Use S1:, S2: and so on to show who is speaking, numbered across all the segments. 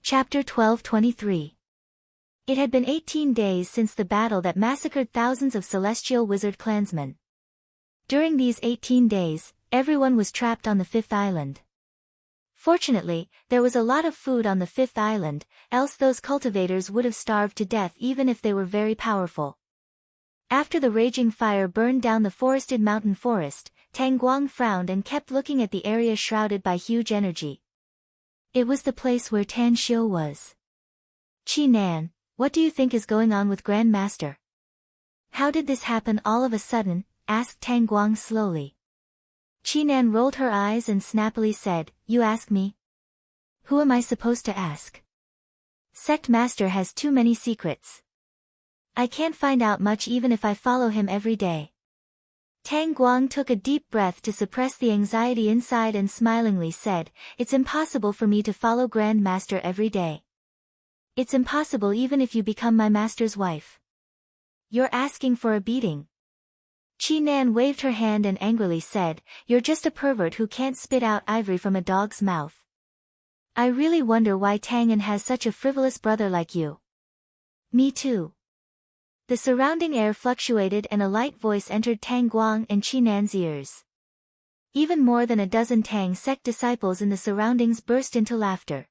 S1: Chapter 1223. It had been 18 days since the battle that massacred thousands of celestial wizard clansmen. During these 18 days, everyone was trapped on the fifth island. Fortunately, there was a lot of food on the fifth island, else those cultivators would have starved to death even if they were very powerful. After the raging fire burned down the forested mountain forest, Tang Guang frowned and kept looking at the area shrouded by huge energy. It was the place where Tan Xiu was. Qi Nan, what do you think is going on with Grand Master? How did this happen all of a sudden? Asked Tang Guang slowly. Qi Nan rolled her eyes and snappily said, You ask me? Who am I supposed to ask? Sect Master has too many secrets. I can't find out much even if I follow him every day. Tang Guang took a deep breath to suppress the anxiety inside and smilingly said, It's impossible for me to follow Grand Master every day. It's impossible even if you become my master's wife. You're asking for a beating. Qi Nan waved her hand and angrily said, You're just a pervert who can't spit out ivory from a dog's mouth. I really wonder why Tang'an has such a frivolous brother like you. Me too. The surrounding air fluctuated and a light voice entered Tang Guang and Qi Nan's ears. Even more than a dozen Tang sect disciples in the surroundings burst into laughter.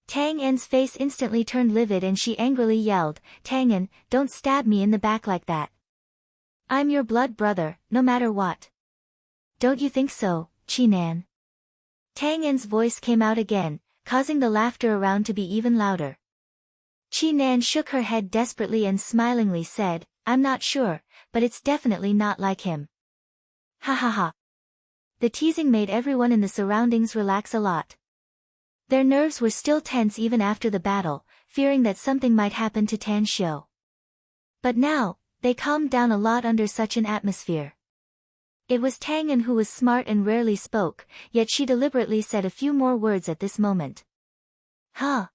S1: Tang En's face instantly turned livid and she angrily yelled, Tang'an, don't stab me in the back like that. I'm your blood brother, no matter what. Don't you think so, Qi Nan? Tang En's voice came out again, causing the laughter around to be even louder. Qi Nan shook her head desperately and smilingly said, I'm not sure, but it's definitely not like him. Ha ha ha. The teasing made everyone in the surroundings relax a lot. Their nerves were still tense even after the battle, fearing that something might happen to Tan Xiu. But now, they calmed down a lot under such an atmosphere. It was Tang'an who was smart and rarely spoke, yet she deliberately said a few more words at this moment. Huh.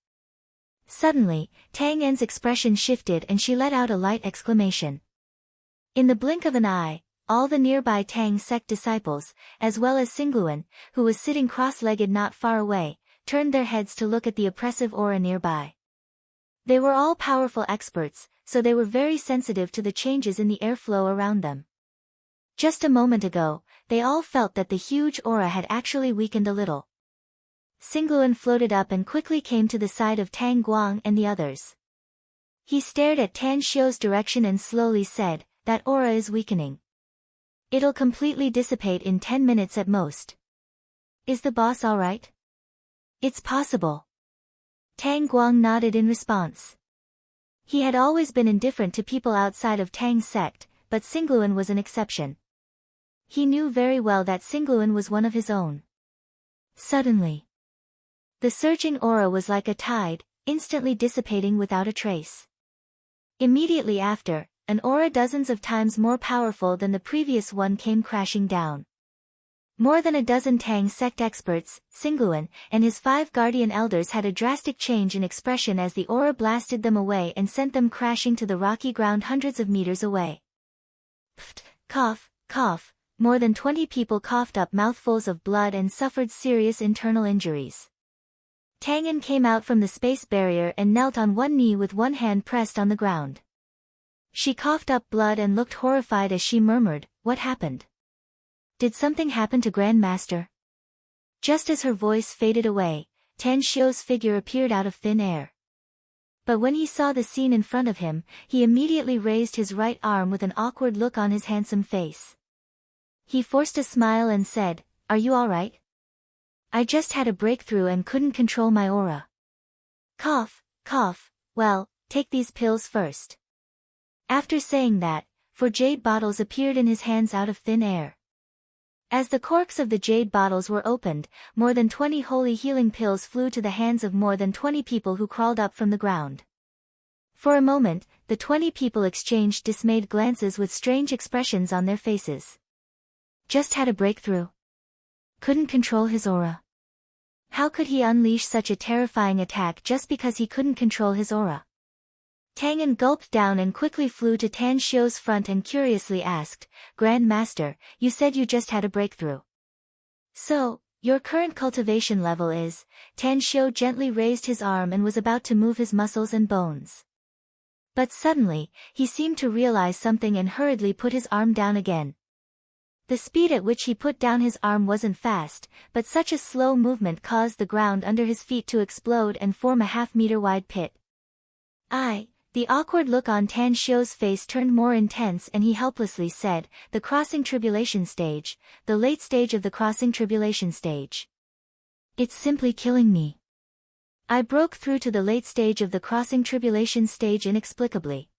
S1: Suddenly, Tang'an's expression shifted and she let out a light exclamation. In the blink of an eye, all the nearby Tang sect disciples, as well as Xingluan, who was sitting cross-legged not far away, turned their heads to look at the oppressive aura nearby. They were all powerful experts, so they were very sensitive to the changes in the airflow around them. Just a moment ago, they all felt that the huge aura had actually weakened a little. Xingluan floated up and quickly came to the side of Tang Guang and the others. He stared at Tan Xiu's direction and slowly said, That aura is weakening. It'll completely dissipate in 10 minutes at most. Is the boss alright? It's possible. Tang Guang nodded in response. He had always been indifferent to people outside of Tang's sect, but Xingluan was an exception. He knew very well that Xingluan was one of his own. Suddenly, the surging aura was like a tide, instantly dissipating without a trace. Immediately after, an aura dozens of times more powerful than the previous one came crashing down. More than a dozen Tang sect experts, Xingluan, and his 5 guardian elders had a drastic change in expression as the aura blasted them away and sent them crashing to the rocky ground hundreds of meters away. Pft, cough, cough, more than 20 people coughed up mouthfuls of blood and suffered serious internal injuries. Tang'an came out from the space barrier and knelt on one knee with one hand pressed on the ground. She coughed up blood and looked horrified as she murmured, What happened? Did something happen to Grand Master? Just as her voice faded away, Tan Xiu's figure appeared out of thin air. But when he saw the scene in front of him, he immediately raised his right arm with an awkward look on his handsome face. He forced a smile and said, Are you alright? I just had a breakthrough and couldn't control my aura. Cough, cough, well, take these pills first. After saying that, 4 jade bottles appeared in his hands out of thin air. As the corks of the jade bottles were opened, more than 20 holy healing pills flew to the hands of more than 20 people who crawled up from the ground. For a moment, the 20 people exchanged dismayed glances with strange expressions on their faces. Just had a breakthrough. Couldn't control his aura. How could he unleash such a terrifying attack just because he couldn't control his aura? Tang'an gulped down and quickly flew to Tan Xiu's front and curiously asked, Grand Master, you said you just had a breakthrough. So, Your current cultivation level is. Tan Xiu gently raised his arm and was about to move his muscles and bones. But suddenly, he seemed to realize something and hurriedly put his arm down again. The speed at which he put down his arm wasn't fast, but such a slow movement caused the ground under his feet to explode and form a half-meter wide pit. The awkward look on Tan Xiu's face turned more intense and he helplessly said, "The crossing tribulation stage, the late stage of the crossing tribulation stage. It's simply killing me. I broke through to the late stage of the crossing tribulation stage inexplicably.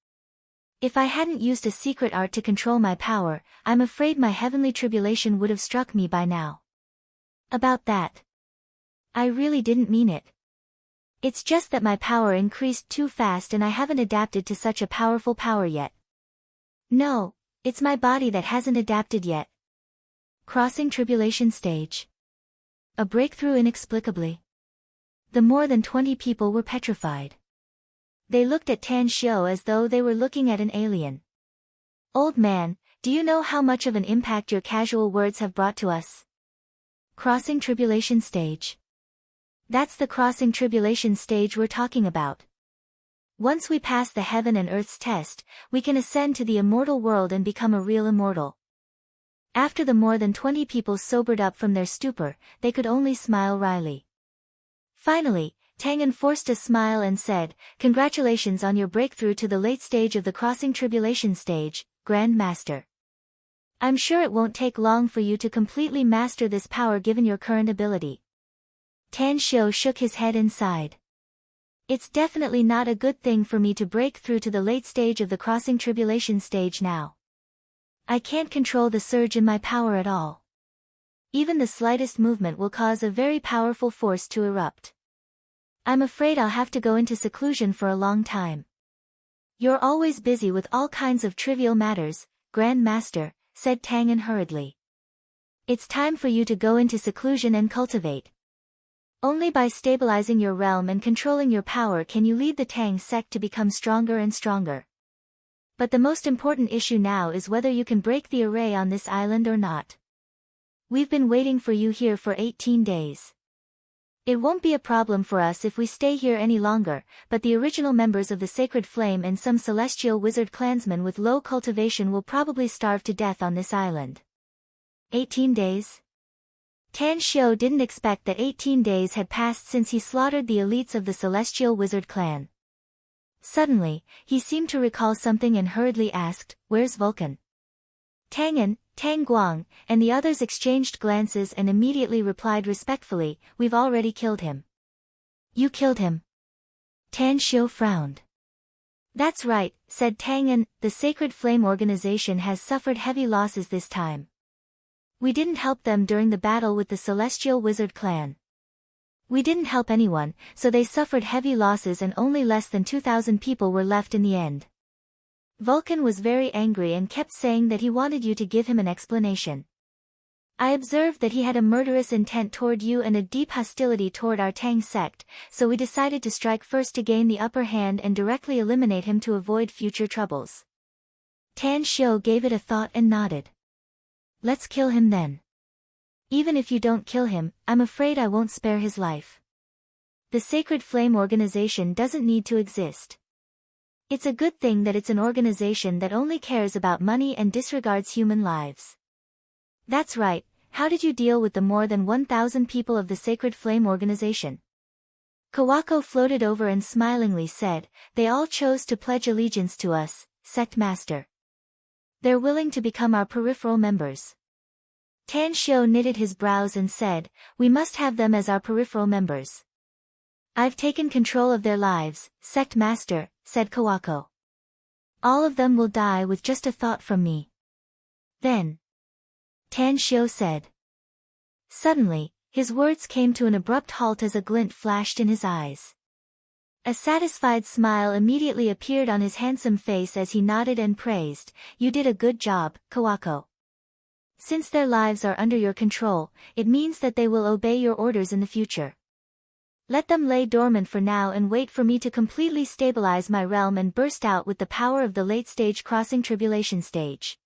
S1: If I hadn't used a secret art to control my power, I'm afraid my heavenly tribulation would have struck me by now. About that. I really didn't mean it. It's just that my power increased too fast and I haven't adapted to such a powerful power yet. No, it's my body that hasn't adapted yet. Crossing tribulation stage. A breakthrough inexplicably." The more than 20 people were petrified. They looked at Tan Xiu as though they were looking at an alien. "Old man, do you know how much of an impact your casual words have brought to us? Crossing tribulation stage. That's the crossing tribulation stage we're talking about. Once we pass the heaven and earth's test, we can ascend to the immortal world and become a real immortal." After the more than 20 people sobered up from their stupor, they could only smile wryly. Finally, Tangan forced a smile and said, "Congratulations on your breakthrough to the late stage of the crossing tribulation stage, Grand Master. I'm sure it won't take long for you to completely master this power given your current ability." Tan Xiu shook his head and sighed. "It's definitely not a good thing for me to break through to the late stage of the crossing tribulation stage now. I can't control the surge in my power at all. Even the slightest movement will cause a very powerful force to erupt. I'm afraid I'll have to go into seclusion for a long time." "You're always busy with all kinds of trivial matters, Grand Master," said Tangan hurriedly. "It's time for you to go into seclusion and cultivate. Only by stabilizing your realm and controlling your power can you lead the Tang sect to become stronger and stronger. But the most important issue now is whether you can break the array on this island or not. We've been waiting for you here for 18 days. It won't be a problem for us if we stay here any longer, but the original members of the Sacred Flame and some celestial wizard clansmen with low cultivation will probably starve to death on this island." 18 days? Tan Xiu didn't expect that 18 days had passed since he slaughtered the elites of the celestial wizard clan. Suddenly, he seemed to recall something and hurriedly asked, "Where's Vulcan?" Tangan, Tang Guang, and the others exchanged glances and immediately replied respectfully, "We've already killed him." "You killed him?" Tan Xiu frowned. "That's right," said Tangan, "the Sacred Flame organization has suffered heavy losses this time. We didn't help them during the battle with the Celestial Wizard clan. We didn't help anyone, so they suffered heavy losses and only less than 2,000 people were left in the end. Vulcan was very angry and kept saying that he wanted you to give him an explanation. I observed that he had a murderous intent toward you and a deep hostility toward our Tang sect, so we decided to strike first to gain the upper hand and directly eliminate him to avoid future troubles." Tan Xiu gave it a thought and nodded. "Let's kill him then. Even if you don't kill him, I'm afraid I won't spare his life. The Sacred Flame organization doesn't need to exist. It's a good thing that it's an organization that only cares about money and disregards human lives." "That's right. How did you deal with the more than 1,000 people of the Sacred Flame organization?" Kawako floated over and smilingly said, "They all chose to pledge allegiance to us, Sect Master. They're willing to become our peripheral members." Tan Xiu knitted his brows and said, "We must have them as our peripheral members." "I've taken control of their lives, Sect Master," said Kawako. "All of them will die with just a thought from me." "Then," Tan Xiu said. Suddenly, his words came to an abrupt halt as a glint flashed in his eyes. A satisfied smile immediately appeared on his handsome face as he nodded and praised, "You did a good job, Kawako. Since their lives are under your control, it means that they will obey your orders in the future. Let them lay dormant for now and wait for me to completely stabilize my realm and burst out with the power of the late-stage crossing tribulation stage."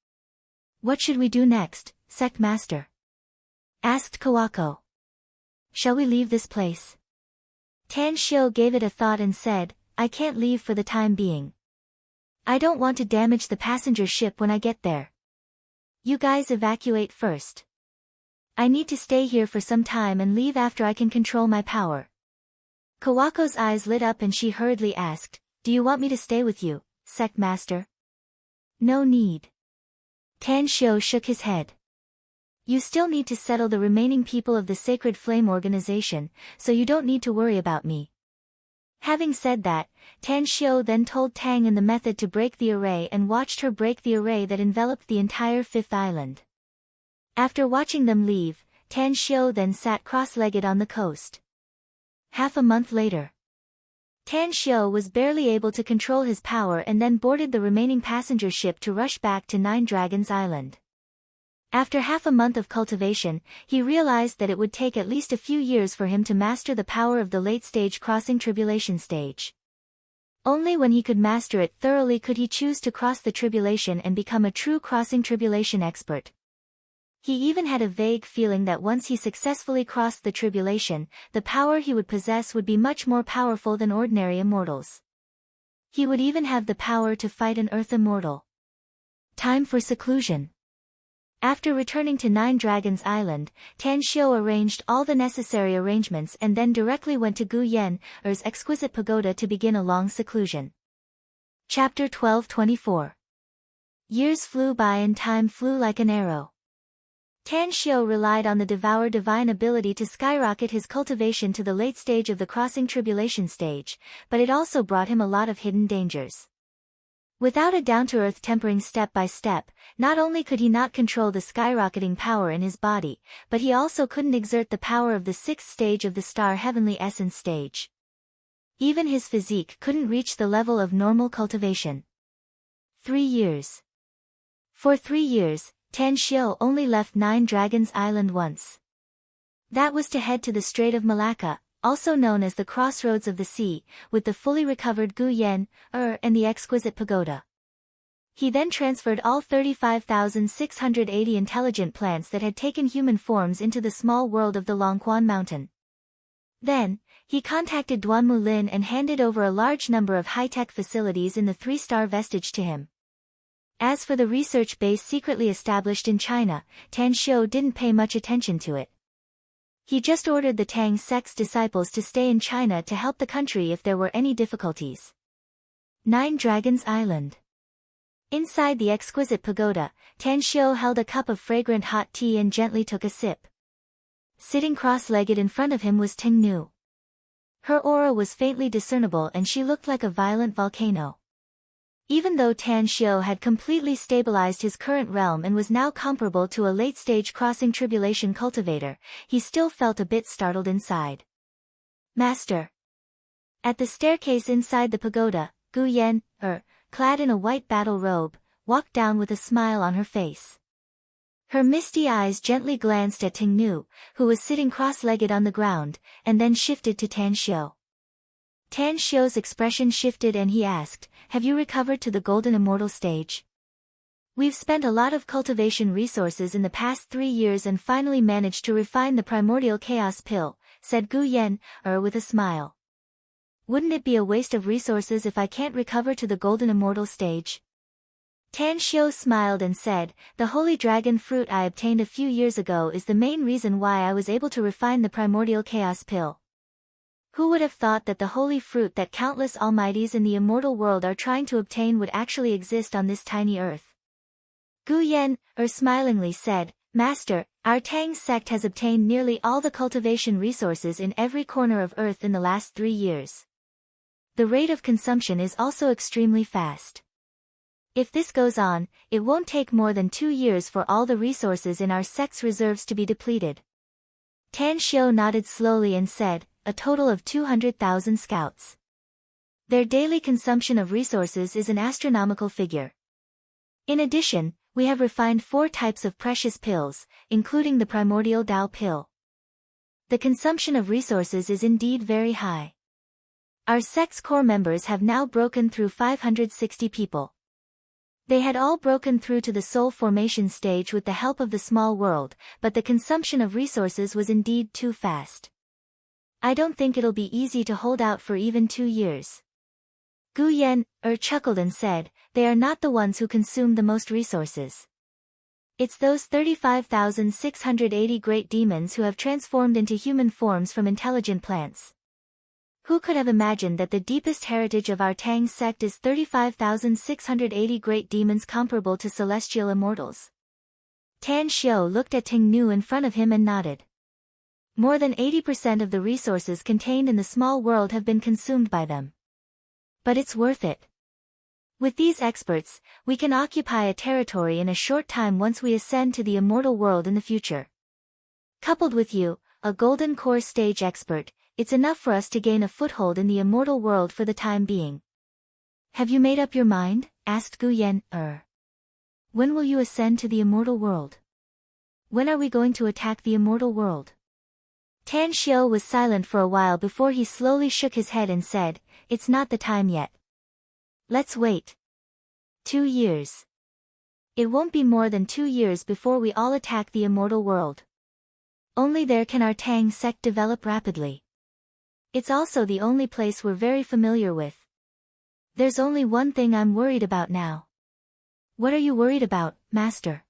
S1: "What should we do next, Sect Master?" asked Kawako. Shall we leave this place? Tan Xiu gave it a thought and said, I can't leave for the time being. I don't want to damage the passenger ship when I get there. You guys evacuate first. I need to stay here for some time and leave after I can control my power. Kawako's eyes lit up and she hurriedly asked, Do you want me to stay with you, Sect Master? No need. Tan Xiu shook his head. You still need to settle the remaining people of the Sacred Flame organization, so you don't need to worry about me. Having said that, Tan Xiu then told Tang and the method to break the array and watched her break the array that enveloped the entire fifth island. After watching them leave, Tan Xiu then sat cross-legged on the coast. Half a month later, Tan Xiu was barely able to control his power and then boarded the remaining passenger ship to rush back to Nine Dragons Island. After half a month of cultivation, he realized that it would take at least a few years for him to master the power of the late-stage crossing tribulation stage. Only when he could master it thoroughly could he choose to cross the tribulation and become a true crossing tribulation expert. He even had a vague feeling that once he successfully crossed the tribulation, the power he would possess would be much more powerful than ordinary immortals. He would even have the power to fight an earth immortal. Time for seclusion. After returning to Nine Dragons Island, Tan Xiu arranged all the necessary arrangements and then directly went to Gu Yen's exquisite pagoda to begin a long seclusion. Chapter 12:24. Years flew by and time flew like an arrow. Tan Xiu relied on the Devour divine ability to skyrocket his cultivation to the late stage of the crossing tribulation stage, but it also brought him a lot of hidden dangers. Without a down-to-earth tempering step by step, not only could he not control the skyrocketing power in his body, but he also couldn't exert the power of the sixth stage of the star heavenly essence stage. Even his physique couldn't reach the level of normal cultivation. 3 years. For 3 years, Tan Xiu only left Nine Dragons Island once. That was to head to the Strait of Malacca, also known as the Crossroads of the Sea, with the fully recovered Gu and the exquisite pagoda. He then transferred all 35,680 intelligent plants that had taken human forms into the small world of the Longquan Mountain. Then, he contacted Duanmu Lin and handed over a large number of high-tech facilities in the 3-star vestige to him. As for the research base secretly established in China, Tan Xiu didn't pay much attention to it. He just ordered the Tang sect's disciples to stay in China to help the country if there were any difficulties. Nine Dragons Island. Inside the exquisite pagoda, Tan Xiu held a cup of fragrant hot tea and gently took a sip. Sitting cross-legged in front of him was Tingnu. Her aura was faintly discernible and she looked like a violent volcano. Even though Tan Xiu had completely stabilized his current realm and was now comparable to a late-stage crossing tribulation cultivator, he still felt a bit startled inside. Master. At the staircase inside the pagoda, Gu Yan, clad in a white battle robe, walked down with a smile on her face. Her misty eyes gently glanced at Tingnu, who was sitting cross-legged on the ground, and then shifted to Tan Xiu. Tan Xiu's expression shifted and he asked, Have you recovered to the Golden Immortal stage? We've spent a lot of cultivation resources in the past 3 years and finally managed to refine the Primordial Chaos Pill, said Gu Yan, with a smile. Wouldn't it be a waste of resources if I can't recover to the Golden Immortal stage? Tan Xiu smiled and said, The Holy Dragon Fruit I obtained a few years ago is the main reason why I was able to refine the Primordial Chaos Pill. Who would have thought that the holy fruit that countless almighties in the immortal world are trying to obtain would actually exist on this tiny earth? Gu Yan, smilingly said, Master, our Tang sect has obtained nearly all the cultivation resources in every corner of earth in the last 3 years. The rate of consumption is also extremely fast. If this goes on, it won't take more than 2 years for all the resources in our sect's reserves to be depleted. Tan Xiu nodded slowly and said, A total of 200,000 scouts. Their daily consumption of resources is an astronomical figure. In addition, we have refined 4 types of precious pills, including the Primordial Tao Pill. The consumption of resources is indeed very high. Our sect's core members have now broken through 560 people. They had all broken through to the soul formation stage with the help of the small world, but the consumption of resources was indeed too fast. I don't think it'll be easy to hold out for even 2 years. Gu Yan chuckled and said, they are not the ones who consume the most resources. It's those 35,680 great demons who have transformed into human forms from intelligent plants. Who could have imagined that the deepest heritage of our Tang sect is 35,680 great demons comparable to celestial immortals? Tan Xiao looked at Ting Nu in front of him and nodded. More than 80% of the resources contained in the small world have been consumed by them. But it's worth it. With these experts, we can occupy a territory in a short time once we ascend to the immortal world in the future. Coupled with you, a golden core stage expert, it's enough for us to gain a foothold in the immortal world for the time being. Have you made up your mind? Asked Gu Yan. When will you ascend to the immortal world? When are we going to attack the immortal world? Tan Xiao was silent for a while before he slowly shook his head and said, it's not the time yet. Let's wait. 2 years. It won't be more than 2 years before we all attack the immortal world. Only there can our Tang sect develop rapidly. It's also the only place we're very familiar with. There's only one thing I'm worried about now. What are you worried about, Master?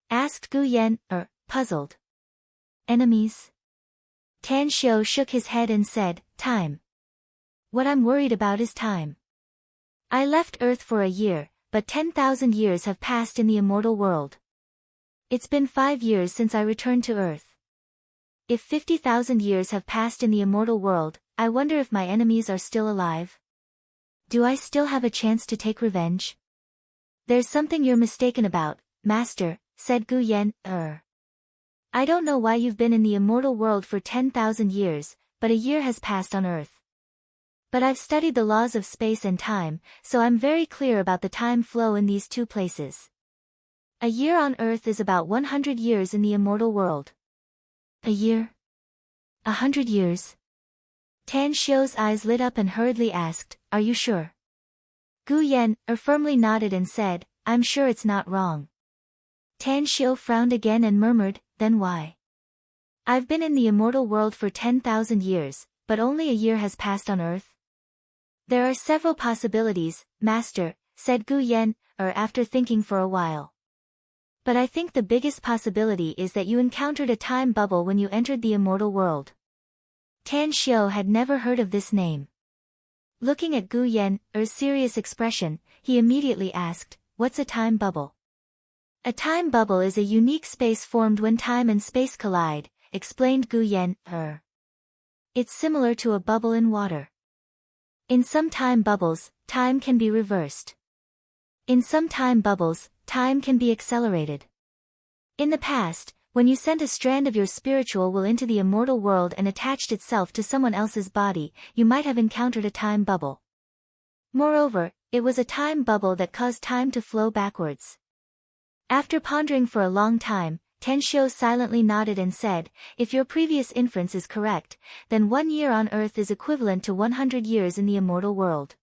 S1: Asked Gu Yan, puzzled. Enemies? Tan Xiao shook his head and said, time. What I'm worried about is time. I left Earth for a year, but 10,000 years have passed in the immortal world. It's been 5 years since I returned to Earth. If 50,000 years have passed in the immortal world, I wonder if my enemies are still alive. Do I still have a chance to take revenge? There's something you're mistaken about, Master, said Gu Yan. I don't know why you've been in the immortal world for 10,000 years, but a year has passed on Earth. But I've studied the laws of space and time, so I'm very clear about the time flow in these two places. A year on Earth is about 100 years in the immortal world. A year? 100 years? Tan Xiao's eyes lit up and hurriedly asked, are you sure? Gu Yan firmly nodded and said, I'm sure it's not wrong. Tan Xiao frowned again and murmured, then why? I've been in the immortal world for 10,000 years, but only a year has passed on Earth. There are several possibilities, Master, said Gu Yan, after thinking for a while. But I think the biggest possibility is that you encountered a time bubble when you entered the immortal world. Tan Xiao had never heard of this name. Looking at Gu Yan's serious expression, he immediately asked, what's a time bubble? A time bubble is a unique space formed when time and space collide, explained Gu Yan. It's similar to a bubble in water. In some time bubbles, time can be reversed. In some time bubbles, time can be accelerated. In the past, when you sent a strand of your spiritual will into the immortal world and attached itself to someone else's body, you might have encountered a time bubble. Moreover, it was a time bubble that caused time to flow backwards. After pondering for a long time, Tan Xiao silently nodded and said, if your previous inference is correct, then 1 year on Earth is equivalent to 100 years in the immortal world.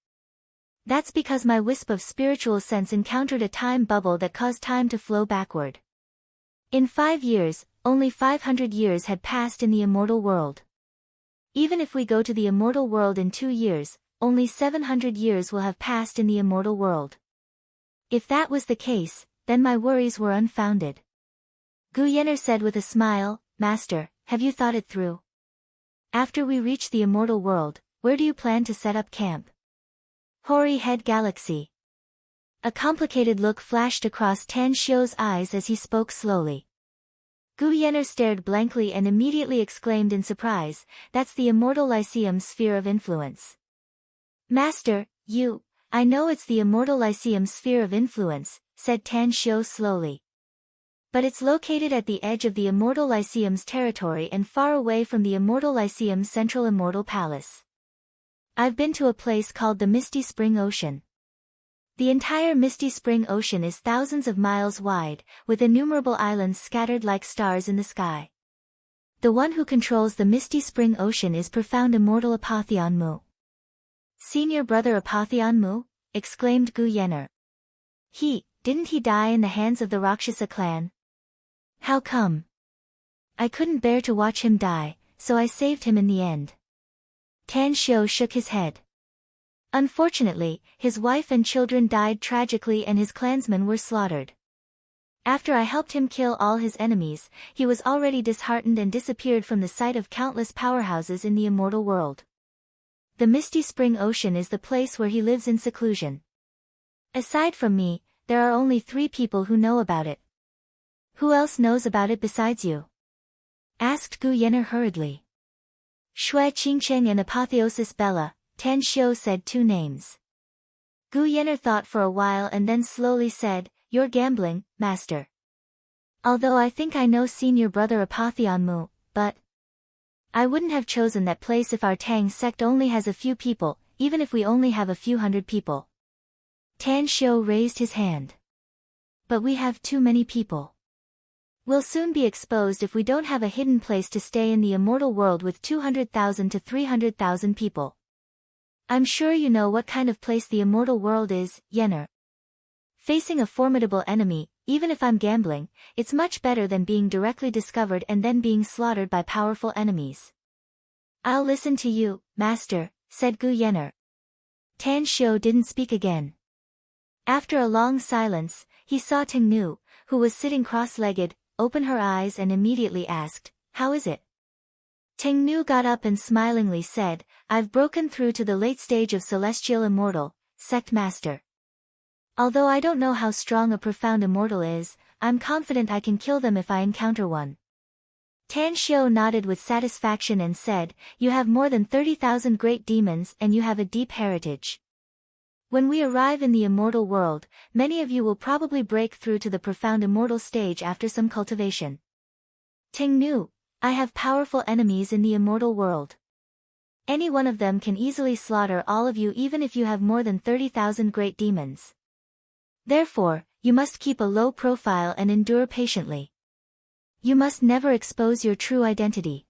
S1: That's because my wisp of spiritual sense encountered a time bubble that caused time to flow backward. In 5 years, only 500 years had passed in the immortal world. Even if we go to the immortal world in 2 years, only 700 years will have passed in the immortal world. If that was the case, then my worries were unfounded. Gu Yan said with a smile, Master, have you thought it through? After we reach the immortal world, where do you plan to set up camp? Hoary Head Galaxy. A complicated look flashed across Tan Xiao's eyes as he spoke slowly. Gu Yan stared blankly and immediately exclaimed in surprise, that's the immortal Lyceum sphere of influence. Master, I know it's the immortal Lyceum sphere of influence, said Tan Xiao slowly. But it's located at the edge of the immortal Lyceum's territory and far away from the immortal Lyceum's central immortal palace. I've been to a place called the Misty Spring Ocean. The entire Misty Spring Ocean is thousands of miles wide, with innumerable islands scattered like stars in the sky. The one who controls the Misty Spring Ocean is profound immortal Apotheon Mu. Senior brother Apotheon Mu? Exclaimed Gu Yan. Didn't he die in the hands of the Rakshasa clan? How come? I couldn't bear to watch him die, so I saved him in the end. Tan Xiu shook his head. Unfortunately, his wife and children died tragically and his clansmen were slaughtered. After I helped him kill all his enemies, he was already disheartened and disappeared from the sight of countless powerhouses in the immortal world. The misty spring ocean is the place where he lives in seclusion. Aside from me, there are only 3 people who know about it. Who else knows about it besides you? Asked Gu Yenner hurriedly. Shui Qingcheng and Apotheosis Bella, Tan Xiu said 2 names. Gu Yenner thought for a while and then slowly said, "You're gambling, master. Although I think I know senior brother Apotheon Mu, but I wouldn't have chosen that place if our Tang sect only has a few people, even if we only have a few hundred people." Tan Xiu raised his hand. "But we have too many people. We'll soon be exposed if we don't have a hidden place to stay in the immortal world with 200,000 to 300,000 people. I'm sure you know what kind of place the immortal world is, Yenner. Facing a formidable enemy, even if I'm gambling, it's much better than being directly discovered and then being slaughtered by powerful enemies." "I'll listen to you, master," said Gu Yenner. Tan Xiu didn't speak again. After a long silence, he saw Tingnu, who was sitting cross-legged, open her eyes and immediately asked, "How is it?" Tingnu got up and smilingly said, "I've broken through to the late stage of Celestial Immortal, Sect Master. Although I don't know how strong a profound immortal is, I'm confident I can kill them if I encounter one." Tan Xiu nodded with satisfaction and said, "You have more than 30,000 great demons and you have a deep heritage. When we arrive in the immortal world, many of you will probably break through to the profound immortal stage after some cultivation. Tingnu, I have powerful enemies in the immortal world. Any one of them can easily slaughter all of you even if you have more than 30,000 great demons. Therefore, you must keep a low profile and endure patiently. You must never expose your true identity."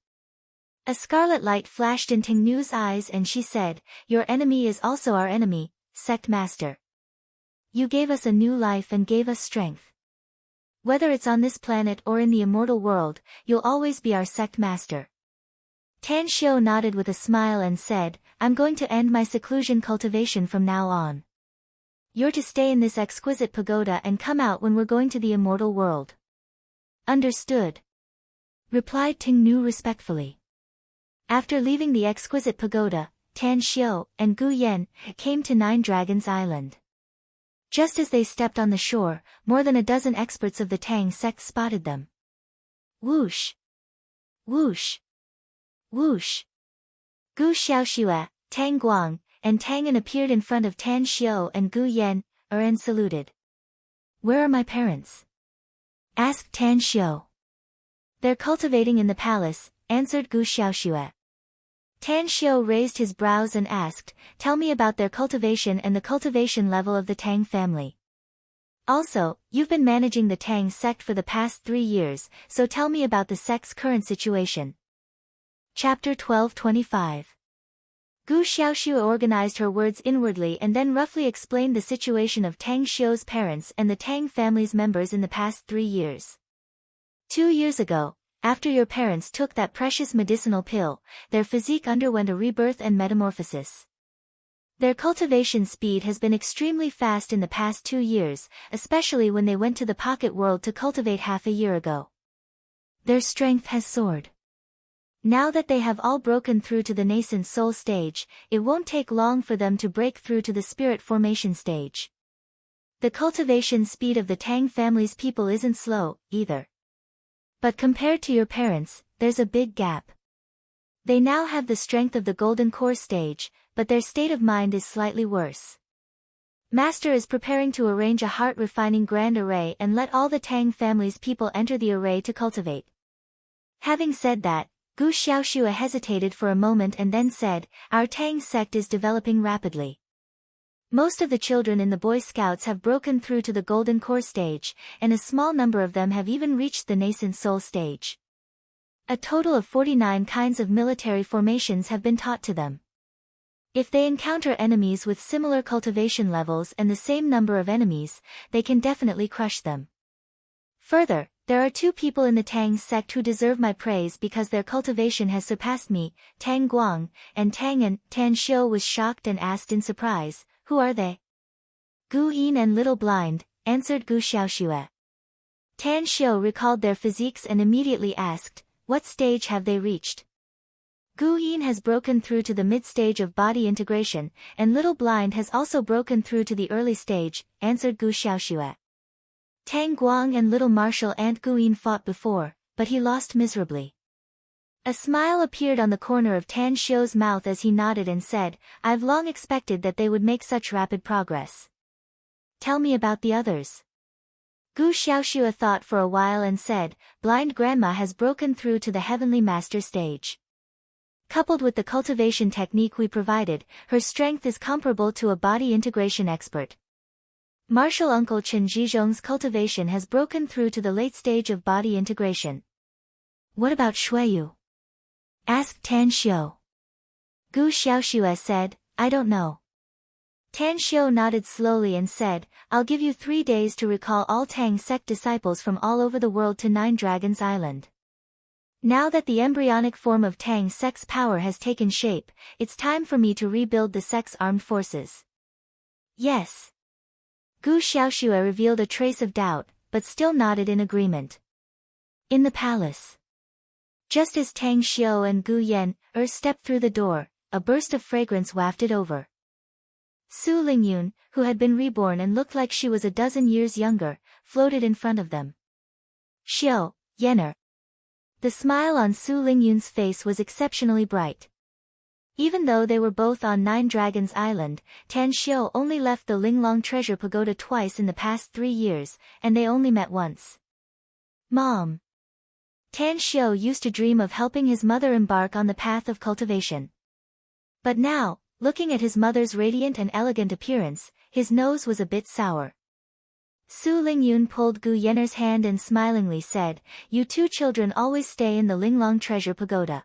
S1: A scarlet light flashed in Tingnu's eyes and she said, "Your enemy is also our enemy, Sect Master. You gave us a new life and gave us strength. Whether it's on this planet or in the immortal world, you'll always be our Sect Master." Tan Xiu nodded with a smile and said, "I'm going to end my seclusion cultivation from now on. You're to stay in this exquisite pagoda and come out when we're going to the immortal world." "Understood," replied Tingnu respectfully. After leaving the exquisite pagoda, Tan Xiu and Gu Yan came to 9 Dragons Island. Just as they stepped on the shore, more than a dozen experts of the Tang sect spotted them. Whoosh! Whoosh! Whoosh! Gu Xiaoxue, Tang Guang, and Tang An appeared in front of Tan Xiu and Gu Yan, and saluted. "Where are my parents?" asked Tan Xiu. "They're cultivating in the palace," answered Gu Xiaoxue. Tan Xiu raised his brows and asked, "Tell me about their cultivation and the cultivation level of the Tang family. Also, you've been managing the Tang sect for the past 3 years, so tell me about the sect's current situation." Chapter 12:25. Gu Xiaoxue organized her words inwardly and then roughly explained the situation of Tang Xiu's parents and the Tang family's members in the past 3 years. 2 years ago, after your parents took that precious medicinal pill, their physique underwent a rebirth and metamorphosis. Their cultivation speed has been extremely fast in the past 2 years, especially when they went to the pocket world to cultivate half a year ago. Their strength has soared. Now that they have all broken through to the nascent soul stage, it won't take long for them to break through to the spirit formation stage. The cultivation speed of the Tang family's people isn't slow, either. But compared to your parents, there's a big gap. They now have the strength of the golden core stage, but their state of mind is slightly worse. Master is preparing to arrange a heart-refining grand array and let all the Tang family's people enter the array to cultivate." Having said that, Gu Xiaoxue hesitated for a moment and then said, "Our Tang sect is developing rapidly. Most of the children in the Boy Scouts have broken through to the golden core stage, and a small number of them have even reached the nascent soul stage. A total of 49 kinds of military formations have been taught to them. If they encounter enemies with similar cultivation levels and the same number of enemies, they can definitely crush them. Further, There are two people in the Tang sect who deserve my praise because their cultivation has surpassed me, Tang Guang and Tang An. Tan Xiu was shocked and asked in surprise, who are they? Gu Yin and Little Blind, answered Gu Xiaoxue. Tan Xiu recalled their physiques and immediately asked, what stage have they reached? Gu Yin has broken through to the mid-stage of body integration, and Little Blind has also broken through to the early stage, answered Gu Xiaoxue. Tang Guang and Little Martial Ant Gu Yin fought before, but he lost miserably. A smile appeared on the corner of Tan Xiu's mouth as he nodded and said, I've long expected that they would make such rapid progress. Tell me about the others. Gu Xiaoxue thought for a while and said, Blind Grandma has broken through to the Heavenly Master stage. Coupled with the cultivation technique we provided, her strength is comparable to a body integration expert. Martial Uncle Chen Zhizhong's cultivation has broken through to the late stage of body integration. What about Shuiyu? Asked Tan Xiu. Gu Xiaoxue said, I don't know. Tan Xiu nodded slowly and said, I'll give you 3 days to recall all Tang sect disciples from all over the world to Nine Dragons Island. Now that the embryonic form of Tang sect's power has taken shape, it's time for me to rebuild the sect's armed forces. Yes. Gu Xiaoxue revealed a trace of doubt, but still nodded in agreement. In the palace. Just as Tang Xiu and Gu Yan stepped through the door, a burst of fragrance wafted over. Su Lingyun, who had been reborn and looked like she was a dozen years younger, floated in front of them. Xiu, Yener. The smile on Su Lingyun's face was exceptionally bright. Even though they were both on Nine Dragons Island, Tan Xiu only left the Linglong Treasure Pagoda twice in the past 3 years, and they only met once. Mom. Tan Xiu used to dream of helping his mother embark on the path of cultivation. But now, looking at his mother's radiant and elegant appearance, his nose was a bit sour. Su Lingyun pulled Gu Yener's hand and smilingly said, You two children always stay in the Linglong Treasure Pagoda.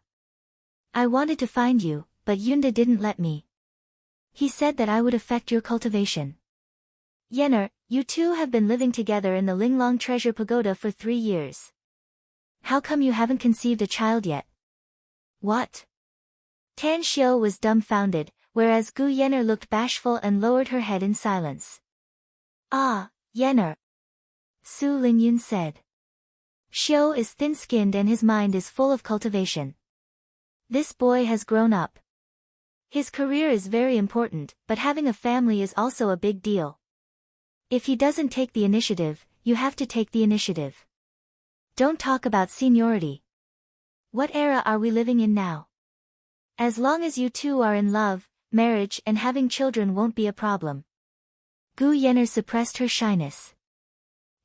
S1: I wanted to find you, but Yunda didn't let me. He said that I would affect your cultivation. Yener, you two have been living together in the Linglong Treasure Pagoda for 3 years. How come you haven't conceived a child yet? What? Tan Xiu was dumbfounded, whereas Gu Yener looked bashful and lowered her head in silence. Ah, Yener. Su Lingyun said. Xiu is thin-skinned and his mind is full of cultivation. This boy has grown up. His career is very important, but having a family is also a big deal. If he doesn't take the initiative, you have to take the initiative. Don't talk about seniority. What era are we living in now? As long as you two are in love, marriage and having children won't be a problem. Gu Yener suppressed her shyness.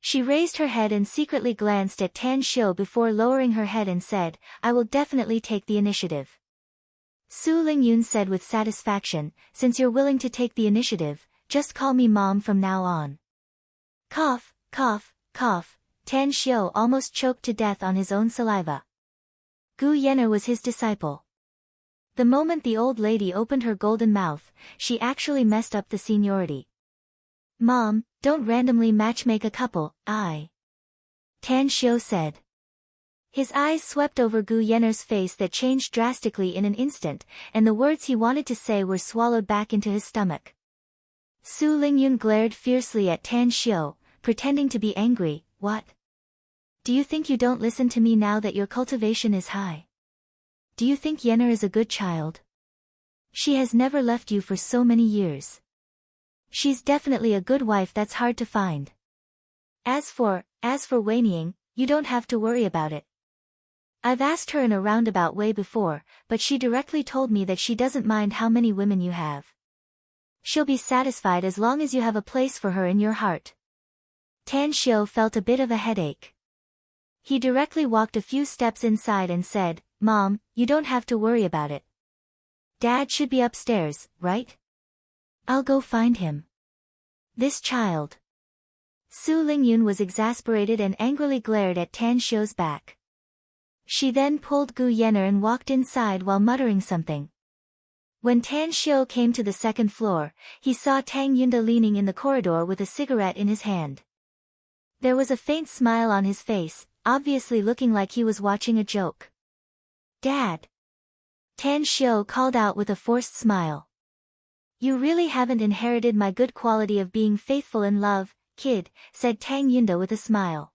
S1: She raised her head and secretly glanced at Tan Xiu before lowering her head and said, I will definitely take the initiative. Su Lingyun said with satisfaction, since you're willing to take the initiative, just call me Mom from now on. Cough, cough, cough, Tan Xiu almost choked to death on his own saliva. Gu Yener was his disciple. The moment the old lady opened her golden mouth, she actually messed up the seniority. Mom, don't randomly matchmake a couple, Tan Xiu said. His eyes swept over Gu Yener's face that changed drastically in an instant, and the words he wanted to say were swallowed back into his stomach. Su Lingyun glared fiercely at Tan Xiu, pretending to be angry. What? Do you think you don't listen to me now that your cultivation is high? Do you think Yener is a good child? She has never left you for so many years. She's definitely a good wife that's hard to find. As for Wei Niang, you don't have to worry about it. I've asked her in a roundabout way before, but she directly told me that she doesn't mind how many women you have. She'll be satisfied as long as you have a place for her in your heart. Tan Xiu felt a bit of a headache. He directly walked a few steps inside and said, Mom, you don't have to worry about it. Dad should be upstairs, right? I'll go find him. This child. Su Lingyun was exasperated and angrily glared at Tan Xiu's back. She then pulled Gu Yener and walked inside while muttering something. When Tan Xiu came to the second floor, he saw Tang Yunda leaning in the corridor with a cigarette in his hand. There was a faint smile on his face, obviously looking like he was watching a joke. Dad! Tan Xiu called out with a forced smile. You really haven't inherited my good quality of being faithful in love, kid, said Tang Yunda with a smile.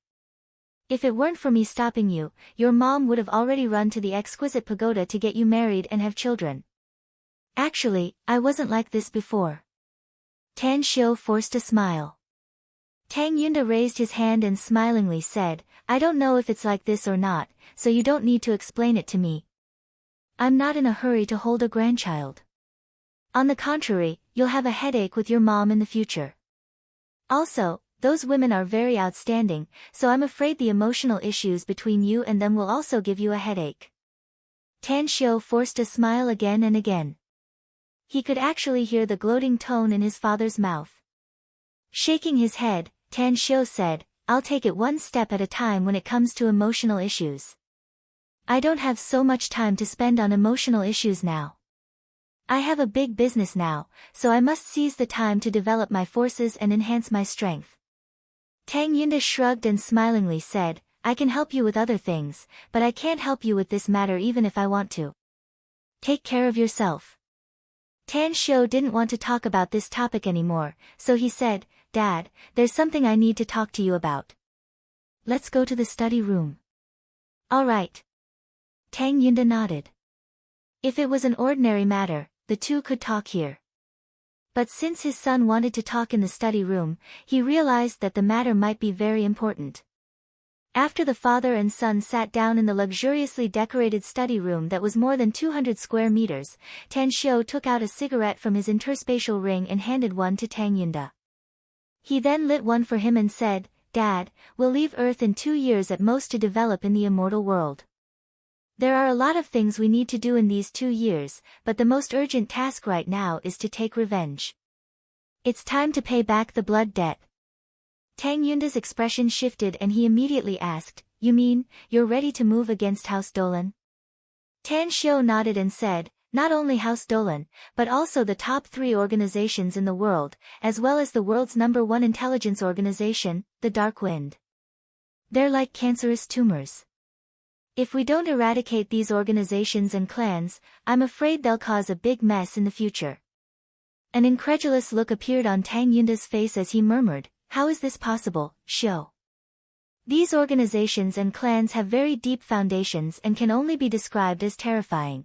S1: If it weren't for me stopping you, your mom would have already run to the exquisite pagoda to get you married and have children. Actually, I wasn't like this before. Tan Xiu forced a smile. Tang Yunda raised his hand and smilingly said, I don't know if it's like this or not, so you don't need to explain it to me. I'm not in a hurry to hold a grandchild. On the contrary, you'll have a headache with your mom in the future. Also, those women are very outstanding, so I'm afraid the emotional issues between you and them will also give you a headache. Tan Xiu forced a smile again and again. He could actually hear the gloating tone in his father's mouth. Shaking his head, Tan Xiu said, I'll take it one step at a time when it comes to emotional issues. I don't have so much time to spend on emotional issues now. I have a big business now, so I must seize the time to develop my forces and enhance my strength. Tang Yunda shrugged and smilingly said, I can help you with other things, but I can't help you with this matter even if I want to. Take care of yourself. Tan Xiu didn't want to talk about this topic anymore, so he said, Dad, there's something I need to talk to you about. Let's go to the study room. All right. Tang Yunda nodded. If it was an ordinary matter, the two could talk here. But since his son wanted to talk in the study room, he realized that the matter might be very important. After the father and son sat down in the luxuriously decorated study room that was more than 200 square meters, Tan Xiu took out a cigarette from his interspatial ring and handed one to Tang Yunda. He then lit one for him and said, Dad, we'll leave Earth in 2 years at most to develop in the immortal world. There are a lot of things we need to do in these 2 years, but the most urgent task right now is to take revenge. It's time to pay back the blood debt. Tang Yunda's expression shifted and he immediately asked, You mean, you're ready to move against House Dolan? Tan Xiu nodded and said, Not only House Dolan, but also the top 3 organizations in the world, as well as the world's #1 intelligence organization, the Dark Wind. They're like cancerous tumors. If we don't eradicate these organizations and clans, I'm afraid they'll cause a big mess in the future. An incredulous look appeared on Tang Yunda's face as he murmured, How is this possible, Xiu? These organizations and clans have very deep foundations and can only be described as terrifying.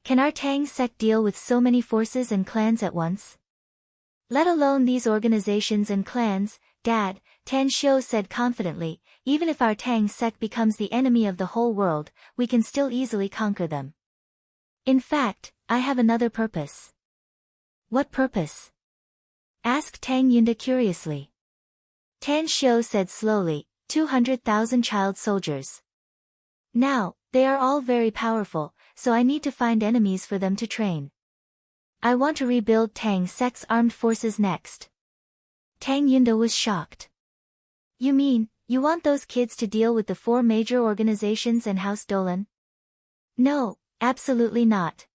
S1: Can our Tang sect deal with so many forces and clans at once? Let alone these organizations and clans, Dad, Tan Xiu said confidently, even if our Tang sect becomes the enemy of the whole world, we can still easily conquer them. In fact, I have another purpose. What purpose? Asked Tang Yunda curiously. Tan Xiu said slowly, 200,000 child soldiers. Now, they are all very powerful, so I need to find enemies for them to train. I want to rebuild Tang sect's armed forces next. Tang Yunda was shocked. You mean, you want those kids to deal with the 4 major organizations and House Dolan? No, absolutely not.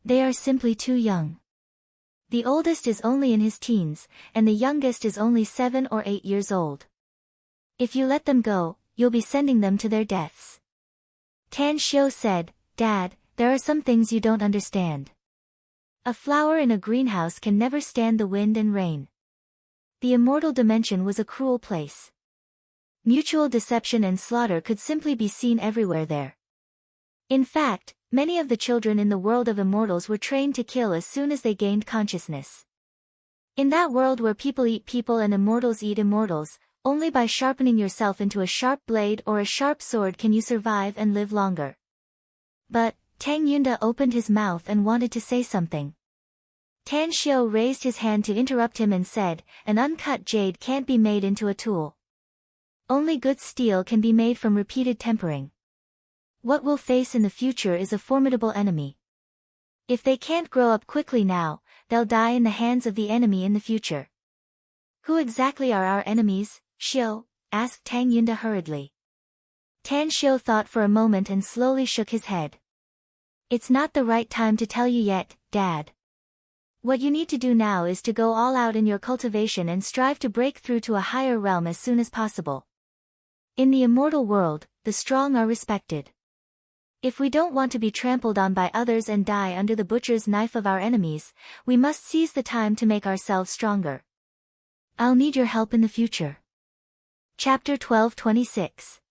S1: They are simply too young. The oldest is only in his teens, and the youngest is only 7 or 8 years old. If you let them go, you'll be sending them to their deaths. Tan Xiu said, Dad, there are some things you don't understand. A flower in a greenhouse can never stand the wind and rain. The immortal dimension was a cruel place. Mutual deception and slaughter could simply be seen everywhere there. In fact, many of the children in the world of immortals were trained to kill as soon as they gained consciousness. In that world where people eat people and immortals eat immortals, only by sharpening yourself into a sharp blade or a sharp sword can you survive and live longer. But, Tang Yunda opened his mouth and wanted to say something. Tan Xiu raised his hand to interrupt him and said, An uncut jade can't be made into a tool. Only good steel can be made from repeated tempering. What we'll face in the future is a formidable enemy. If they can't grow up quickly now, they'll die in the hands of the enemy in the future. Who exactly are our enemies, Xiu? Asked Tang Yunda hurriedly. Tan Xiu thought for a moment and slowly shook his head. It's not the right time to tell you yet, Dad. What you need to do now is to go all out in your cultivation and strive to break through to a higher realm as soon as possible. In the immortal world, the strong are respected. If we don't want to be trampled on by others and die under the butcher's knife of our enemies, we must seize the time to make ourselves stronger. I'll need your help in the future. Chapter 12:26.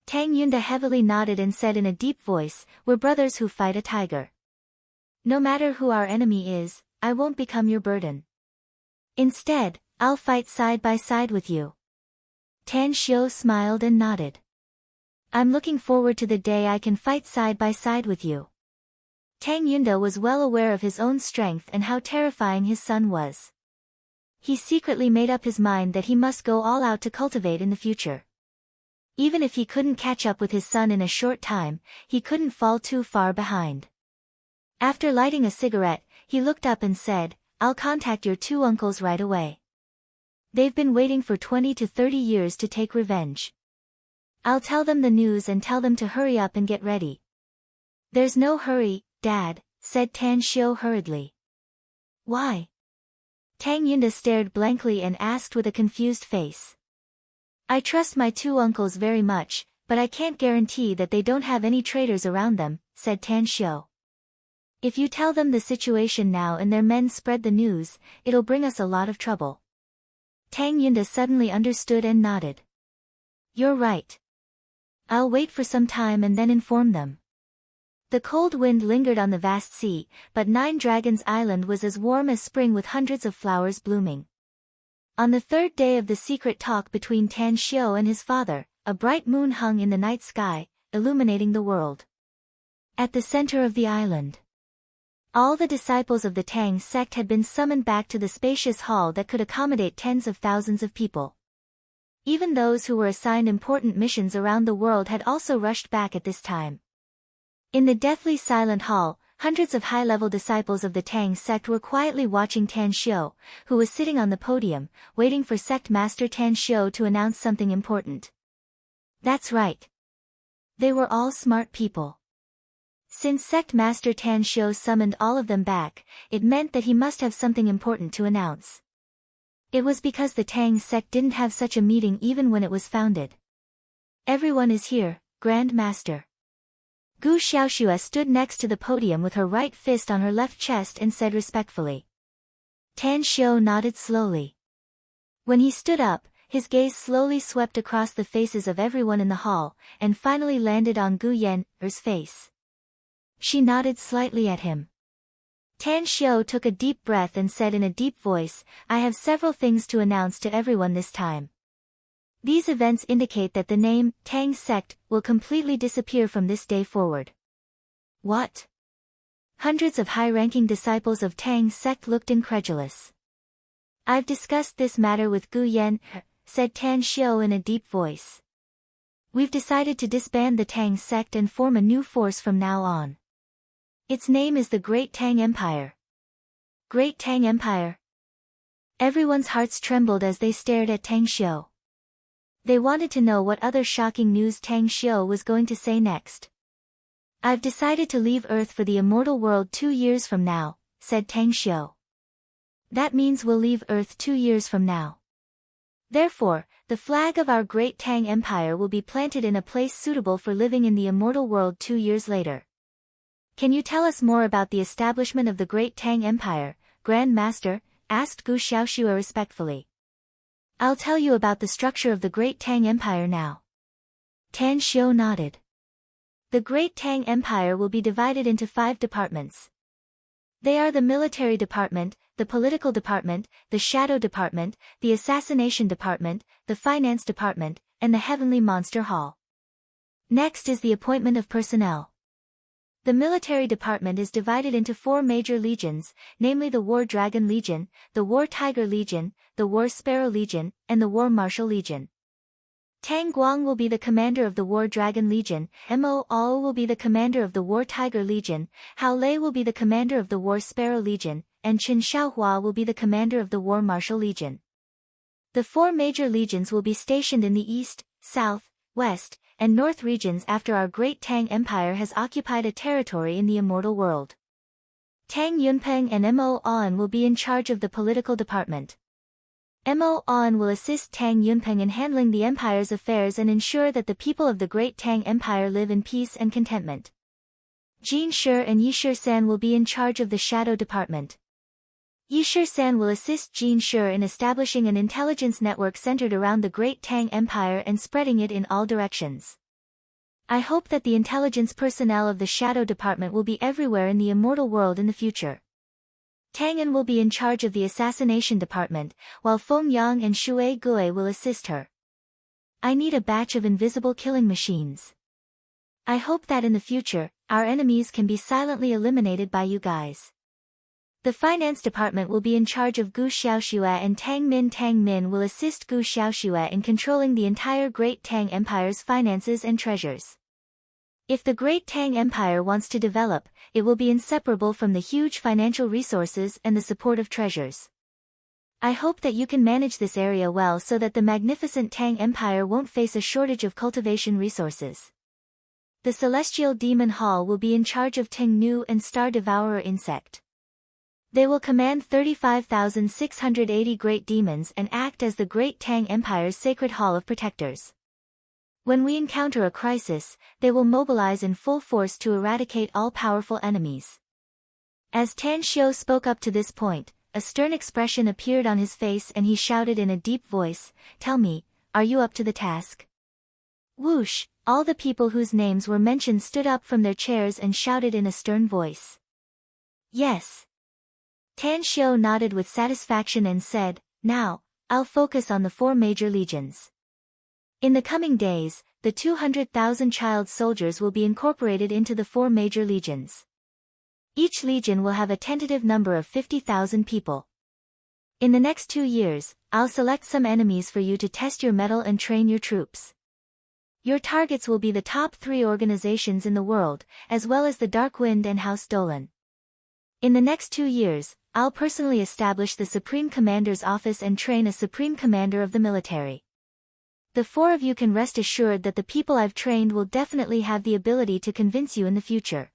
S1: Tang Yunda heavily nodded and said in a deep voice, "We're brothers who fight a tiger. No matter who our enemy is, I won't become your burden. Instead, I'll fight side by side with you." Tan Xiu smiled and nodded. "I'm looking forward to the day I can fight side by side with you." Tang Yunda was well aware of his own strength and how terrifying his son was. He secretly made up his mind that he must go all out to cultivate in the future. Even if he couldn't catch up with his son in a short time, he couldn't fall too far behind. After lighting a cigarette, he looked up and said, "I'll contact your two uncles right away. They've been waiting for 20 to 30 years to take revenge. I'll tell them the news and tell them to hurry up and get ready." "There's no hurry, Dad," said Tan Xiu hurriedly. "Why?" Tang Yunda stared blankly and asked with a confused face. "I trust my two uncles very much, but I can't guarantee that they don't have any traitors around them," said Tan Xiu. "If you tell them the situation now and their men spread the news, it'll bring us a lot of trouble." Tang Yunda suddenly understood and nodded. "You're right. I'll wait for some time and then inform them." The cold wind lingered on the vast sea, but Nine Dragons Island was as warm as spring with hundreds of flowers blooming. On the third day of the secret talk between Tan Xiu and his father, a bright moon hung in the night sky, illuminating the world. At the center of the island, all the disciples of the Tang sect had been summoned back to the spacious hall that could accommodate tens of thousands of people. Even those who were assigned important missions around the world had also rushed back at this time. In the deathly silent hall, hundreds of high-level disciples of the Tang sect were quietly watching Tan Xiu, who was sitting on the podium, waiting for sect master Tan Xiu to announce something important. That's right. They were all smart people. Since sect master Tan Xiu summoned all of them back, it meant that he must have something important to announce. It was because the Tang sect didn't have such a meeting even when it was founded. "Everyone is here, Grand Master." Gu Xiaoxue stood next to the podium with her right fist on her left chest and said respectfully. Tan Xiu nodded slowly. When he stood up, his gaze slowly swept across the faces of everyone in the hall, and finally landed on Gu Yan's face. She nodded slightly at him. Tan Xiu took a deep breath and said in a deep voice, "I have several things to announce to everyone this time. These events indicate that the name, Tang Sect, will completely disappear from this day forward." "What?" Hundreds of high-ranking disciples of Tang Sect looked incredulous. "I've discussed this matter with Gu Yan," said Tan Xiu in a deep voice. "We've decided to disband the Tang Sect and form a new force from now on. Its name is the Great Tang Empire." Great Tang Empire? Everyone's hearts trembled as they stared at Tang Xiu. They wanted to know what other shocking news Tang Xiu was going to say next. "I've decided to leave Earth for the immortal world 2 years from now," said Tang Xiu. "That means we'll leave Earth 2 years from now. Therefore, the flag of our Great Tang Empire will be planted in a place suitable for living in the immortal world 2 years later. Can you tell us more about the establishment of the Great Tang Empire, Grand Master?" asked Gu Xiaoxue respectfully. "I'll tell you about the structure of the Great Tang Empire now." Tan Xiu nodded. The Great Tang Empire will be divided into 5 departments. They are the Military Department, the Political Department, the Shadow Department, the Assassination Department, the Finance Department, and the Heavenly Monster Hall. Next is the appointment of personnel. The Military Department is divided into 4 major legions, namely the War Dragon Legion, the War Tiger Legion, the War Sparrow Legion, and the War Marshal Legion. Tang Guang will be the commander of the War Dragon Legion, Mo Ao will be the commander of the War Tiger Legion, Hao Lei will be the commander of the War Sparrow Legion, and Qin Shaohua will be the commander of the War Marshal Legion. The 4 major legions will be stationed in the east, south, west, and north regions after our Great Tang Empire has occupied a territory in the immortal world. Tang Yunpeng and Mo On will be in charge of the political department. Mo On will assist Tang Yunpeng in handling the empire's affairs and ensure that the people of the Great Tang Empire live in peace and contentment. Jin Shi and Yishir San will be in charge of the shadow department. Yishir San will assist Jin Shi in establishing an intelligence network centered around the Great Tang Empire and spreading it in all directions. I hope that the intelligence personnel of the shadow department will be everywhere in the immortal world in the future. Tang An will be in charge of the assassination department, while Feng Yang and Shui Gui will assist her. I need a batch of invisible killing machines. I hope that in the future, our enemies can be silently eliminated by you guys. The finance department will be in charge of Gu Xiaoxue and Tang Min will assist Gu Xiaoxue in controlling the entire Great Tang Empire's finances and treasures. If the Great Tang Empire wants to develop, it will be inseparable from the huge financial resources and the support of treasures. I hope that you can manage this area well so that the magnificent Tang Empire won't face a shortage of cultivation resources. The Celestial Demon Hall will be in charge of Ting Nu and Star Devourer Insect. They will command 35,680 great demons and act as the Great Tang Empire's sacred hall of protectors. When we encounter a crisis, they will mobilize in full force to eradicate all powerful enemies. As Tan Xiu spoke up to this point, a stern expression appeared on his face and he shouted in a deep voice, "Tell me, are you up to the task?" Whoosh, all the people whose names were mentioned stood up from their chairs and shouted in a stern voice. Yes. Tan Xiu nodded with satisfaction and said, "Now, I'll focus on the 4 major legions." In the coming days, the 200,000 child soldiers will be incorporated into the 4 major legions. Each legion will have a tentative number of 50,000 people. In the next 2 years, I'll select some enemies for you to test your mettle and train your troops. Your targets will be the top 3 organizations in the world, as well as the Dark Wind and House Dolan. In the next 2 years, I'll personally establish the Supreme Commander's office and train a Supreme Commander of the military. The 4 of you can rest assured that the people I've trained will definitely have the ability to convince you in the future.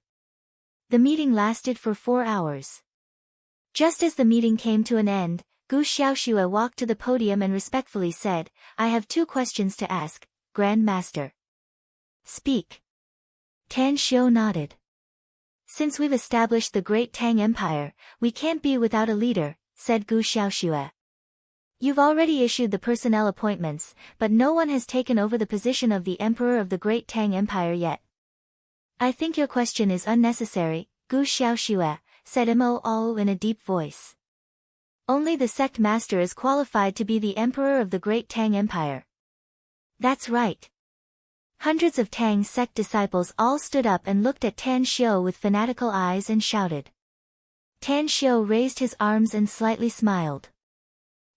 S1: The meeting lasted for 4 hours. Just as the meeting came to an end, Gu Xiaoxue walked to the podium and respectfully said, "I have 2 questions to ask, Grand Master." "Speak." Tan Xiu nodded. "Since we've established the Great Tang Empire, we can't be without a leader," said Gu Xiaoxue. "You've already issued the personnel appointments, but no one has taken over the position of the Emperor of the Great Tang Empire yet." "I think your question is unnecessary," Gu Xiaoxue, said Mo Ao in a deep voice. "Only the sect master is qualified to be the Emperor of the Great Tang Empire." "That's right." Hundreds of Tang sect disciples all stood up and looked at Tan Xiu with fanatical eyes and shouted. Tan Xiu raised his arms and slightly smiled.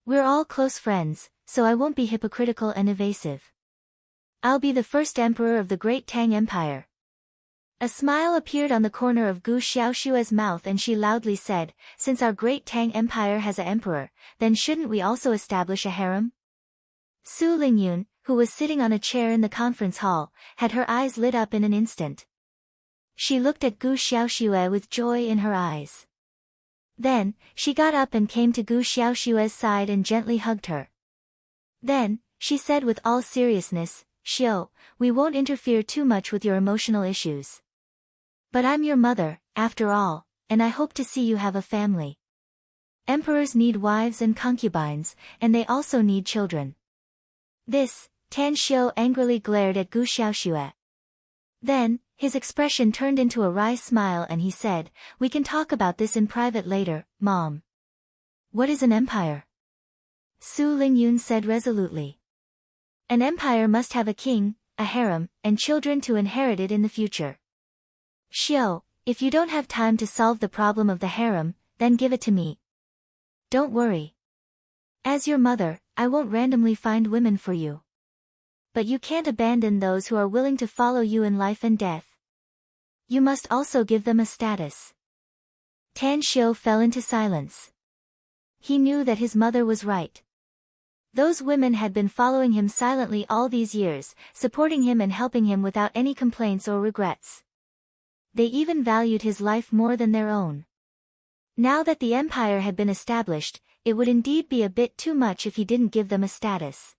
S1: "We're all close friends, so I won't be hypocritical and evasive. I'll be the first emperor of the Great Tang Empire." A smile appeared on the corner of Gu Xiaoxue's mouth and she loudly said, "Since our Great Tang Empire has an emperor, then shouldn't we also establish a harem?" Su Lingyun, who was sitting on a chair in the conference hall, had her eyes lit up in an instant. She looked at Gu Xiaoxue with joy in her eyes. Then, she got up and came to Gu Xiaoxue's side and gently hugged her. Then, she said with all seriousness, "Xiu, we won't interfere too much with your emotional issues. But I'm your mother, after all, and I hope to see you have a family. Emperors need wives and concubines, and they also need children." This, Tan Xiu angrily glared at Gu Xiaoxue. Then, his expression turned into a wry smile and he said, "We can talk about this in private later, Mom." "What is an empire?" Su Lingyun said resolutely. "An empire must have a king, a harem, and children to inherit it in the future. Xiu, if you don't have time to solve the problem of the harem, then give it to me. Don't worry. As your mother, I won't randomly find women for you. But you can't abandon those who are willing to follow you in life and death. You must also give them a status." Tan Xiu fell into silence. He knew that his mother was right. Those women had been following him silently all these years, supporting him and helping him without any complaints or regrets. They even valued his life more than their own. Now that the empire had been established, it would indeed be a bit too much if he didn't give them a status.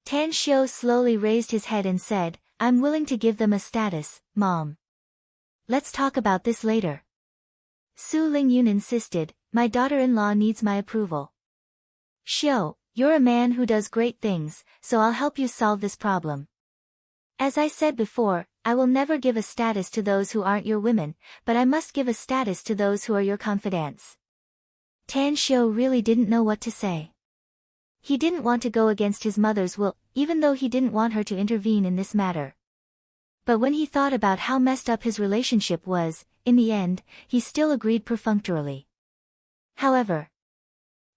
S1: Tan Xiu slowly raised his head and said, I'm willing to give them a status, Mom. Let's talk about this later. Su Lingyun insisted, my daughter-in-law needs my approval. Xiu, you're a man who does great things, so I'll help you solve this problem. As I said before, I will never give a status to those who aren't your women, but I must give a status to those who are your confidants. Tan Xiu really didn't know what to say. He didn't want to go against his mother's will, even though he didn't want her to intervene in this matter. But when he thought about how messed up his relationship was, in the end, he still agreed perfunctorily. However,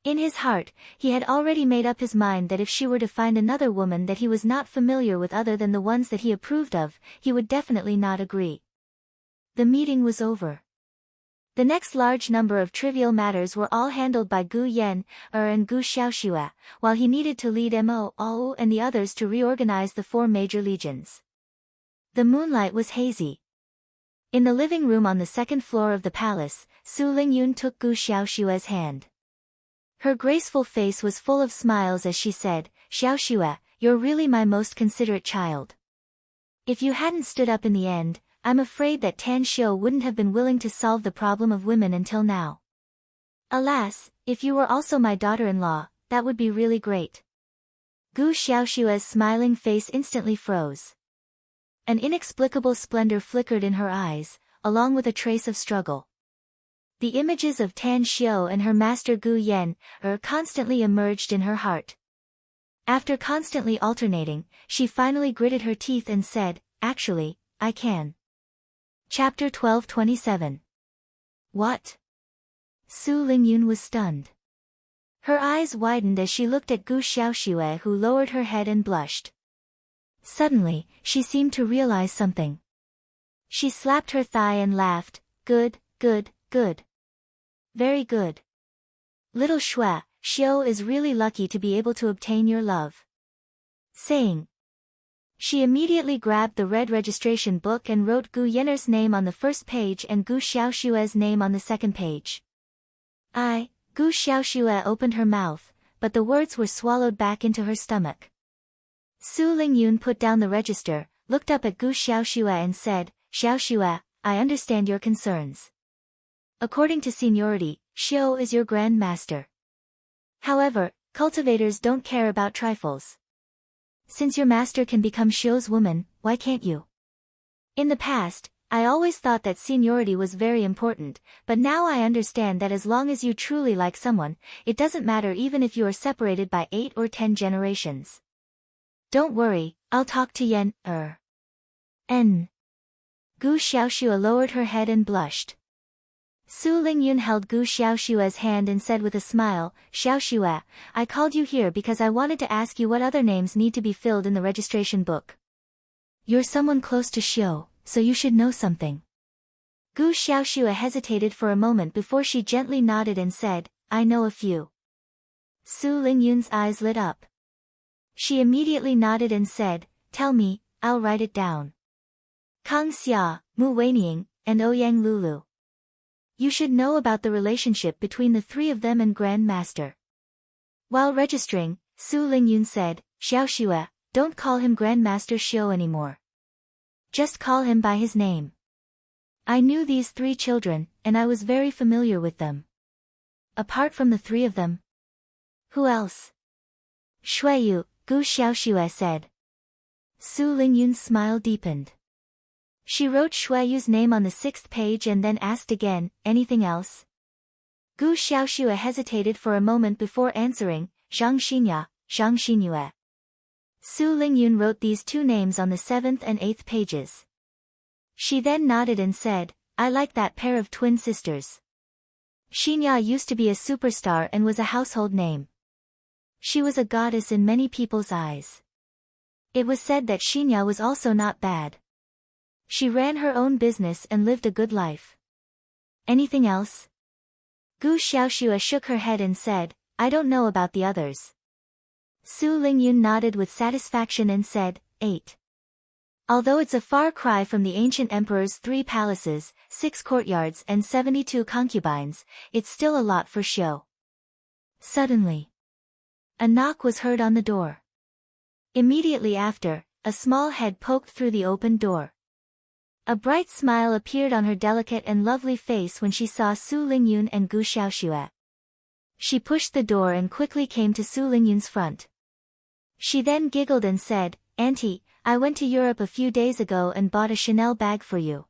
S1: in his heart, he had already made up his mind that if she were to find another woman that he was not familiar with other than the ones that he approved of, he would definitely not agree. The meeting was over. The next large number of trivial matters were all handled by Gu Yan, and Gu Xiaoxue, while he needed to lead Mo, Ao and the others to reorganize the 4 major legions. The moonlight was hazy. In the living room on the 2nd floor of the palace, Su Lingyun took Gu Xiaoxue's hand. Her graceful face was full of smiles as she said, Xiaoxue, you're really my most considerate child. If you hadn't stood up in the end, I'm afraid that Tan Xiu wouldn't have been willing to solve the problem of women until now. Alas, if you were also my daughter-in-law, that would be really great. Gu Xiaoxue's smiling face instantly froze. An inexplicable splendor flickered in her eyes, along with a trace of struggle. The images of Tan Xiu and her master Gu Yan constantly emerged in her heart. After constantly alternating, she finally gritted her teeth and said, actually, I can. Chapter 1227. What? Su Lingyun was stunned. Her eyes widened as she looked at Gu Xiaoxue, who lowered her head and blushed. Suddenly, she seemed to realize something. She slapped her thigh and laughed, good, good, good. Very good. Little Shui, Xiu is really lucky to be able to obtain your love. Saying. She immediately grabbed the red registration book and wrote Gu Yan'er's name on the 1st page and Gu Xiaoxue's name on the 2nd page. Gu Xiaoxue opened her mouth, but the words were swallowed back into her stomach. Su Lingyun put down the register, looked up at Gu Xiaoxue and said, Xiaoxue, I understand your concerns. According to seniority, Xiu is your Grand Master. However, cultivators don't care about trifles. Since your master can become Xiu's woman, why can't you? In the past, I always thought that seniority was very important, but now I understand that as long as you truly like someone, it doesn't matter even if you are separated by 8 or 10 generations. Don't worry, I'll talk to Yan, N. Gu Xiaoxue lowered her head and blushed. Su Lingyun held Gu Xiaoxue's hand and said with a smile, Xiaoxue, I called you here because I wanted to ask you what other names need to be filled in the registration book. You're someone close to Xiu, so you should know something. Gu Xiaoxue hesitated for a moment before she gently nodded and said, I know a few. Su Lingyun's eyes lit up. She immediately nodded and said, tell me, I'll write it down. Kang Xia, Mu Weining, and Ouyang Lulu. You should know about the relationship between the 3 of them and Grand Master. While registering, Su Lingyun said, Xiaoxue, don't call him Grand Master Xiu anymore. Just call him by his name. I knew these 3 children, and I was very familiar with them. Apart from the 3 of them. Who else? Shuiyu, Gu Xiaoxue said. Su Lingyun's smile deepened. She wrote Shuiyu's name on the 6th page and then asked again, anything else? Gu Xiaoxue hesitated for a moment before answering, Zhang Xinya, Zhang Xinyue. Su Lingyun wrote these 2 names on the 7th and 8th pages. She then nodded and said, I like that pair of twin sisters. Xinya used to be a superstar and was a household name. She was a goddess in many people's eyes. It was said that Xinya was also not bad. She ran her own business and lived a good life. Anything else? Gu Xiaoxue shook her head and said, I don't know about the others. Su Lingyun nodded with satisfaction and said, 8. Although it's a far cry from the ancient emperor's 3 palaces, 6 courtyards and 72 concubines, it's still a lot for show. Suddenly, a knock was heard on the door. Immediately after, a small head poked through the open door. A bright smile appeared on her delicate and lovely face when she saw Su Lingyun and Gu Xiaoxue. She pushed the door and quickly came to Su Lingyun's front. She then giggled and said, "Auntie, I went to Europe a few days ago and bought a Chanel bag for you.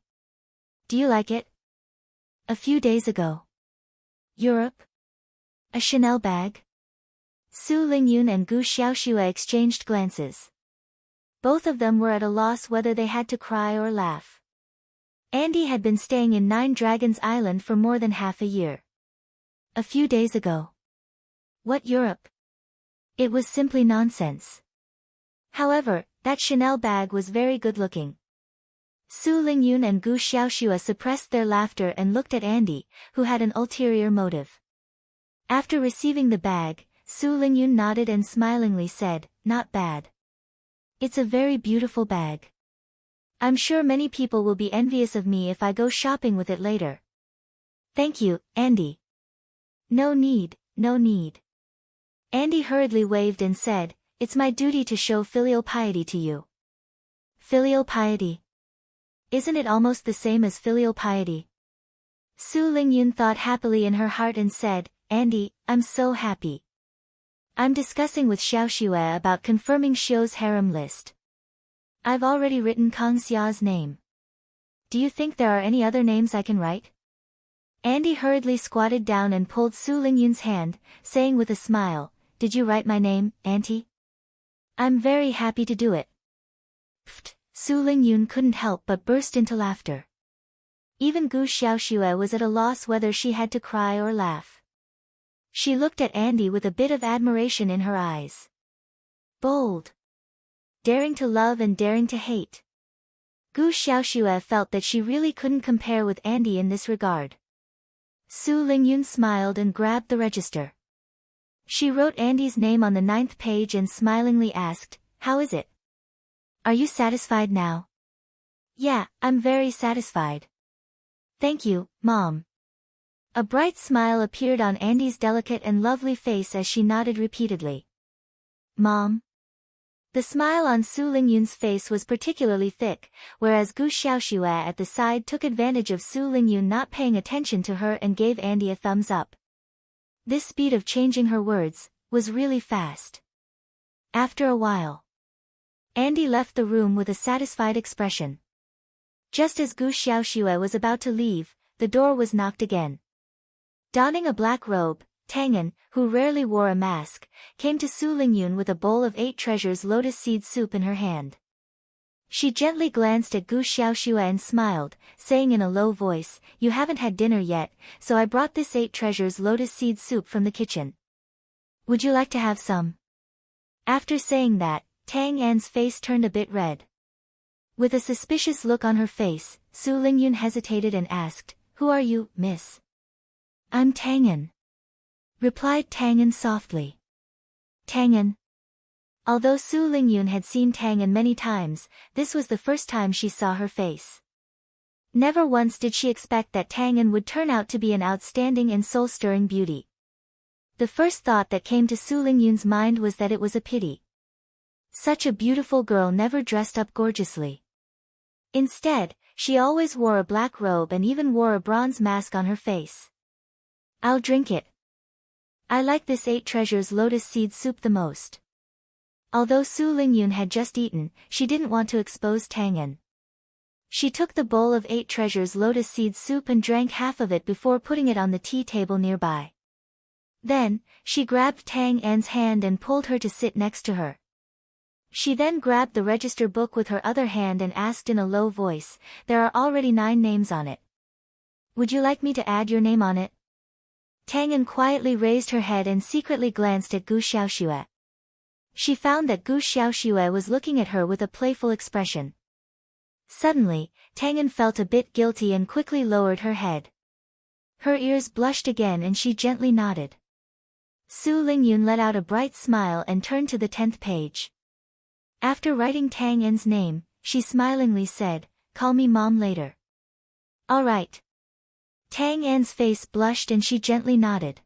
S1: Do you like it?" "A few days ago? Europe? A Chanel bag?" Su Lingyun and Gu Xiaoxue exchanged glances. Both of them were at a loss whether they had to cry or laugh. Andy had been staying in 9 Dragons Island for more than half a year. A few days ago. What Europe? It was simply nonsense. However, that Chanel bag was very good-looking. Su Lingyun and Gu Xiaoxue suppressed their laughter and looked at Andy, who had an ulterior motive. After receiving the bag, Su Lingyun nodded and smilingly said, "Not bad. It's a very beautiful bag. I'm sure many people will be envious of me if I go shopping with it later." "Thank you, Andy." "No need, no need." Andy hurriedly waved and said, "It's my duty to show filial piety to you." Filial piety? Isn't it almost the same as filial piety? Su Lingyun thought happily in her heart and said, "Andy, I'm so happy. I'm discussing with Xiaoxue about confirming Xiu's harem list. I've already written Kang Xia's name. Do you think there are any other names I can write?" Andy hurriedly squatted down and pulled Su Lingyun's hand, saying with a smile, "Did you write my name, Auntie? I'm very happy to do it." Pfft, Su Lingyun couldn't help but burst into laughter. Even Gu Xiaoxue was at a loss whether she had to cry or laugh. She looked at Andy with a bit of admiration in her eyes. Bold. Daring to love and daring to hate. Gu Xiaoxue felt that she really couldn't compare with Andy in this regard. Su Lingyun smiled and grabbed the register. She wrote Andy's name on the 9th page and smilingly asked, "How is it? Are you satisfied now?" "Yeah, I'm very satisfied. Thank you, Mom." A bright smile appeared on Andy's delicate and lovely face as she nodded repeatedly. "Mom?" The smile on Su Lingyun's face was particularly thick, whereas Gu Xiaoxue at the side took advantage of Su Lingyun not paying attention to her and gave Andy a thumbs up. This speed of changing her words was really fast. After a while, Andy left the room with a satisfied expression. Just as Gu Xiaoxue was about to leave, the door was knocked again. Donning a black robe, Tangen, who rarely wore a mask, came to Su Lingyun with a bowl of 8 treasures lotus seed soup in her hand. She gently glanced at Gu Xiaoxue and smiled, saying in a low voice, "You haven't had dinner yet, so I brought this 8 treasures lotus seed soup from the kitchen. Would you like to have some?" After saying that, Tang An's face turned a bit red. With a suspicious look on her face, Su Lingyun hesitated and asked, "Who are you, miss?" "I'm Tangen," replied Tangen softly. Tangen. Although Su Lingyun had seen Tangen many times, this was the first time she saw her face. Never once did she expect that Tangen would turn out to be an outstanding and soul-stirring beauty. The first thought that came to Su Lingyun's mind was that it was a pity. Such a beautiful girl never dressed up gorgeously. Instead, she always wore a black robe and even wore a bronze mask on her face. "I'll drink it. I like this 8 treasures lotus seed soup the most." Although Su Lingyun had just eaten, she didn't want to expose Tangen. She took the bowl of 8 treasures lotus seed soup and drank half of it before putting it on the tea table nearby. Then, she grabbed Tang An's hand and pulled her to sit next to her. She then grabbed the register book with her other hand and asked in a low voice, "There are already 9 names on it. Would you like me to add your name on it?" Tangen quietly raised her head and secretly glanced at Gu Xiaoxue. She found that Gu Xiaoxue was looking at her with a playful expression. Suddenly, Tangen felt a bit guilty and quickly lowered her head. Her ears blushed again and she gently nodded. Su Lingyun let out a bright smile and turned to the 10th page. After writing Tang En's name, she smilingly said, call me mom later. All right. Tang An's face blushed and she gently nodded.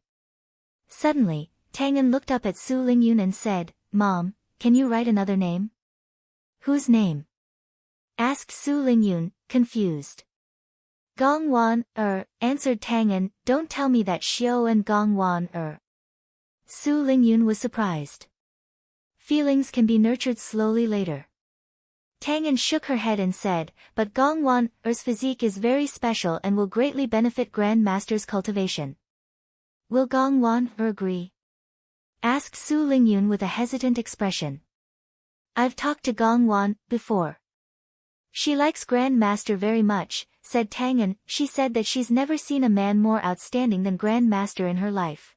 S1: Suddenly, Tang An looked up at Su Lingyun and said, Mom, can you write another name? Whose name? Asked Su Lingyun, confused. Gong Wan, answered Tang An, don't tell me that Xiao and Gong Wan, Su Lingyun was surprised. Feelings can be nurtured slowly later. Tang An shook her head and said, but Gong Wan's physique is very special and will greatly benefit Grand Master's cultivation. Will Gong Wan agree? Asked Su Lingyun with a hesitant expression. I've talked to Gong Wan before. She likes Grand Master very much, said Tang An. She said that she's never seen a man more outstanding than Grand Master in her life.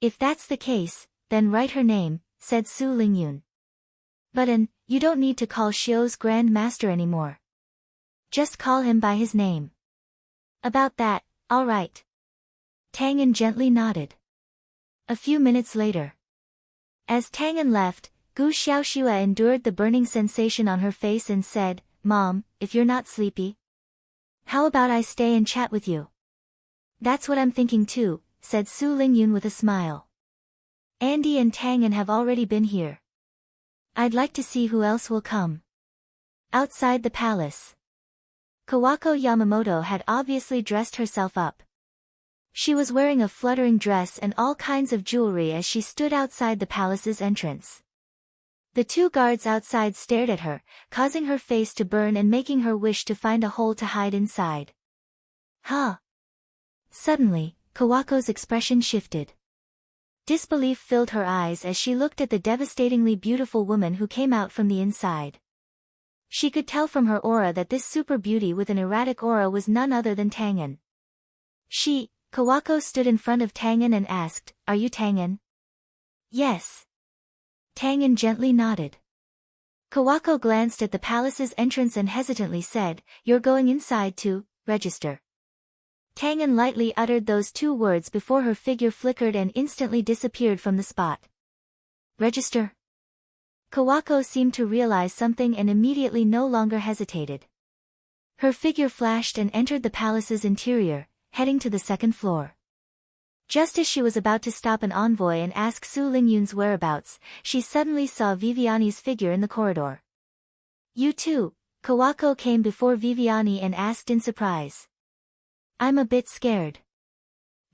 S1: If that's the case, then write her name, said Su Lingyun. But you don't need to call Xiao's Grand Master anymore. Just call him by his name. About that, all right. Tang An gently nodded. A few minutes later. As Tang An left, Gu Xiaoxue endured the burning sensation on her face and said, Mom, if you're not sleepy, how about I stay and chat with you? That's what I'm thinking too, said Su Lingyun with a smile. Andy and Tang An have already been here. I'd like to see who else will come. Outside the palace. Kawako Yamamoto had obviously dressed herself up. She was wearing a fluttering dress and all kinds of jewelry as she stood outside the palace's entrance. The two guards outside stared at her, causing her face to burn and making her wish to find a hole to hide inside. Huh? Suddenly, Kawako's expression shifted. Disbelief filled her eyes as she looked at the devastatingly beautiful woman who came out from the inside. She could tell from her aura that this super beauty with an erratic aura was none other than Tang An. Kawako stood in front of Tang An and asked, Are you Tang An? Yes. Tang An gently nodded. Kawako glanced at the palace's entrance and hesitantly said, You're going inside to register. Tang An lightly uttered those two words before her figure flickered and instantly disappeared from the spot. Register? Kawako seemed to realize something and immediately no longer hesitated. Her figure flashed and entered the palace's interior, heading to the second floor. Just as she was about to stop an envoy and ask Su Lingyun's whereabouts, she suddenly saw Viviani's figure in the corridor. You too, Kawako came before Viviani and asked in surprise. I'm a bit scared.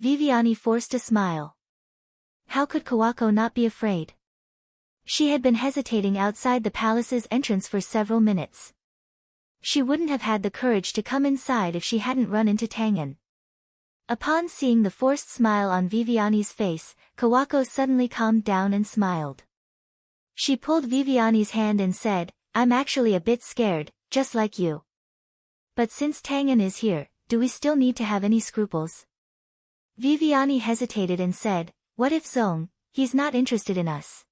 S1: Viviani forced a smile. How could Kawako not be afraid? She had been hesitating outside the palace's entrance for several minutes. She wouldn't have had the courage to come inside if she hadn't run into Tang An. Upon seeing the forced smile on Viviani's face, Kawako suddenly calmed down and smiled. She pulled Viviani's hand and said, I'm actually a bit scared, just like you. But since Tang An is here, do we still need to have any scruples? Viviani hesitated and said, What if Zong, he's not interested in us?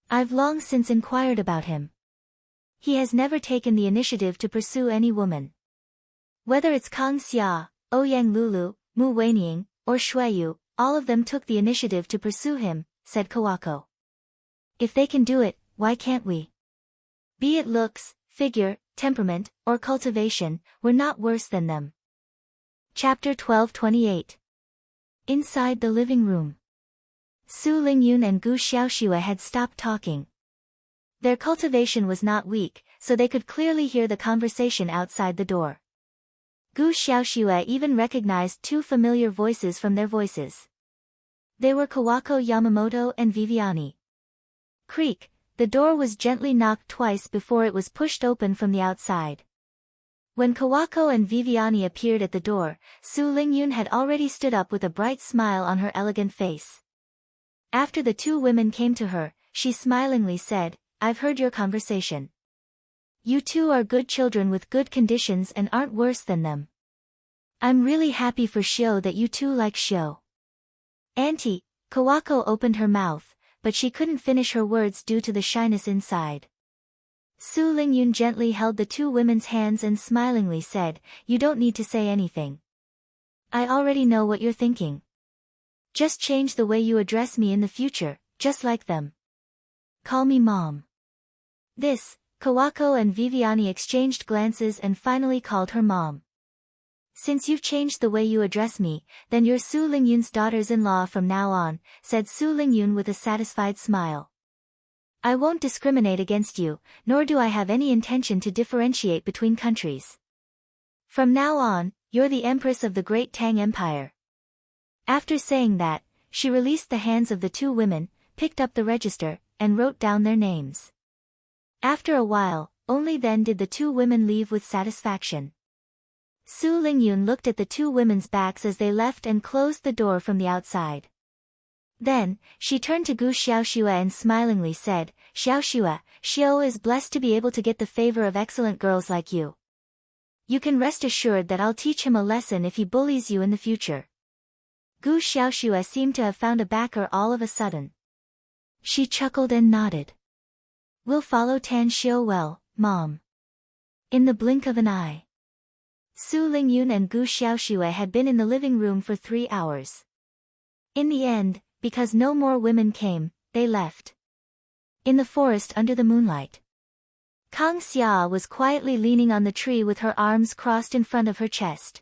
S1: I've long since inquired about him. He has never taken the initiative to pursue any woman. Whether it's Kang Xia, Ouyang Lulu, Mu Weining, or Shuiyu, all of them took the initiative to pursue him, said Kawako. If they can do it, why can't we? Be it looks, figure, temperament, or cultivation, we're not worse than them. Chapter 1228. Inside the living room. Su Lingyun and Gu Xiaoxue had stopped talking. Their cultivation was not weak, so they could clearly hear the conversation outside the door. Gu Xiaoxue even recognized two familiar voices from their voices. They were Kawako Yamamoto and Viviani. Creak, the door was gently knocked twice before it was pushed open from the outside. When Kawako and Viviani appeared at the door, Su Lingyun had already stood up with a bright smile on her elegant face. After the two women came to her, she smilingly said, I've heard your conversation. You two are good children with good conditions and aren't worse than them. I'm really happy for Xiao that you two like Xiao. Auntie, Kawako opened her mouth, but she couldn't finish her words due to the shyness inside. Su Lingyun gently held the two women's hands and smilingly said, You don't need to say anything. I already know what you're thinking. Just change the way you address me in the future, just like them. Call me Mom. This, Kawako and Viviani exchanged glances and finally called her mom. Since you've changed the way you address me, then you're Su Lingyun's daughters-in-law from now on, said Su Lingyun with a satisfied smile. I won't discriminate against you, nor do I have any intention to differentiate between countries. From now on, you're the empress of the great Tang Empire. After saying that, she released the hands of the two women, picked up the register, and wrote down their names. After a while, only then did the two women leave with satisfaction. Su Lingyun looked at the two women's backs as they left and closed the door from the outside. Then, she turned to Gu Xiaoxue and smilingly said, Xiaoxue, Xiao is blessed to be able to get the favor of excellent girls like you. You can rest assured that I'll teach him a lesson if he bullies you in the future. Gu Xiaoxue seemed to have found a backer all of a sudden. She chuckled and nodded. We'll follow Tan Xiao well, Mom. In the blink of an eye. Su Lingyun and Gu Xiaoxue had been in the living room for 3 hours. In the end, because no more women came, they left. In the forest under the moonlight. Kang Xia was quietly leaning on the tree with her arms crossed in front of her chest.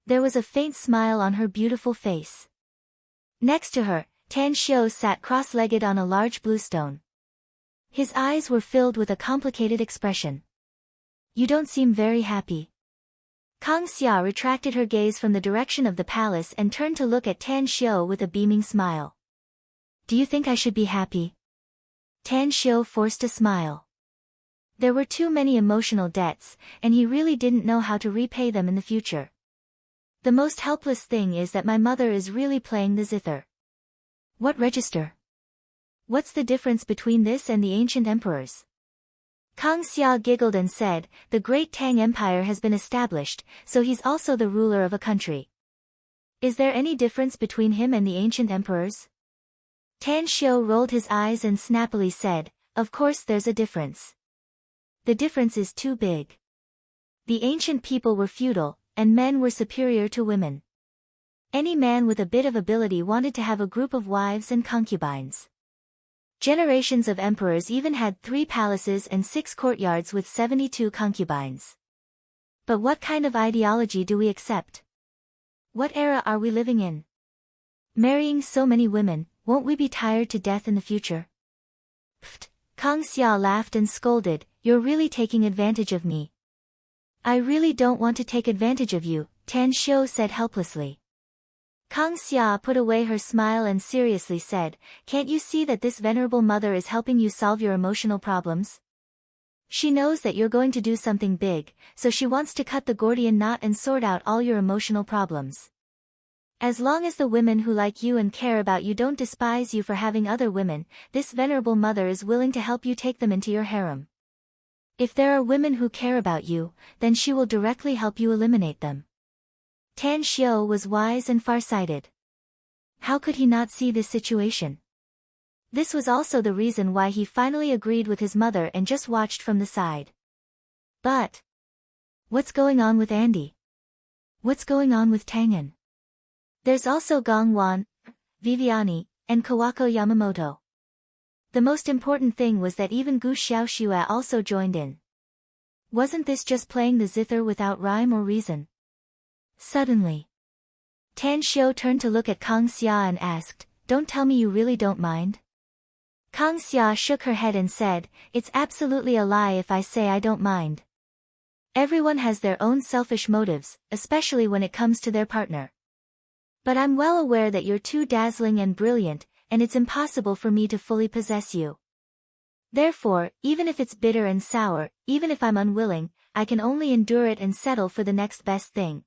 S1: There was a faint smile on her beautiful face. Next to her, Tan Xiao sat cross-legged on a large bluestone. His eyes were filled with a complicated expression. You don't seem very happy. Kang Xia retracted her gaze from the direction of the palace and turned to look at Tan Xiao with a beaming smile. Do you think I should be happy? Tan Xiao forced a smile. There were too many emotional debts, and he really didn't know how to repay them in the future. The most helpless thing is that my mother is really playing the zither. What register? What's the difference between this and the ancient emperors? Kang Xia giggled and said, the great Tang Empire has been established, so he's also the ruler of a country. Is there any difference between him and the ancient emperors? Tan Xiao rolled his eyes and snappily said, of course there's a difference. The difference is too big. The ancient people were feudal, and men were superior to women. Any man with a bit of ability wanted to have a group of wives and concubines. Generations of emperors even had 3 palaces and 6 courtyards with 72 concubines. But what kind of ideology do we accept? What era are we living in? Marrying so many women, won't we be tired to death in the future? Pfft, Kang Xia laughed and scolded, you're really taking advantage of me. I really don't want to take advantage of you, Tan Xiao said helplessly. Kang Xia put away her smile and seriously said, can't you see that this venerable mother is helping you solve your emotional problems? She knows that you're going to do something big, so she wants to cut the Gordian knot and sort out all your emotional problems. As long as the women who like you and care about you don't despise you for having other women, this venerable mother is willing to help you take them into your harem. If there are women who care about you, then she will directly help you eliminate them. Tan Xiao was wise and farsighted. How could he not see this situation? This was also the reason why he finally agreed with his mother and just watched from the side. But what's going on with Andy? What's going on with Tangen? There's also Gong Wan, Viviani, and Kawako Yamamoto. The most important thing was that even Gu Xiaoxue also joined in. Wasn't this just playing the zither without rhyme or reason? Suddenly, Tan Xiao turned to look at Kang Xia and asked, don't tell me you really don't mind? Kang Xia shook her head and said, it's absolutely a lie if I say I don't mind. Everyone has their own selfish motives, especially when it comes to their partner. But I'm well aware that you're too dazzling and brilliant, and it's impossible for me to fully possess you. Therefore, even if it's bitter and sour, even if I'm unwilling, I can only endure it and settle for the next best thing.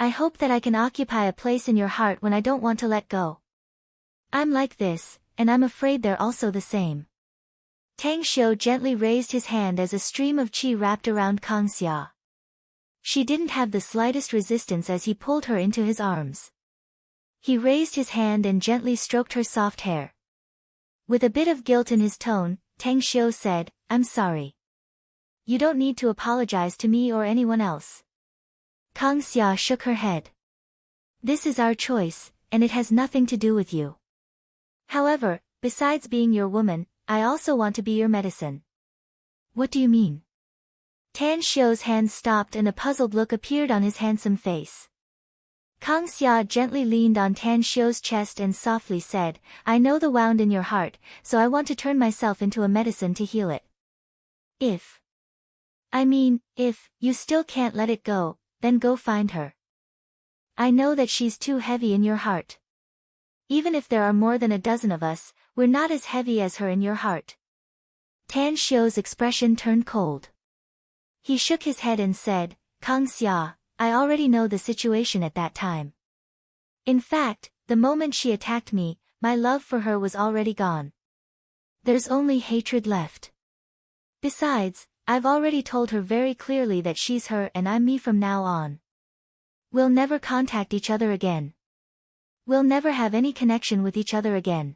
S1: I hope that I can occupy a place in your heart when I don't want to let go. I'm like this, and I'm afraid they're also the same. Tang Xiao gently raised his hand as a stream of qi wrapped around Kang Xia. She didn't have the slightest resistance as he pulled her into his arms. He raised his hand and gently stroked her soft hair. With a bit of guilt in his tone, Tang Xiao said, I'm sorry. You don't need to apologize to me or anyone else. Kang Xia shook her head. This is our choice, and it has nothing to do with you. However, besides being your woman, I also want to be your medicine. What do you mean? Tan Xiu's hands stopped and a puzzled look appeared on his handsome face. Kang Xia gently leaned on Tan Xiu's chest and softly said, I know the wound in your heart, so I want to turn myself into a medicine to heal it. If you still can't let it go, then go find her. I know that she's too heavy in your heart. Even if there are more than a dozen of us, we're not as heavy as her in your heart. Tan Xiu's expression turned cold. He shook his head and said, Kang Xia, I already know the situation at that time. In fact, the moment she attacked me, my love for her was already gone. There's only hatred left. Besides, I've already told her very clearly that she's her and I'm me from now on. We'll never contact each other again. We'll never have any connection with each other again.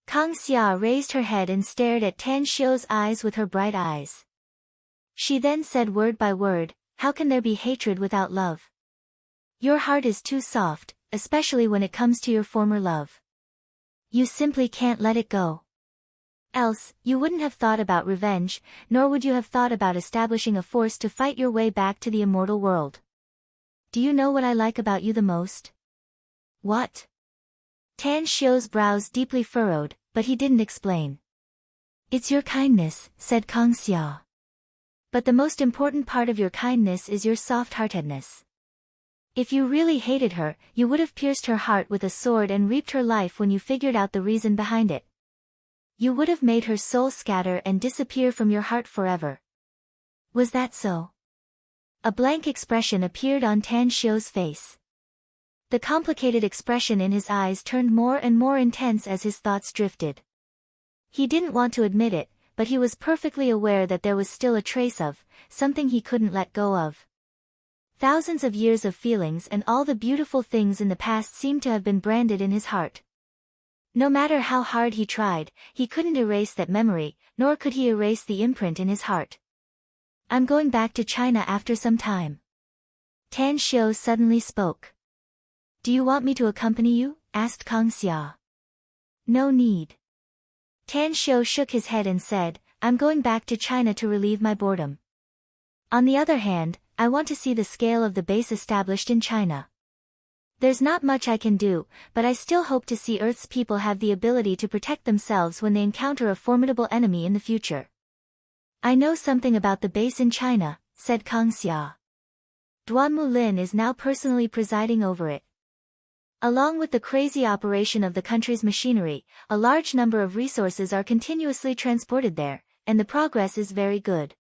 S1: Kang Xia raised her head and stared at Tan Xiu's eyes with her bright eyes. She then said word by word, how can there be hatred without love? Your heart is too soft, especially when it comes to your former love. You simply can't let it go. Else, you wouldn't have thought about revenge, nor would you have thought about establishing a force to fight your way back to the immortal world. Do you know what I like about you the most? What? Tan Xiu's brows deeply furrowed, but he didn't explain. It's your kindness, said Kang Xia. But the most important part of your kindness is your soft-heartedness. If you really hated her, you would have pierced her heart with a sword and reaped her life when you figured out the reason behind it. You would have made her soul scatter and disappear from your heart forever. Was that so? A blank expression appeared on Tan Xiu's face. The complicated expression in his eyes turned more and more intense as his thoughts drifted. He didn't want to admit it, but he was perfectly aware that there was still a trace of something he couldn't let go of. Thousands of years of feelings and all the beautiful things in the past seemed to have been branded in his heart. No matter how hard he tried, he couldn't erase that memory, nor could he erase the imprint in his heart. I'm going back to China after some time. Tan Xiu suddenly spoke. Do you want me to accompany you? Asked Kang Xia. No need. Tan Xiu shook his head and said, I'm going back to China to relieve my boredom. On the other hand, I want to see the scale of the base established in China. There's not much I can do, but I still hope to see Earth's people have the ability to protect themselves when they encounter a formidable enemy in the future. I know something about the base in China, said Kang Xia. Duan Mulin is now personally presiding over it. Along with the crazy operation of the country's machinery, a large number of resources are continuously transported there, and the progress is very good.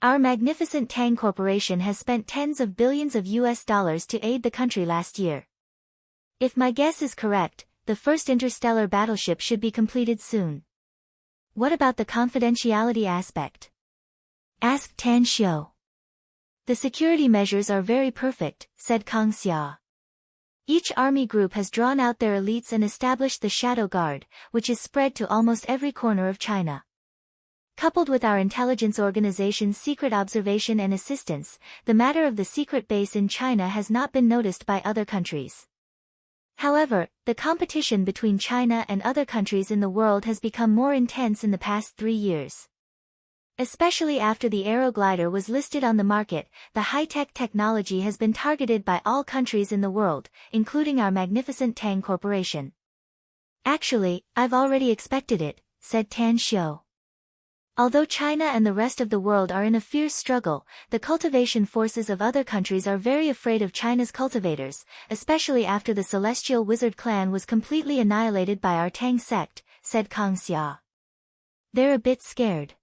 S1: Our magnificent Tang Corporation has spent tens of billions of US dollars to aid the country last year. If my guess is correct, the first interstellar battleship should be completed soon. What about the confidentiality aspect? Asked Tan Xiu. The security measures are very perfect, said Kang Xia. Each army group has drawn out their elites and established the Shadow Guard, which is spread to almost every corner of China. Coupled with our intelligence organization's secret observation and assistance, the matter of the secret base in China has not been noticed by other countries. However, the competition between China and other countries in the world has become more intense in the past 3 years. Especially after the Aeroglider was listed on the market, the high-tech technology has been targeted by all countries in the world, including our magnificent Tang Corporation. Actually, I've already expected it, said Tan Xiu. Although China and the rest of the world are in a fierce struggle, the cultivation forces of other countries are very afraid of China's cultivators, especially after the Celestial Wizard clan was completely annihilated by our Tang sect, said Kang Xia. They're a bit scared.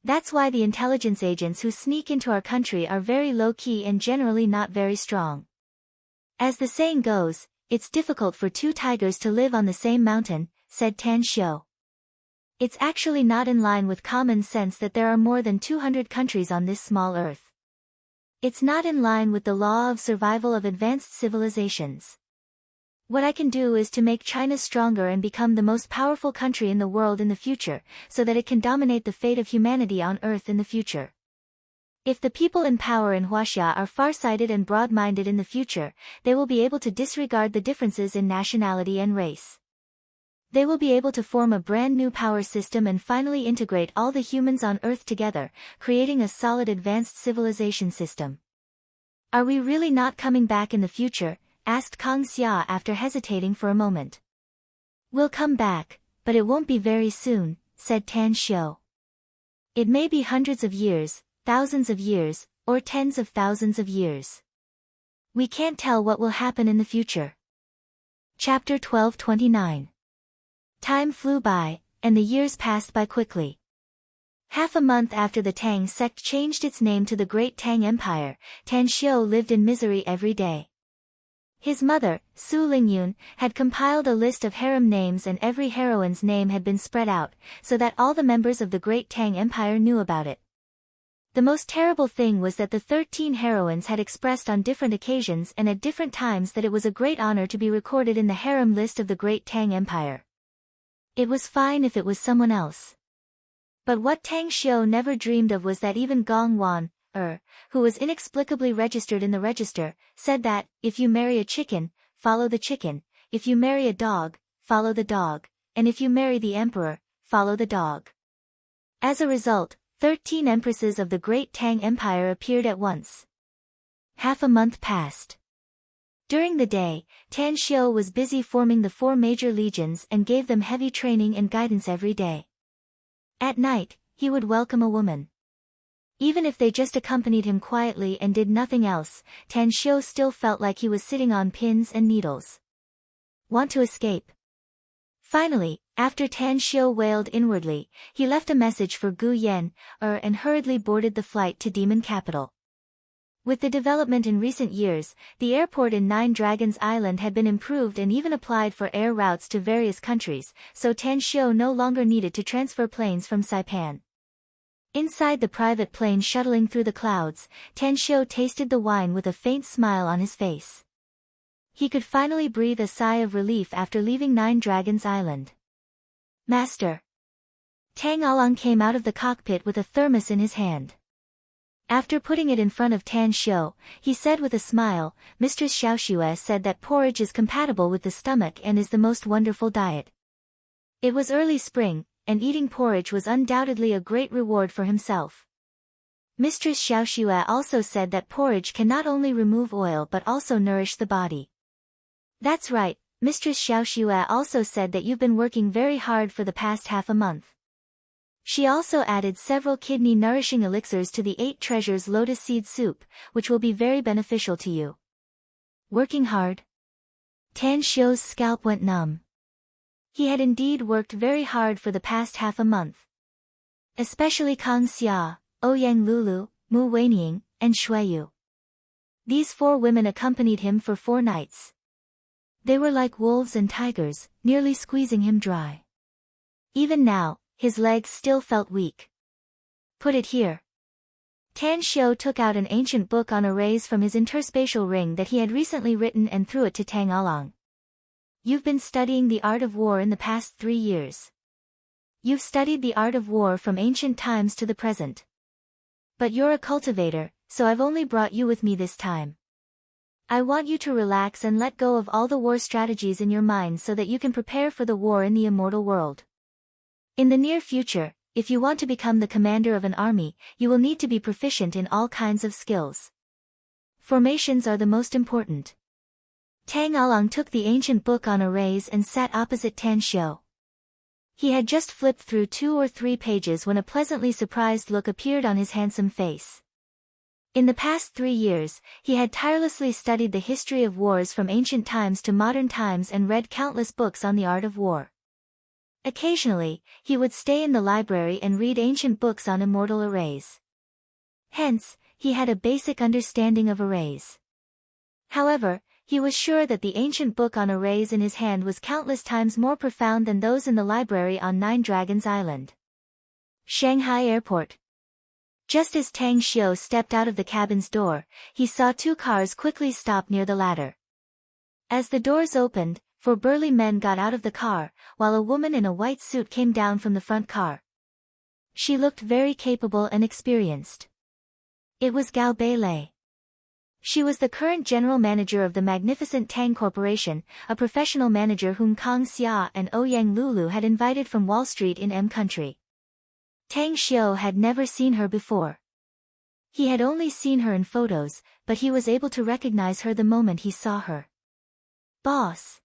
S1: That's why the intelligence agents who sneak into our country are very low-key and generally not very strong. As the saying goes, it's difficult for 2 tigers to live on the same mountain, said Tan Xiu. It's actually not in line with common sense that there are more than 200 countries on this small Earth. It's not in line with the law of survival of advanced civilizations. What I can do is to make China stronger and become the most powerful country in the world in the future, so that it can dominate the fate of humanity on Earth in the future. If the people in power in Huaxia are far-sighted and broad-minded in the future, they will be able to disregard the differences in nationality and race. They will be able to form a brand new power system and finally integrate all the humans on Earth together, creating a solid advanced civilization system. Are we really not coming back in the future? Asked Kang Xia after hesitating for a moment. We'll come back, but it won't be very soon, said Tan Xiu. It may be hundreds of years, thousands of years, or tens of thousands of years. We can't tell what will happen in the future. Chapter 1229. Time flew by, and the years passed by quickly. Half a month after the Tang sect changed its name to the Great Tang Empire, Tan Xiu lived in misery every day. His mother, Su Lingyun, had compiled a list of harem names and every heroine's name had been spread out, so that all the members of the Great Tang Empire knew about it. The most terrible thing was that the 13 heroines had expressed on different occasions and at different times that it was a great honor to be recorded in the harem list of the Great Tang Empire. It was fine if it was someone else. But what Tang Xiu never dreamed of was that even Gong Wan, who was inexplicably registered in the register, said that, if you marry a chicken, follow the chicken, if you marry a dog, follow the dog, and if you marry the emperor, follow the dog. As a result, 13 empresses of the Great Tang Empire appeared at once. Half a month passed. During the day, Tan Xiu was busy forming the 4 major legions and gave them heavy training and guidance every day. At night, he would welcome a woman. Even if they just accompanied him quietly and did nothing else, Tan Xiu still felt like he was sitting on pins and needles. Want to escape? Finally, after Tan Xiu wailed inwardly, he left a message for Gu Yan, and hurriedly boarded the flight to Demon Capital. With the development in recent years, the airport in Nine Dragons Island had been improved and even applied for air routes to various countries, so Tan Xiu no longer needed to transfer planes from Saipan. Inside the private plane shuttling through the clouds, Tan Xiu tasted the wine with a faint smile on his face. He could finally breathe a sigh of relief after leaving Nine Dragons Island. Master. Tang Along came out of the cockpit with a thermos in his hand. After putting it in front of Tan Xiu, he said with a smile, Mistress Xiaoxue said that porridge is compatible with the stomach and is the most wonderful diet. It was early spring, and eating porridge was undoubtedly a great reward for himself. Mistress Xiaoxue also said that porridge can not only remove oil but also nourish the body. That's right, Mistress Xiaoxue also said that you've been working very hard for the past half a month. She also added several kidney-nourishing elixirs to the 8 treasures lotus seed soup, which will be very beneficial to you. Working hard? Tan Xiu's scalp went numb. He had indeed worked very hard for the past half a month. Especially Kang Xia, Ouyang Lulu, Mu Weining, and Shuiyu. These 4 women accompanied him for 4 nights. They were like wolves and tigers, nearly squeezing him dry. Even now, his legs still felt weak. Put it here. Tan Xiu took out an ancient book on arrays from his interspatial ring that he had recently written and threw it to Tang Along. You've been studying the art of war in the past 3 years. You've studied the art of war from ancient times to the present. But you're a cultivator, so I've only brought you with me this time. I want you to relax and let go of all the war strategies in your mind so that you can prepare for the war in the immortal world. In the near future, if you want to become the commander of an army, you will need to be proficient in all kinds of skills. Formations are the most important. Tang Along took the ancient book on arrays and sat opposite Tan Xiu. He had just flipped through 2 or 3 pages when a pleasantly surprised look appeared on his handsome face. In the past 3 years, he had tirelessly studied the history of wars from ancient times to modern times and read countless books on the art of war. Occasionally, he would stay in the library and read ancient books on immortal arrays. Hence, he had a basic understanding of arrays. However, he was sure that the ancient book on arrays in his hand was countless times more profound than those in the library on Nine Dragons Island. Shanghai Airport. Just as Tang Xiu stepped out of the cabin's door, he saw 2 cars quickly stop near the ladder. As the doors opened, 4 burly men got out of the car, while a woman in a white suit came down from the front car. She looked very capable and experienced. It was Gao Beilei. She was the current general manager of the magnificent Tang Corporation, a professional manager whom Kang Xia and Ouyang Lulu had invited from Wall Street in M Country. Tang Xiu had never seen her before. He had only seen her in photos, but he was able to recognize her the moment he saw her. Boss.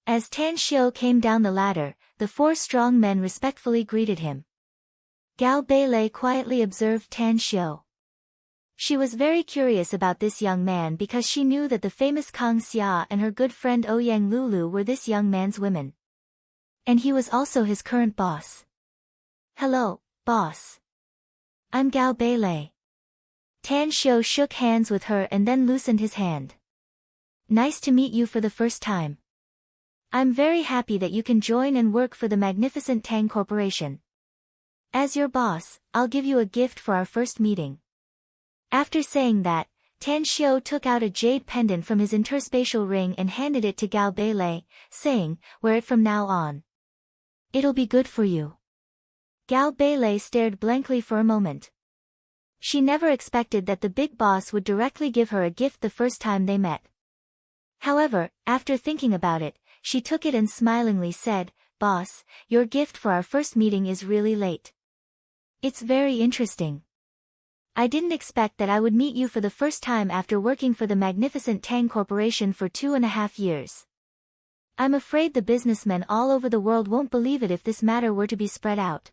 S1: As Tan Xiu came down the ladder, the four strong men respectfully greeted him. Gao Beilei quietly observed Tan Xiu. She was very curious about this young man because she knew that the famous Kang Xia and her good friend Ouyang Lulu were this young man's women. And he was also his current boss. Hello, boss. I'm Gao Beilei. Tan Xiu shook hands with her and then loosened his hand. Nice to meet you for the first time. I'm very happy that you can join and work for the magnificent Tang Corporation. As your boss, I'll give you a gift for our first meeting. After saying that, Tan Xiu took out a jade pendant from his interspatial ring and handed it to Gao Beilei, saying, wear it from now on. It'll be good for you. Gao Beilei stared blankly for a moment. She never expected that the big boss would directly give her a gift the first time they met. However, after thinking about it, she took it and smilingly said, Boss, your gift for our first meeting is really late. It's very interesting. I didn't expect that I would meet you for the first time after working for the magnificent Tang Corporation for 2.5 years. I'm afraid the businessmen all over the world won't believe it if this matter were to be spread out.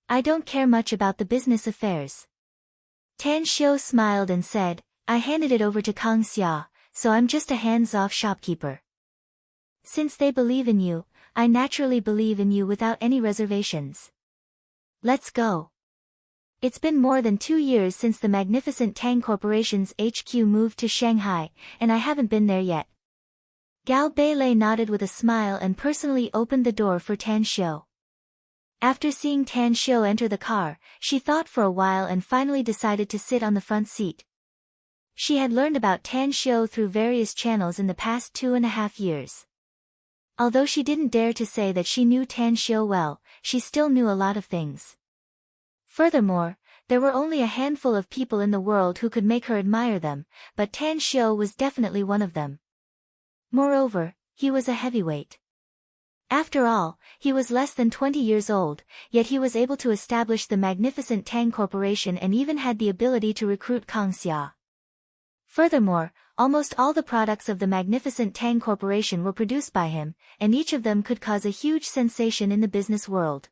S1: I don't care much about the business affairs. Tan Xiu smiled and said, I handed it over to Kang Xia, so I'm just a hands-off shopkeeper. Since they believe in you, I naturally believe in you without any reservations. Let's go. It's been more than 2 years since the magnificent Tang Corporation's HQ moved to Shanghai, and I haven't been there yet. Gao Beilei nodded with a smile and personally opened the door for Tan Xiu. After seeing Tan Xiu enter the car, she thought for a while and finally decided to sit on the front seat. She had learned about Tan Xiu through various channels in the past 2.5 years. Although she didn't dare to say that she knew Tan Xiu well, she still knew a lot of things. Furthermore, there were only a handful of people in the world who could make her admire them, but Tan Xiu was definitely one of them. Moreover, he was a heavyweight. After all, he was less than 20 years old, yet he was able to establish the magnificent Tang Corporation and even had the ability to recruit Kang Xia. Furthermore, almost all the products of the magnificent Tang Corporation were produced by him, and each of them could cause a huge sensation in the business world.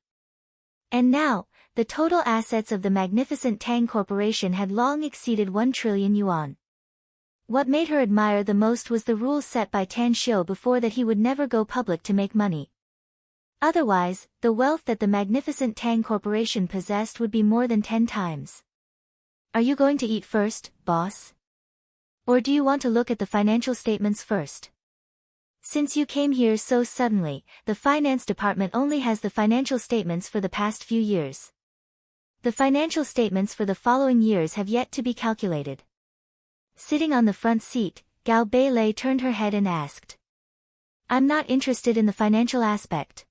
S1: And now, the total assets of the magnificent Tang Corporation had long exceeded 1 trillion yuan. What made her admire the most was the rules set by Tan Xiu before that he would never go public to make money. Otherwise, the wealth that the magnificent Tang Corporation possessed would be more than 10 times. Are you going to eat first, boss? Or do you want to look at the financial statements first? Since you came here so suddenly, the finance department only has the financial statements for the past few years. The financial statements for the following years have yet to be calculated. Sitting on the front seat, Gao Beilei turned her head and asked. I'm not interested in the financial aspect.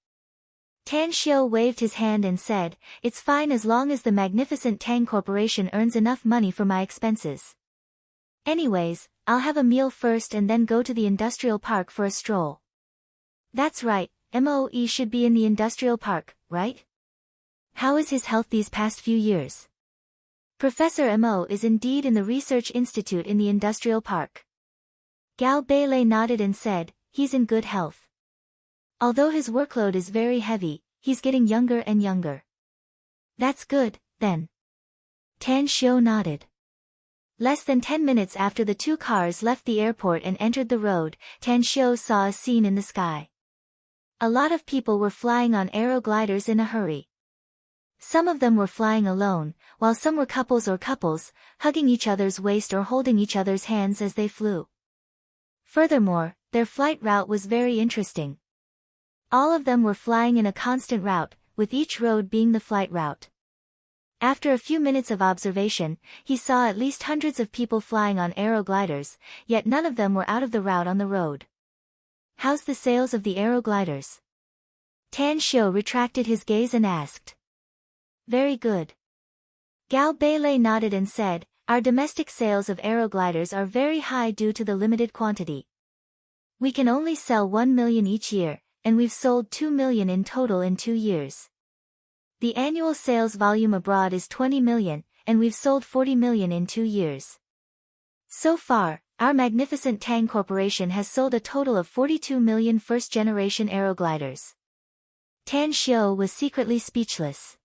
S1: Tan Xiu waved his hand and said, it's fine as long as the magnificent Tang Corporation earns enough money for my expenses. Anyways, I'll have a meal first and then go to the industrial park for a stroll. That's right, Moe should be in the industrial park, right? How is his health these past few years? Professor Mo is indeed in the research institute in the industrial park. Gao Beilei nodded and said, he's in good health. Although his workload is very heavy, he's getting younger and younger. That's good, then. Tan Xiu nodded. Less than 10 minutes after the two cars left the airport and entered the road, Tan Xiu saw a scene in the sky. A lot of people were flying on aerogliders in a hurry. Some of them were flying alone, while some were couples, hugging each other's waist or holding each other's hands as they flew. Furthermore, their flight route was very interesting. All of them were flying in a constant route, with each road being the flight route. After a few minutes of observation, he saw at least hundreds of people flying on aerogliders, yet none of them were out of the route on the road. How's the sales of the aerogliders? Tan Xiu retracted his gaze and asked. Very good. Gao Beilei nodded and said, our domestic sales of aerogliders are very high due to the limited quantity. We can only sell 1 million each year, and we've sold 2 million in total in 2 years. The annual sales volume abroad is 20 million, and we've sold 40 million in 2 years. So far, our magnificent Tang Corporation has sold a total of 42 million first-generation aerogliders. Tan Xiao was secretly speechless.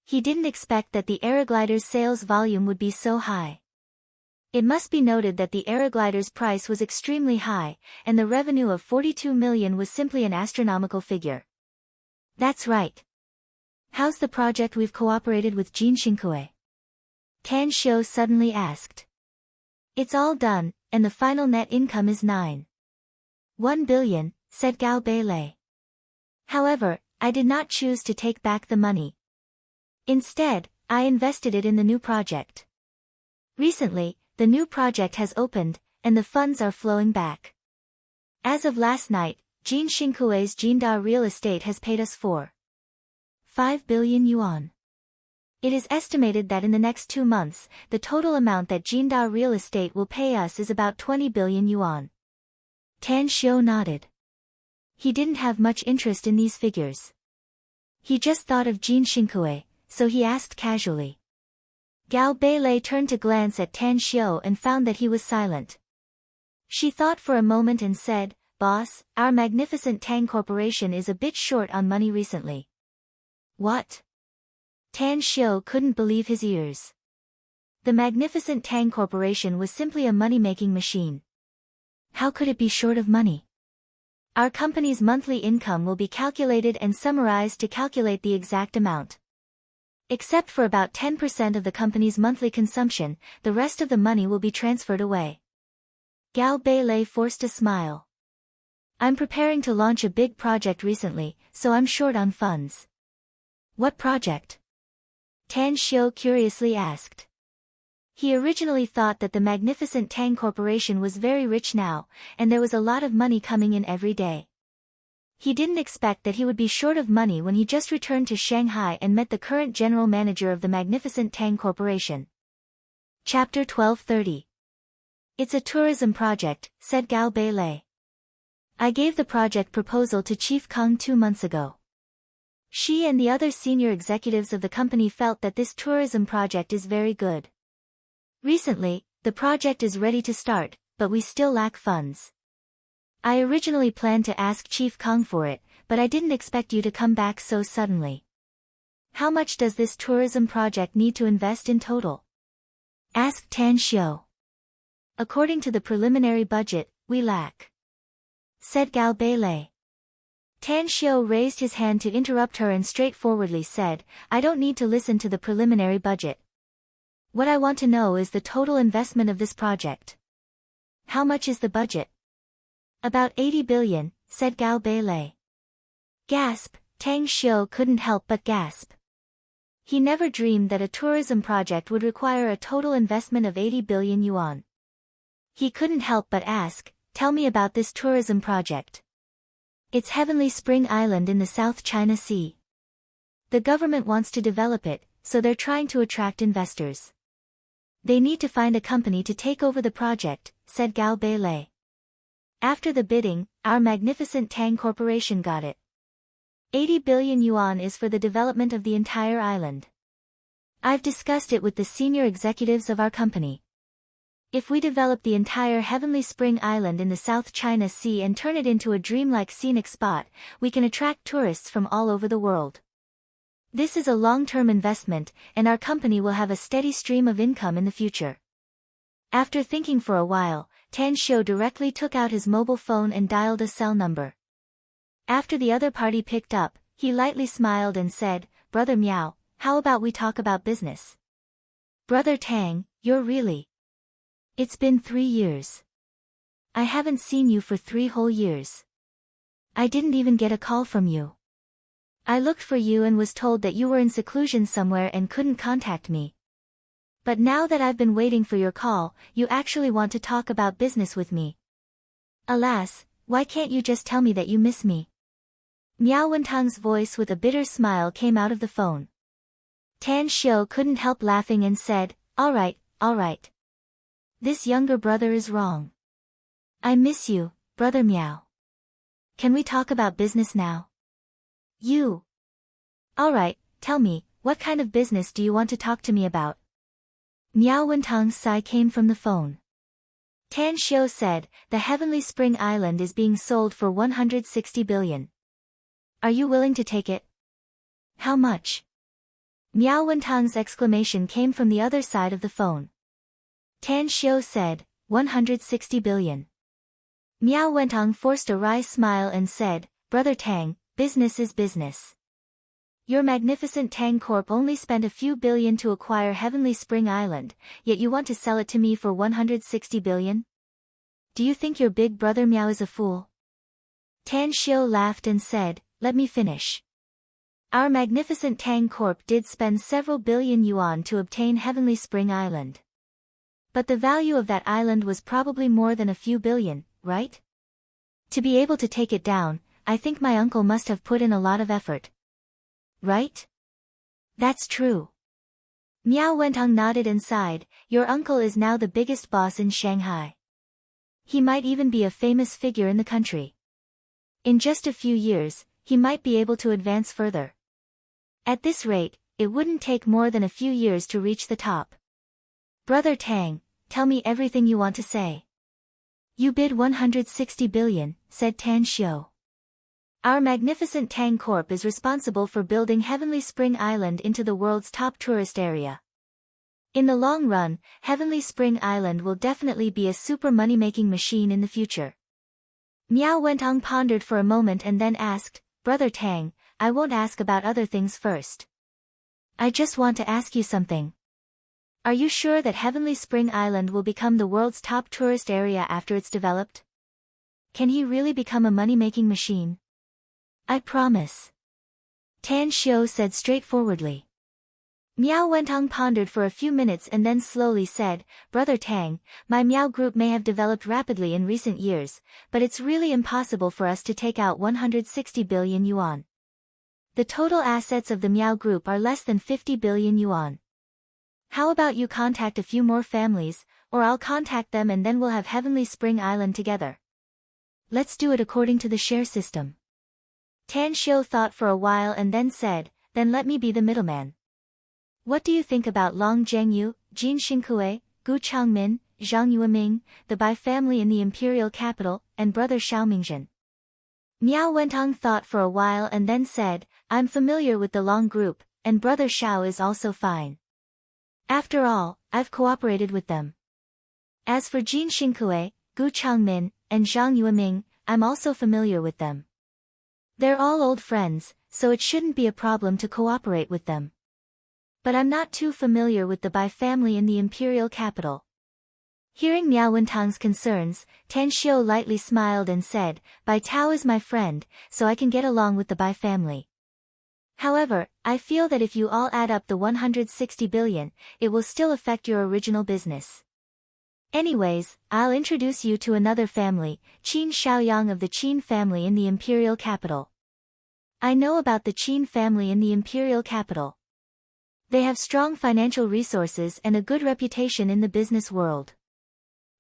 S1: He didn't expect that the aeroglider's sales volume would be so high. It must be noted that the aeroglider's price was extremely high, and the revenue of 42 million was simply an astronomical figure. That's right. How's the project we've cooperated with Jin Xinkue? Tan Xiao suddenly asked. It's all done, and the final net income is 9.1 billion, said Gao Beilei. However, I did not choose to take back the money. Instead, I invested it in the new project. Recently, the new project has opened, and the funds are flowing back. As of last night, Jin Xinkue's Jinda Real Estate has paid us 4.5 billion yuan. It is estimated that in the next 2 months, the total amount that Jinda Real Estate will pay us is about 20 billion yuan. Tan Xiao nodded. He didn't have much interest in these figures. He just thought of Jin Xinkue, so he asked casually. Gao Beilei turned to glance at Tan Xiao and found that he was silent. She thought for a moment and said, "Boss, our magnificent Tang Corporation is a bit short on money recently." What? Tan Xiao couldn't believe his ears. The magnificent Tang Corporation was simply a money-making machine. How could it be short of money? Our company's monthly income will be calculated and summarized to calculate the exact amount. Except for about 10% of the company's monthly consumption, the rest of the money will be transferred away. Gao Beilei forced a smile. I'm preparing to launch a big project recently, so I'm short on funds. What project? Tan Xiao curiously asked. He originally thought that the magnificent Tang Corporation was very rich now, and there was a lot of money coming in every day. He didn't expect that he would be short of money when he just returned to Shanghai and met the current general manager of the magnificent Tang Corporation. Chapter 1230. It's a tourism project, said Gao Beilei. I gave the project proposal to Chief Kang 2 months ago. She and the other senior executives of the company felt that this tourism project is very good. Recently, the project is ready to start, but we still lack funds. I originally planned to ask Chief Kang for it, but I didn't expect you to come back so suddenly. How much does this tourism project need to invest in total? Asked Tan Xiao. According to the preliminary budget, we lack, said Gao Beilei. Tan Xiao raised his hand to interrupt her and straightforwardly said, I don't need to listen to the preliminary budget. What I want to know is the total investment of this project. How much is the budget? About 80 billion, said Gao Beilei. Gasp, Tang Xiao couldn't help but gasp. He never dreamed that a tourism project would require a total investment of 80 billion yuan. He couldn't help but ask, tell me about this tourism project. It's Heavenly Spring Island in the South China Sea. The government wants to develop it, so they're trying to attract investors. They need to find a company to take over the project, said Gao Beilei. After the bidding, our magnificent Tang Corporation got it. 80 billion yuan is for the development of the entire island. I've discussed it with the senior executives of our company. If we develop the entire Heavenly Spring Island in the South China Sea and turn it into a dreamlike scenic spot, we can attract tourists from all over the world. This is a long-term investment, and our company will have a steady stream of income in the future. After thinking for a while, Tan Xiao directly took out his mobile phone and dialed a cell number. After the other party picked up, he lightly smiled and said, Brother Miao, how about we talk about business? Brother Tang, you're really... It's been 3 years. I haven't seen you for 3 whole years. I didn't even get a call from you. I looked for you and was told that you were in seclusion somewhere and couldn't contact me. But now that I've been waiting for your call, you actually want to talk about business with me. Alas, why can't you just tell me that you miss me? Miao Wentang's voice with a bitter smile came out of the phone. Tan Xiao couldn't help laughing and said, All right, alright. This younger brother is wrong. I miss you, brother Meow. Can we talk about business now? You. Alright, tell me, what kind of business do you want to talk to me about? Miao Wentang's sigh came from the phone. Tan Xiu said, the Heavenly Spring Island is being sold for 160 billion. Are you willing to take it? How much? Miao Wentang's exclamation came from the other side of the phone. Tan Xiu said, 160 billion. Miao Wentang forced a wry smile and said, Brother Tang, business is business. Your magnificent Tang Corp only spent a few billion to acquire Heavenly Spring Island, yet you want to sell it to me for 160 billion? Do you think your big brother Miao is a fool? Tan Xiu laughed and said, let me finish. Our magnificent Tang Corp did spend several billion yuan to obtain Heavenly Spring Island. But the value of that island was probably more than a few billion, right? To be able to take it down, I think my uncle must have put in a lot of effort. Right? That's true. Miao Wentang nodded and sighed, your uncle is now the biggest boss in Shanghai. He might even be a famous figure in the country. In just a few years, he might be able to advance further. At this rate, it wouldn't take more than a few years to reach the top. Brother Tang, tell me everything you want to say. You bid 160 billion, said Tan Xiu. Our magnificent Tang Corp is responsible for building Heavenly Spring Island into the world's top tourist area. In the long run, Heavenly Spring Island will definitely be a super money-making machine in the future. Miao Wentang pondered for a moment and then asked, Brother Tang, I won't ask about other things first. I just want to ask you something. Are you sure that Heavenly Spring Island will become the world's top tourist area after it's developed? Can he really become a money-making machine? I promise. Tan Xiu said straightforwardly. Miao Wentang pondered for a few minutes and then slowly said, Brother Tang, my Miao Group may have developed rapidly in recent years, but it's really impossible for us to take out 160 billion yuan. The total assets of the Miao Group are less than 50 billion yuan. How about you contact a few more families, or I'll contact them and then we'll have Heavenly Spring Island together. Let's do it according to the share system. Tan Xiu thought for a while and then said, then let me be the middleman. What do you think about Long Zhengyu, Jin Xingkue, Gu Changmin, Zhang Yueming, the Bai family in the imperial capital, and brother Xiao Mingzhen? Miao Wentang thought for a while and then said, I'm familiar with the Long group, and brother Xiao is also fine. After all, I've cooperated with them. As for Jin Xingkue, Gu Changmin, and Zhang Yueming, I'm also familiar with them. They're all old friends, so it shouldn't be a problem to cooperate with them. But I'm not too familiar with the Bai family in the imperial capital. Hearing Miao Wentang's concerns, Tan Xiu lightly smiled and said, Bai Tao is my friend, so I can get along with the Bai family. However, I feel that if you all add up the 160 billion, it will still affect your original business. Anyways, I'll introduce you to another family, Qin Shaoyang of the Qin family in the imperial capital. I know about the Qin family in the imperial capital. They have strong financial resources and a good reputation in the business world.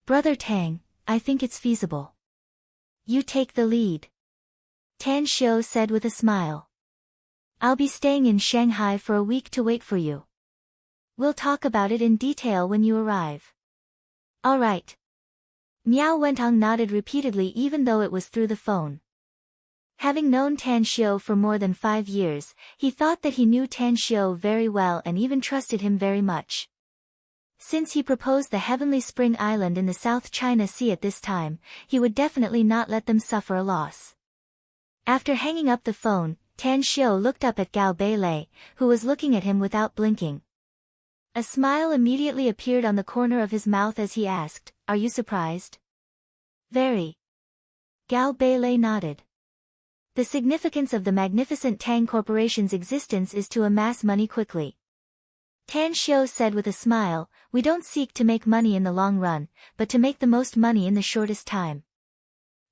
S1: Brother Tang, I think it's feasible. You take the lead. Tan Xiu said with a smile. I'll be staying in Shanghai for a week to wait for you. We'll talk about it in detail when you arrive. All right. Miao Wentang nodded repeatedly even though it was through the phone. Having known Tan Xiu for more than 5 years, he thought that he knew Tan Xiu very well and even trusted him very much. Since he proposed the Heavenly Spring Island in the South China Sea at this time, he would definitely not let them suffer a loss. After hanging up the phone, Tan Xiu looked up at Gao Beilei, who was looking at him without blinking. A smile immediately appeared on the corner of his mouth as he asked, Are you surprised? Very. Gao Beilei nodded. The significance of the magnificent Tang Corporation's existence is to amass money quickly. Tan Xiu said with a smile, We don't seek to make money in the long run, but to make the most money in the shortest time.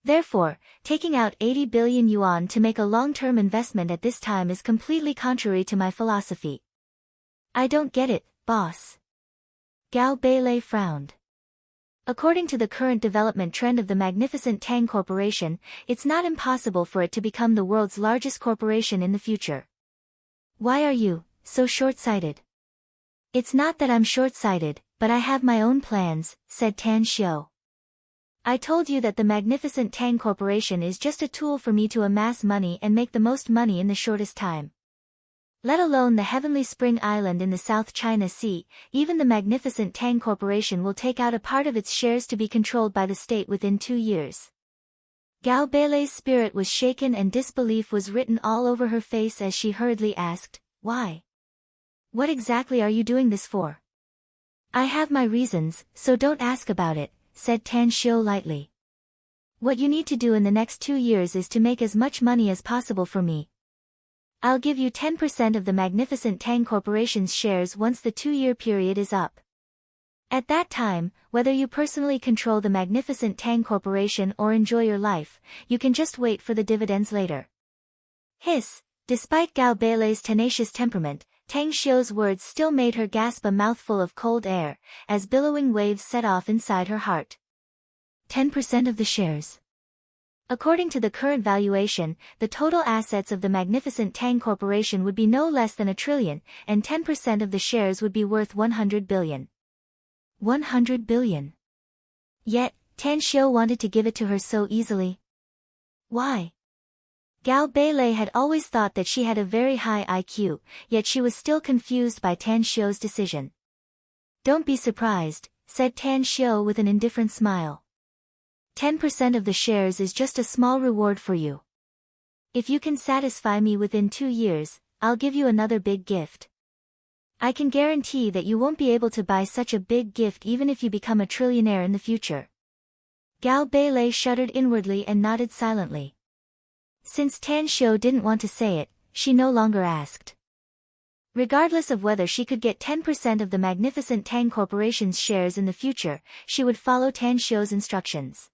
S1: Therefore, taking out 80 billion yuan to make a long-term investment at this time is completely contrary to my philosophy. I don't get it, boss. Gao Beilei frowned. According to the current development trend of the magnificent Tang Corporation, it's not impossible for it to become the world's largest corporation in the future. Why are you so short-sighted? It's not that I'm short-sighted, but I have my own plans, said Tan Xiu. I told you that the magnificent Tang Corporation is just a tool for me to amass money and make the most money in the shortest time. Let alone the heavenly spring island in the South China Sea, even the magnificent Tang Corporation will take out a part of its shares to be controlled by the state within 2 years. Gao Beilei's spirit was shaken and disbelief was written all over her face as she hurriedly asked, "Why? What exactly are you doing this for?" "I have my reasons, so don't ask about it," said Tan Xiu lightly. "What you need to do in the next 2 years is to make as much money as possible for me. I'll give you 10% of the magnificent Tang Corporation's shares once the 2-year period is up. At that time, whether you personally control the magnificent Tang Corporation or enjoy your life, you can just wait for the dividends later." Hiss! Despite Gao Beilei's tenacious temperament, Tang Xiu's words still made her gasp a mouthful of cold air, as billowing waves set off inside her heart. 10% of the shares. According to the current valuation, the total assets of the magnificent Tang Corporation would be no less than 1 trillion, and 10% of the shares would be worth 100 billion. 100 billion. Yet, Tan Xiu wanted to give it to her so easily. Why? Gao Beilei had always thought that she had a very high IQ, yet she was still confused by Tan Xiu's decision. "Don't be surprised," said Tan Xiu with an indifferent smile. 10% of the shares is just a small reward for you. If you can satisfy me within 2 years, I'll give you another big gift. I can guarantee that you won't be able to buy such a big gift even if you become a trillionaire in the future." Gao Beilei shuddered inwardly and nodded silently. Since Tan Xiu didn't want to say it, she no longer asked. Regardless of whether she could get 10% of the magnificent Tang Corporation's shares in the future, she would follow Tan Xiu's instructions.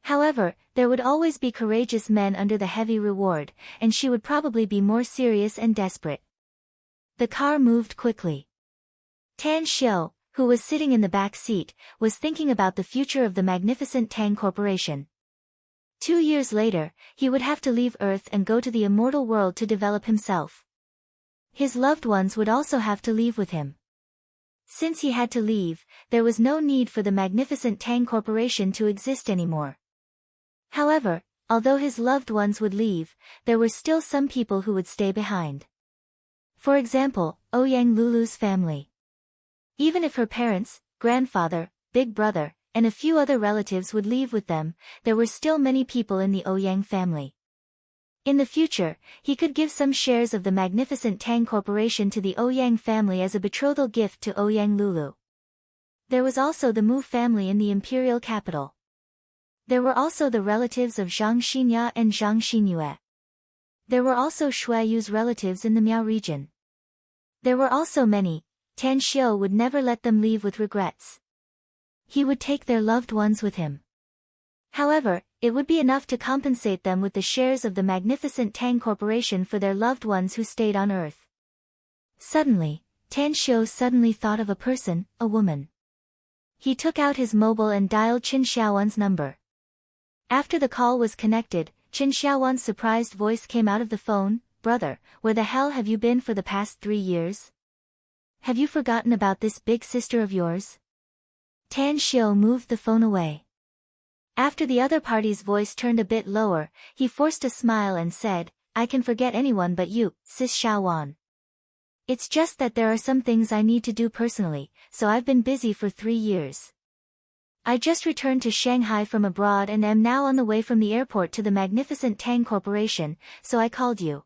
S1: However, there would always be courageous men under the heavy reward, and she would probably be more serious and desperate. The car moved quickly. Tan Xiu, who was sitting in the back seat, was thinking about the future of the magnificent Tang Corporation. 2 years later, he would have to leave Earth and go to the immortal world to develop himself. His loved ones would also have to leave with him. Since he had to leave, there was no need for the magnificent Tang Corporation to exist anymore. However, although his loved ones would leave, there were still some people who would stay behind. For example, Ouyang Lulu's family. Even if her parents, grandfather, big brother, and a few other relatives would leave with them, there were still many people in the Ouyang family. In the future, he could give some shares of the magnificent Tang Corporation to the Ouyang family as a betrothal gift to Ouyang Lulu. There was also the Mu family in the imperial capital. There were also the relatives of Zhang Xinya and Zhang Xinyue. There were also Shuaiyu's relatives in the Miao region. There were also many. Tan Xiu would never let them leave with regrets. He would take their loved ones with him. However, it would be enough to compensate them with the shares of the magnificent Tang Corporation for their loved ones who stayed on Earth. Suddenly, Tan Xiu suddenly thought of a person, a woman. He took out his mobile and dialed Qin Xiaowan's number. After the call was connected, Qin Xiaowan's surprised voice came out of the phone. "Brother, where the hell have you been for the past 3 years? Have you forgotten about this big sister of yours?" Tan Xiu moved the phone away. After the other party's voice turned a bit lower, he forced a smile and said, "I can forget anyone but you, Sis Xiaowan. It's just that there are some things I need to do personally, so I've been busy for 3 years. I just returned to Shanghai from abroad and am now on the way from the airport to the magnificent Tang Corporation, so I called you."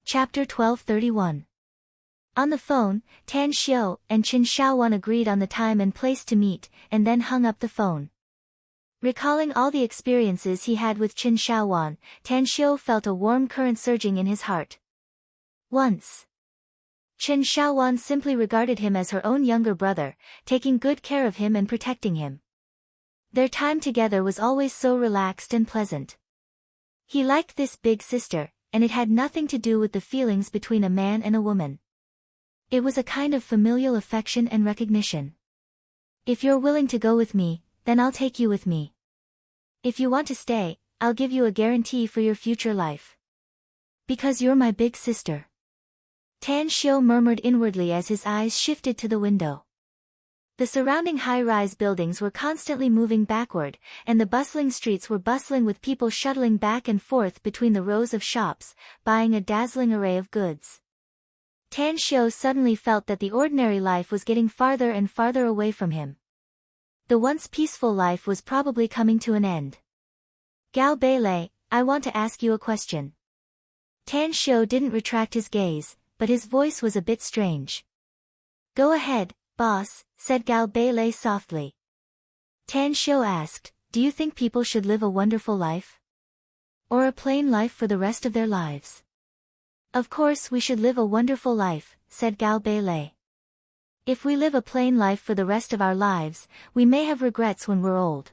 S1: Chapter 1231. On the phone, Tan Xiu and Qin Xiaowan agreed on the time and place to meet, and then hung up the phone. Recalling all the experiences he had with Qin Xiaowan, Tan Xiu felt a warm current surging in his heart. Once, Qin Xiaowan simply regarded him as her own younger brother, taking good care of him and protecting him. Their time together was always so relaxed and pleasant. He liked this big sister, and it had nothing to do with the feelings between a man and a woman. It was a kind of familial affection and recognition. If you're willing to go with me, then I'll take you with me. If you want to stay, I'll give you a guarantee for your future life. Because you're my big sister. Tan Xiu murmured inwardly as his eyes shifted to the window. The surrounding high-rise buildings were constantly moving backward, and the bustling streets were bustling with people shuttling back and forth between the rows of shops, buying a dazzling array of goods. Tan Xiu suddenly felt that the ordinary life was getting farther and farther away from him. The once peaceful life was probably coming to an end. Gao Beilei, I want to ask you a question. Tan Xiu didn't retract his gaze, but his voice was a bit strange. Go ahead, boss, said Gao Beilei softly. Tan Xiu asked, do you think people should live a wonderful life? Or a plain life for the rest of their lives? Of course we should live a wonderful life, said Gao Beilei. If we live a plain life for the rest of our lives, we may have regrets when we're old.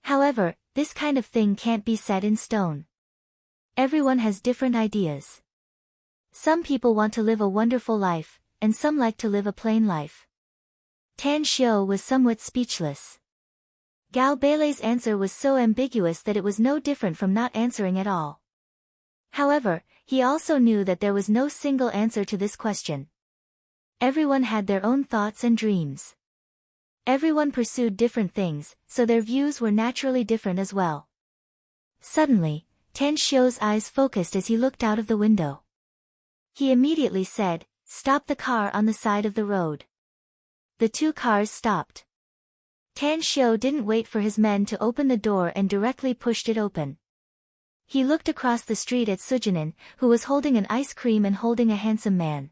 S1: However, this kind of thing can't be set in stone. Everyone has different ideas. Some people want to live a wonderful life, and some like to live a plain life. Tan Xiu was somewhat speechless. Gao Beilei's answer was so ambiguous that it was no different from not answering at all. However, he also knew that there was no single answer to this question. Everyone had their own thoughts and dreams. Everyone pursued different things, so their views were naturally different as well. Suddenly, Tan Xiu's eyes focused as he looked out of the window. He immediately said, "Stop the car on the side of the road." The two cars stopped. Tan Xiu didn't wait for his men to open the door and directly pushed it open. He looked across the street at Sujinin, who was holding an ice cream and holding a handsome man.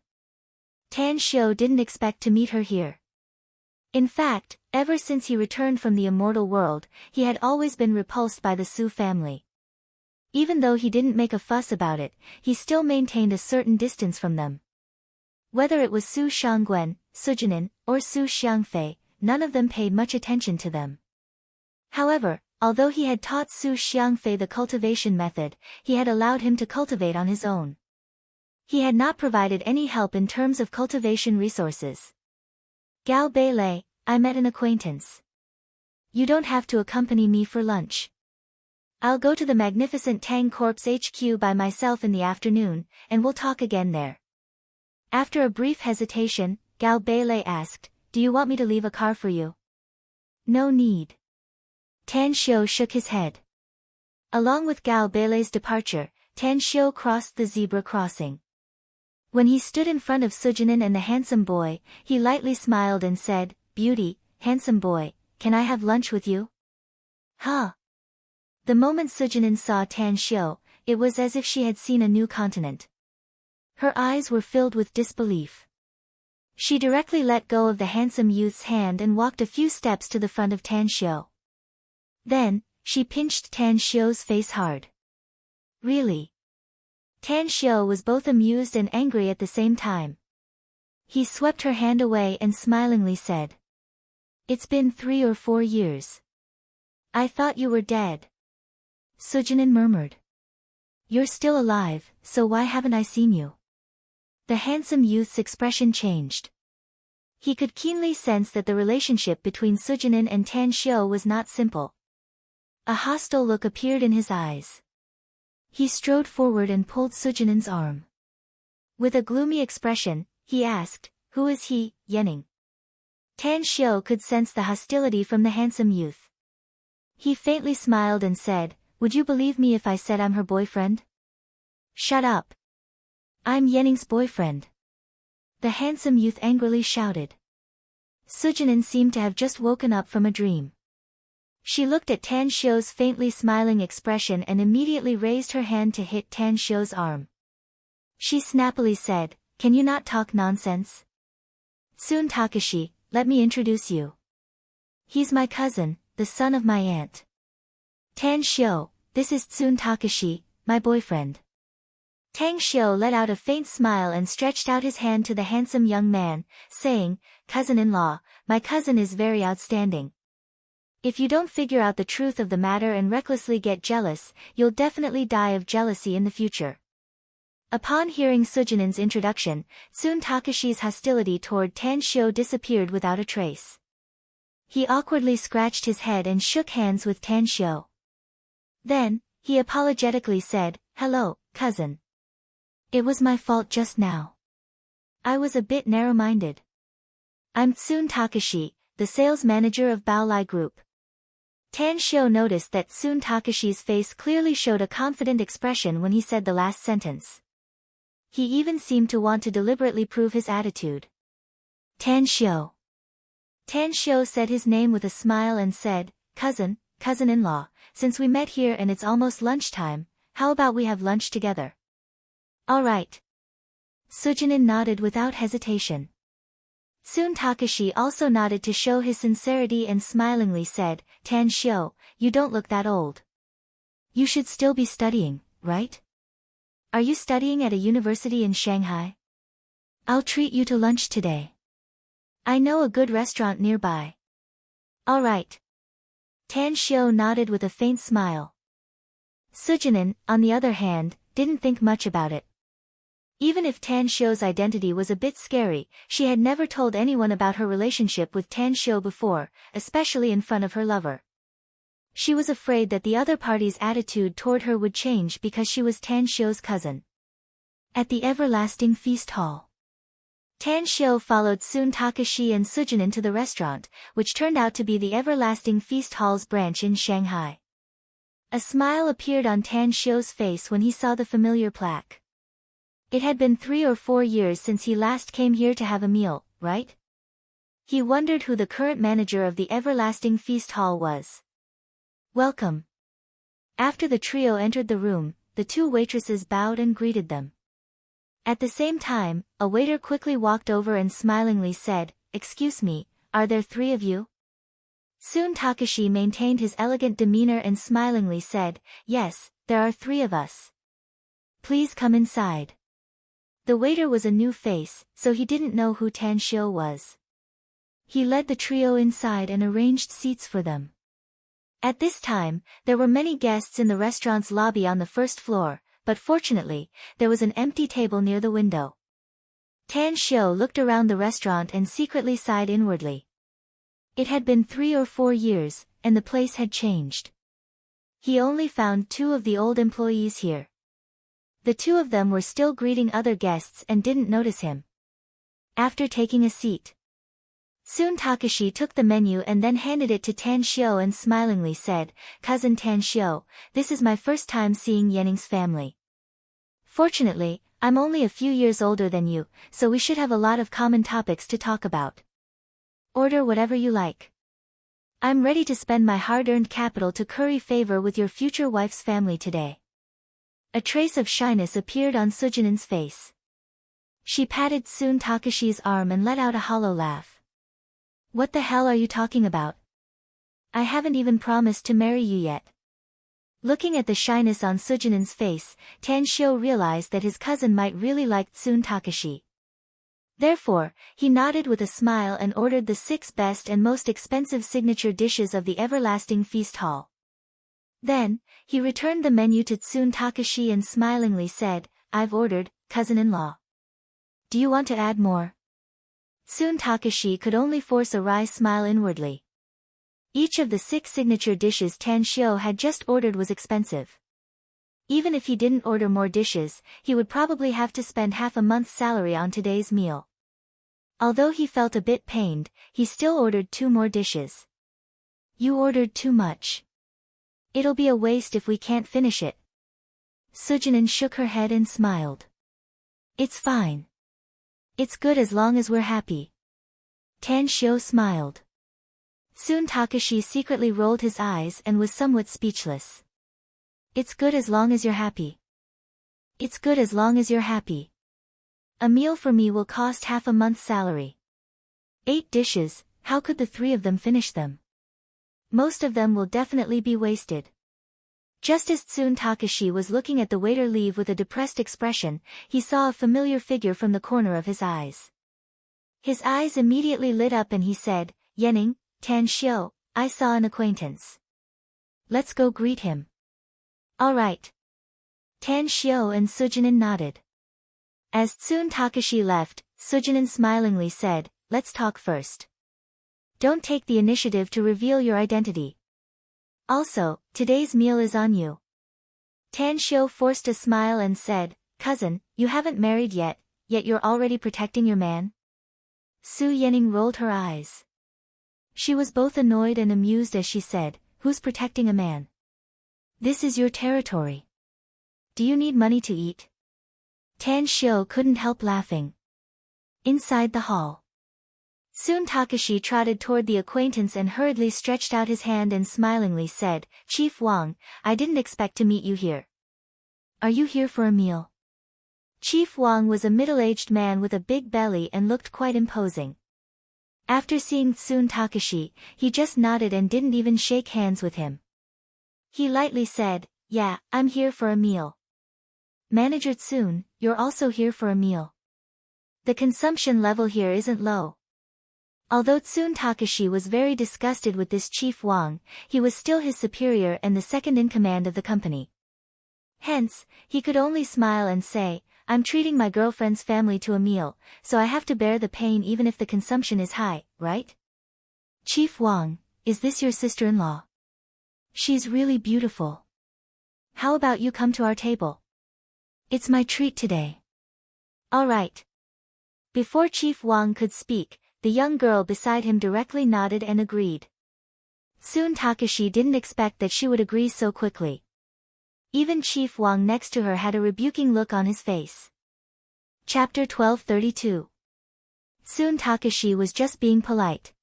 S1: Tan Xiu didn't expect to meet her here. In fact, ever since he returned from the immortal world, he had always been repulsed by the Su family. Even though he didn't make a fuss about it, he still maintained a certain distance from them. Whether it was Su Xiangguan, Sujinin, or Su Xiangfei, none of them paid much attention to them. However, although he had taught Su Xiangfei the cultivation method, he had allowed him to cultivate on his own. He had not provided any help in terms of cultivation resources. Gao Beilei, I met an acquaintance. You don't have to accompany me for lunch. I'll go to the magnificent Tang Corp's HQ by myself in the afternoon, and we'll talk again there. After a brief hesitation, Gao Beilei asked, do you want me to leave a car for you? No need. Tan Xiu shook his head. Along with Gao Beilei's departure, Tan Xiu crossed the zebra crossing. When he stood in front of Sujinin and the handsome boy, he lightly smiled and said, Beauty, handsome boy, can I have lunch with you? Huh? The moment Sujinin saw Tan Xiu, it was as if she had seen a new continent. Her eyes were filled with disbelief. She directly let go of the handsome youth's hand and walked a few steps to the front of Tan Xiu. Then, she pinched Tan Xiu's face hard. Really? Tan Xiu was both amused and angry at the same time. He swept her hand away and smilingly said, It's been 3 or 4 years. I thought you were dead. Sujinin murmured. You're still alive, so why haven't I seen you? The handsome youth's expression changed. He could keenly sense that the relationship between Sujinin and Tan Xiu was not simple. A hostile look appeared in his eyes. He strode forward and pulled Sujinin's arm. With a gloomy expression, he asked, Who is he, Yening? Tan Xiu could sense the hostility from the handsome youth. He faintly smiled and said, Would you believe me if I said I'm her boyfriend? Shut up. I'm Yening's boyfriend. The handsome youth angrily shouted. Sujinin seemed to have just woken up from a dream. She looked at Tan Xiu's faintly smiling expression and immediately raised her hand to hit Tan Xiu's arm. She snappily said, Can you not talk nonsense? Tsun Takashi, let me introduce you. He's my cousin, the son of my aunt. Tan Xiu, this is Tsun Takashi, my boyfriend. Tang Xiu let out a faint smile and stretched out his hand to the handsome young man, saying, Cousin-in-law, my cousin is very outstanding. If you don't figure out the truth of the matter and recklessly get jealous, you'll definitely die of jealousy in the future. Upon hearing Sujinen's introduction, Tsun Takashi's hostility toward Tanshio disappeared without a trace. He awkwardly scratched his head and shook hands with Tanshio. Then, he apologetically said, "Hello, cousin. It was my fault just now. I was a bit narrow-minded. I'm Tsun Takashi, the sales manager of Baolai Group." Tanshio noticed that Tsun Takashi's face clearly showed a confident expression when he said the last sentence. He even seemed to want to deliberately prove his attitude. "Tanshio." Tanshio said his name with a smile and said, cousin-in-law, since we met here and it's almost lunchtime, how about we have lunch together?" "All right." Sujinin nodded without hesitation. Tsun Takashi also nodded to show his sincerity and smilingly said, "Tanshio, you don't look that old. You should still be studying, right? Are you studying at a university in Shanghai? I'll treat you to lunch today. I know a good restaurant nearby." "All right." Tanshio nodded with a faint smile. Sujinin, on the other hand, didn't think much about it. Even if Tanshio's identity was a bit scary, she had never told anyone about her relationship with Tanshio before, especially in front of her lover. She was afraid that the other party's attitude toward her would change because she was Tanshio's cousin. At the Everlasting Feast Hall, Tanshio followed Tsun Takashi and Sujinin to the restaurant, which turned out to be the Everlasting Feast Hall's branch in Shanghai. A smile appeared on Tanshio's face when he saw the familiar plaque. It had been 3 or 4 years since he last came here to have a meal, right? He wondered who the current manager of the Everlasting Feast Hall was. "Welcome." After the trio entered the room, the 2 waitresses bowed and greeted them. At the same time, a waiter quickly walked over and smilingly said, "Excuse me, are there 3 of you?" Tsun Takashi maintained his elegant demeanor and smilingly said, "Yes, there are 3 of us. Please come inside." The waiter was a new face, so he didn't know who Tanshio was. He led the trio inside and arranged seats for them. At this time, there were many guests in the restaurant's lobby on the first floor, but fortunately, there was an empty table near the window. Tanshio looked around the restaurant and secretly sighed inwardly. It had been 3 or 4 years, and the place had changed. He only found 2 of the old employees here. The 2 of them were still greeting other guests and didn't notice him. After taking a seat, Tsun Takashi took the menu and then handed it to Tanshio and smilingly said, "Cousin Tanshio, this is my first time seeing Yenning's family. Fortunately, I'm only a few years older than you, so we should have a lot of common topics to talk about. Order whatever you like. I'm ready to spend my hard-earned capital to curry favor with your future wife's family today." A trace of shyness appeared on Sujinin's face. She patted Tsun Takashi's arm and let out a hollow laugh. "What the hell are you talking about? I haven't even promised to marry you yet." Looking at the shyness on Sujinin's face, Tanshio realized that his cousin might really like Tsun Takashi. Therefore, he nodded with a smile and ordered the 6 best and most expensive signature dishes of the Everlasting Feast Hall. Then, he returned the menu to Tsun Takashi and smilingly said, "I've ordered, cousin-in-law. Do you want to add more?" Tsun Takashi could only force a wry smile inwardly. Each of the 6 signature dishes Tanshio had just ordered was expensive. Even if he didn't order more dishes, he would probably have to spend half a month's salary on today's meal. Although he felt a bit pained, he still ordered 2 more dishes. "You ordered too much. It'll be a waste if we can't finish it." Sujinin shook her head and smiled. "It's fine. It's good as long as we're happy." Tanshio smiled. Tsun Takashi secretly rolled his eyes and was somewhat speechless. "It's good as long as you're happy. It's good as long as you're happy. A meal for me will cost half a month's salary. 8 dishes, how could the 3 of them finish them? Most of them will definitely be wasted." Just as Tsun Takashi was looking at the waiter leave with a depressed expression, he saw a familiar figure from the corner of his eyes. His eyes immediately lit up and he said, "Yenning, Tanshio, I saw an acquaintance. Let's go greet him." "All right." Tanshio and Sujinin nodded. As Tsun Takashi left, Sujinin smilingly said, "Let's talk first. Don't take the initiative to reveal your identity. Also, today's meal is on you." Tanshio forced a smile and said, "Cousin, you haven't married yet you're already protecting your man?" Su Yening rolled her eyes. She was both annoyed and amused as she said, "Who's protecting a man? This is your territory. Do you need money to eat?" Tanshio couldn't help laughing. Inside the hall, Tsun Takashi trotted toward the acquaintance and hurriedly stretched out his hand and smilingly said, "Chief Wang, I didn't expect to meet you here. Are you here for a meal?" Chief Wang was a middle-aged man with a big belly and looked quite imposing. After seeing Tsun Takashi, he just nodded and didn't even shake hands with him. He lightly said, "Yeah, I'm here for a meal." "Manager Tsun, you're also here for a meal. The consumption level here isn't low." Although Tsun Takashi was very disgusted with this Chief Wang, he was still his superior and the second in command of the company. Hence, he could only smile and say, "I'm treating my girlfriend's family to a meal, so I have to bear the pain even if the consumption is high, right?" "Chief Wang, is this your sister-in-law? She's really beautiful. How about you come to our table? It's my treat today." "All right." Before Chief Wang could speak, the young girl beside him directly nodded and agreed. Tsun Takashi didn't expect that she would agree so quickly. Even Chief Wang next to her had a rebuking look on his face. Chapter 1232. Tsun Takashi was just being polite.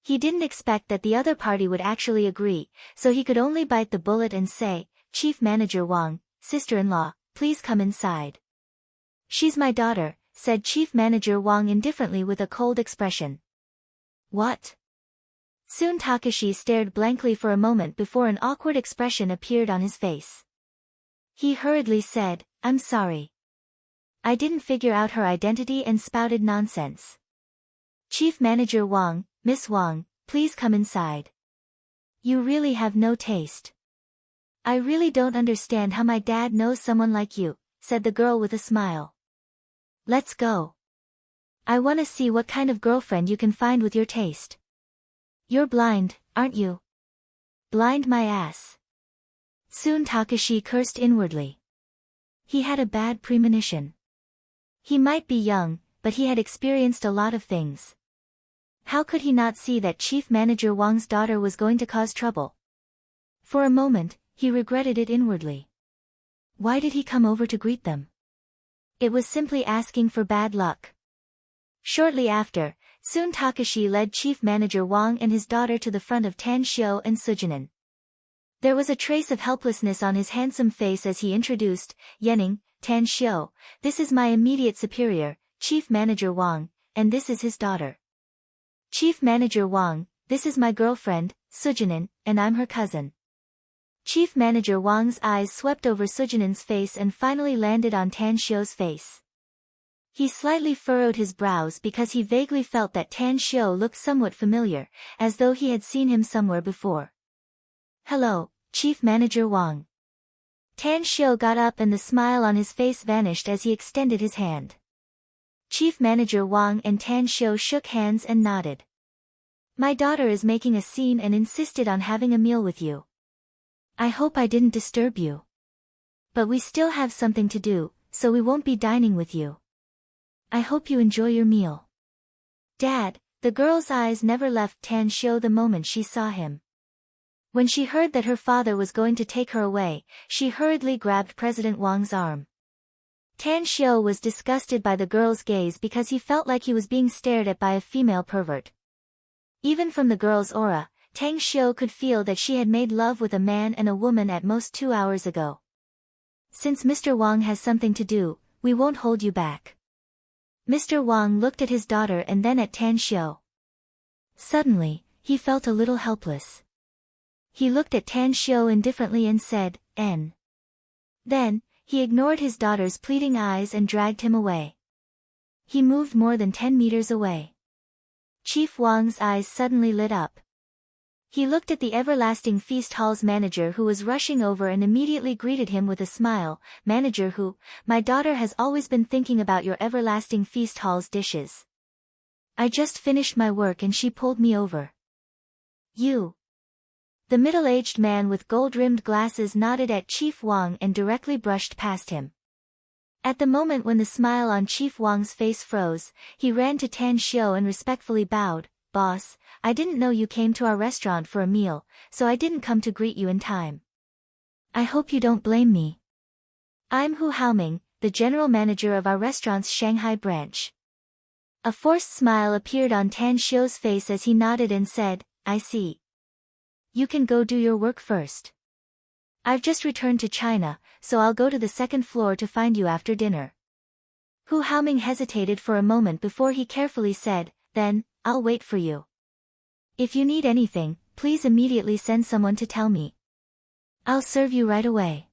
S1: He didn't expect that the other party would actually agree, so he could only bite the bullet and say, "Chief Manager Wang, sister-in-law, please come inside." "She's my daughter," said Chief Manager Wang indifferently with a cold expression. "What?" Tsun Takashi stared blankly for a moment before an awkward expression appeared on his face. He hurriedly said, "I'm sorry. I didn't figure out her identity and spouted nonsense." "Chief Manager Wang, Miss Wang, please come inside. You really have no taste." "I really don't understand how my dad knows someone like you," said the girl with a smile. "Let's go. I want to see what kind of girlfriend you can find with your taste." "You're blind, aren't you?" "Blind my ass." Tsun Takashi cursed inwardly. He had a bad premonition. He might be young, but he had experienced a lot of things. How could he not see that Chief Manager Wang's daughter was going to cause trouble? For a moment, he regretted it inwardly. Why did he come over to greet them? It was simply asking for bad luck. Shortly after, Tsun Takashi led Chief Manager Wang and his daughter to the front of Tanshio and Sujinin. There was a trace of helplessness on his handsome face as he introduced, "Yening, Tanshio, this is my immediate superior, Chief Manager Wang, and this is his daughter. Chief Manager Wang, this is my girlfriend, Sujinin, and I'm her cousin." Chief Manager Wang's eyes swept over Sujinin's face and finally landed on Tanshio's face. He slightly furrowed his brows because he vaguely felt that Tanshio looked somewhat familiar, as though he had seen him somewhere before. "Hello, Chief Manager Wang." Tanshio got up and the smile on his face vanished as he extended his hand. Chief Manager Wang and Tanshio shook hands and nodded. "My daughter is making a scene and insisted on having a meal with you. I hope I didn't disturb you. But we still have something to do, so we won't be dining with you. I hope you enjoy your meal." "Dad," the girl's eyes never left Tanshio the moment she saw him. When she heard that her father was going to take her away, she hurriedly grabbed President Wang's arm. Tanshio was disgusted by the girl's gaze because he felt like he was being stared at by a female pervert. Even from the girl's aura, Tanshio could feel that she had made love with a man and a woman at most 2 hours ago. "Since Mr. Wang has something to do, we won't hold you back." Mr. Wang looked at his daughter and then at Tanshio. Suddenly, he felt a little helpless. He looked at Tanshio indifferently and said, "N." Then, he ignored his daughter's pleading eyes and dragged him away. He moved more than 10 meters away. Chief Wang's eyes suddenly lit up. He looked at the Everlasting Feast Hall's manager, who was rushing over, and immediately greeted him with a smile. Manager who, my daughter has always been thinking about your Everlasting Feast Hall's dishes. I just finished my work and she pulled me over. You. The middle-aged man with gold-rimmed glasses nodded at Chief Wang and directly brushed past him. At the moment when the smile on Chief Wang's face froze, he ran to Tan Xiu and respectfully bowed. Boss, I didn't know you came to our restaurant for a meal, so I didn't come to greet you in time. I hope you don't blame me. I'm Hu Haoming, the general manager of our restaurant's Shanghai branch. A forced smile appeared on Tan Xiu's face as he nodded and said, I see. You can go do your work first. I've just returned to China, so I'll go to the second floor to find you after dinner. Hu Haoming hesitated for a moment before he carefully said, then, I'll wait for you. If you need anything, please immediately send someone to tell me. I'll serve you right away.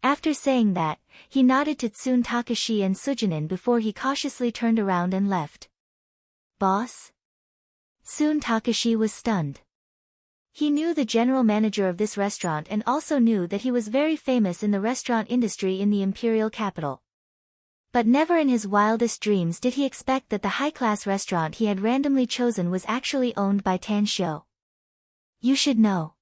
S1: After saying that, he nodded to Tsun Takashi and Sujinin before he cautiously turned around and left. Boss? Tsun Takashi was stunned. He knew the general manager of this restaurant and also knew that he was very famous in the restaurant industry in the imperial capital. But never in his wildest dreams did he expect that the high-class restaurant he had randomly chosen was actually owned by Tan Xiu. You should know.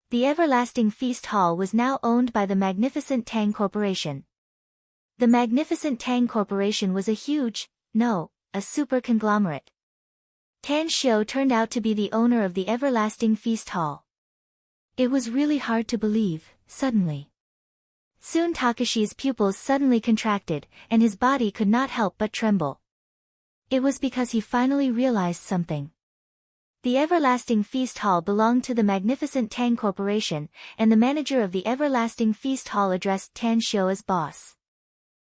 S1: The Everlasting Feast Hall was now owned by the Magnificent Tang Corporation. The Magnificent Tang Corporation was a super conglomerate. Tan Xiu turned out to be the owner of the Everlasting Feast Hall. It was really hard to believe, suddenly. Tsun Takashi's pupils suddenly contracted, and his body could not help but tremble. It was because he finally realized something. The Everlasting Feast Hall belonged to the Magnificent Tang Corporation, and the manager of the Everlasting Feast Hall addressed Tan Xiu as boss.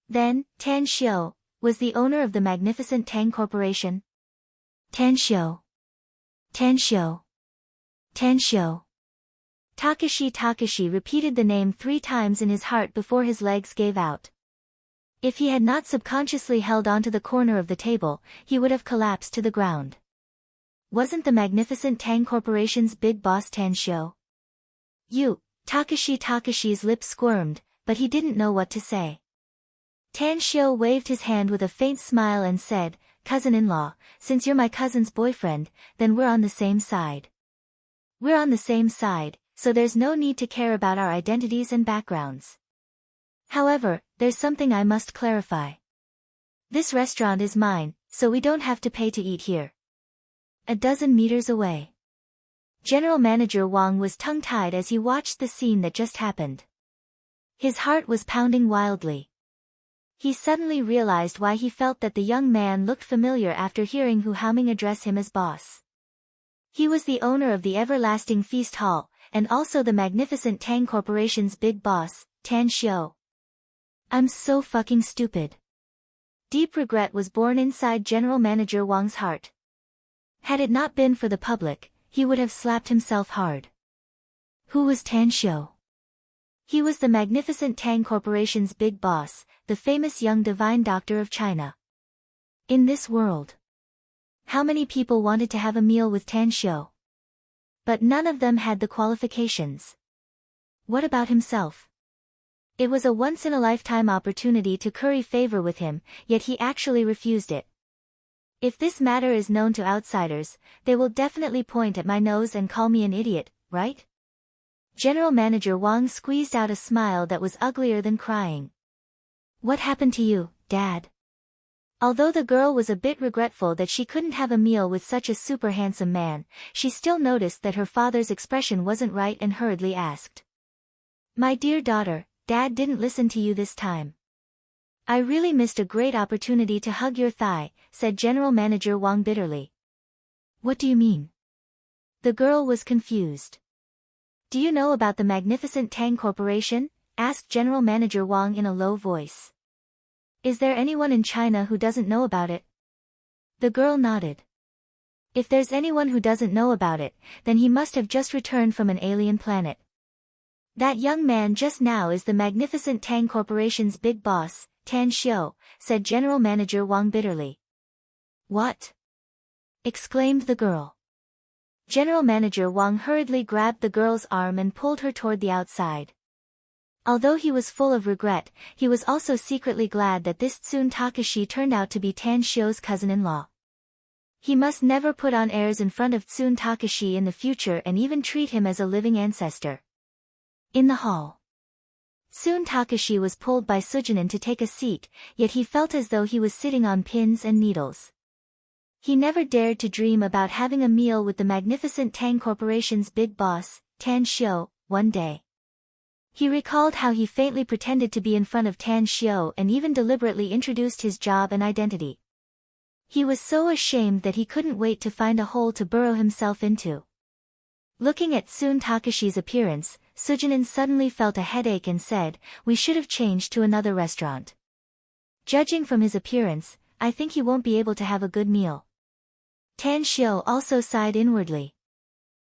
S1: Then, Tan Xiu was the owner of the Magnificent Tang Corporation? Tan Xiu. Tan Xiu. Tan Xiu. Takashi repeated the name 3 times in his heart before his legs gave out. If he had not subconsciously held onto the corner of the table, he would have collapsed to the ground. Wasn't the Magnificent Tang Corporation's big boss Tan Xiu? Takashi's lips squirmed, but he didn't know what to say. Tan Xiu waved his hand with a faint smile and said, cousin-in-law, since you're my cousin's boyfriend, then we're on the same side. We're on the same side, so there's no need to care about our identities and backgrounds. However, there's something I must clarify. This restaurant is mine, so we don't have to pay to eat here. A dozen meters away. General Manager Wang was tongue-tied as he watched the scene that just happened. His heart was pounding wildly. He suddenly realized why he felt that the young man looked familiar after hearing Hu Haoming address him as boss. He was the owner of the Everlasting Feast Hall, and also the Magnificent Tang Corporation's big boss, Tan Xiu. I'm so fucking stupid. Deep regret was born inside General Manager Wang's heart. Had it not been for the public, he would have slapped himself hard. Who was Tan Xiu? He was the Magnificent Tang Corporation's big boss, the famous young divine doctor of China. In this world, how many people wanted to have a meal with Tan Xiu? But none of them had the qualifications. What about himself? It was a once-in-a-lifetime opportunity to curry favor with him, yet he actually refused it. If this matter is known to outsiders, they will definitely point at my nose and call me an idiot, right? General Manager Wang squeezed out a smile that was uglier than crying. What happened to you, Dad? Although the girl was a bit regretful that she couldn't have a meal with such a super handsome man, she still noticed that her father's expression wasn't right and hurriedly asked. My dear daughter, Dad didn't listen to you this time. I really missed a great opportunity to hug your thigh, said General Manager Wang bitterly. What do you mean? The girl was confused. Do you know about the Magnificent Tang Corporation? Asked General Manager Wang in a low voice. Is there anyone in China who doesn't know about it? The girl nodded. If there's anyone who doesn't know about it, then he must have just returned from an alien planet. That young man just now is the Magnificent Tang Corporation's big boss, Tan Xiu, said General Manager Wang bitterly. What? Exclaimed the girl. General Manager Wang hurriedly grabbed the girl's arm and pulled her toward the outside. Although he was full of regret, he was also secretly glad that this Tsun Takashi turned out to be Tan Shio's cousin-in-law. He must never put on airs in front of Tsun Takashi in the future and even treat him as a living ancestor. In the hall, Tsun Takashi was pulled by Sujinin to take a seat, yet he felt as though he was sitting on pins and needles. He never dared to dream about having a meal with the magnificent Tang Corporation's big boss, Tan Shio, one day. He recalled how he faintly pretended to be in front of Tan Shio and even deliberately introduced his job and identity. He was so ashamed that he couldn't wait to find a hole to burrow himself into. Looking at Tsun Takashi's appearance, Sujinin suddenly felt a headache and said, "We should have changed to another restaurant. Judging from his appearance, I think he won't be able to have a good meal." Tan Shio also sighed inwardly.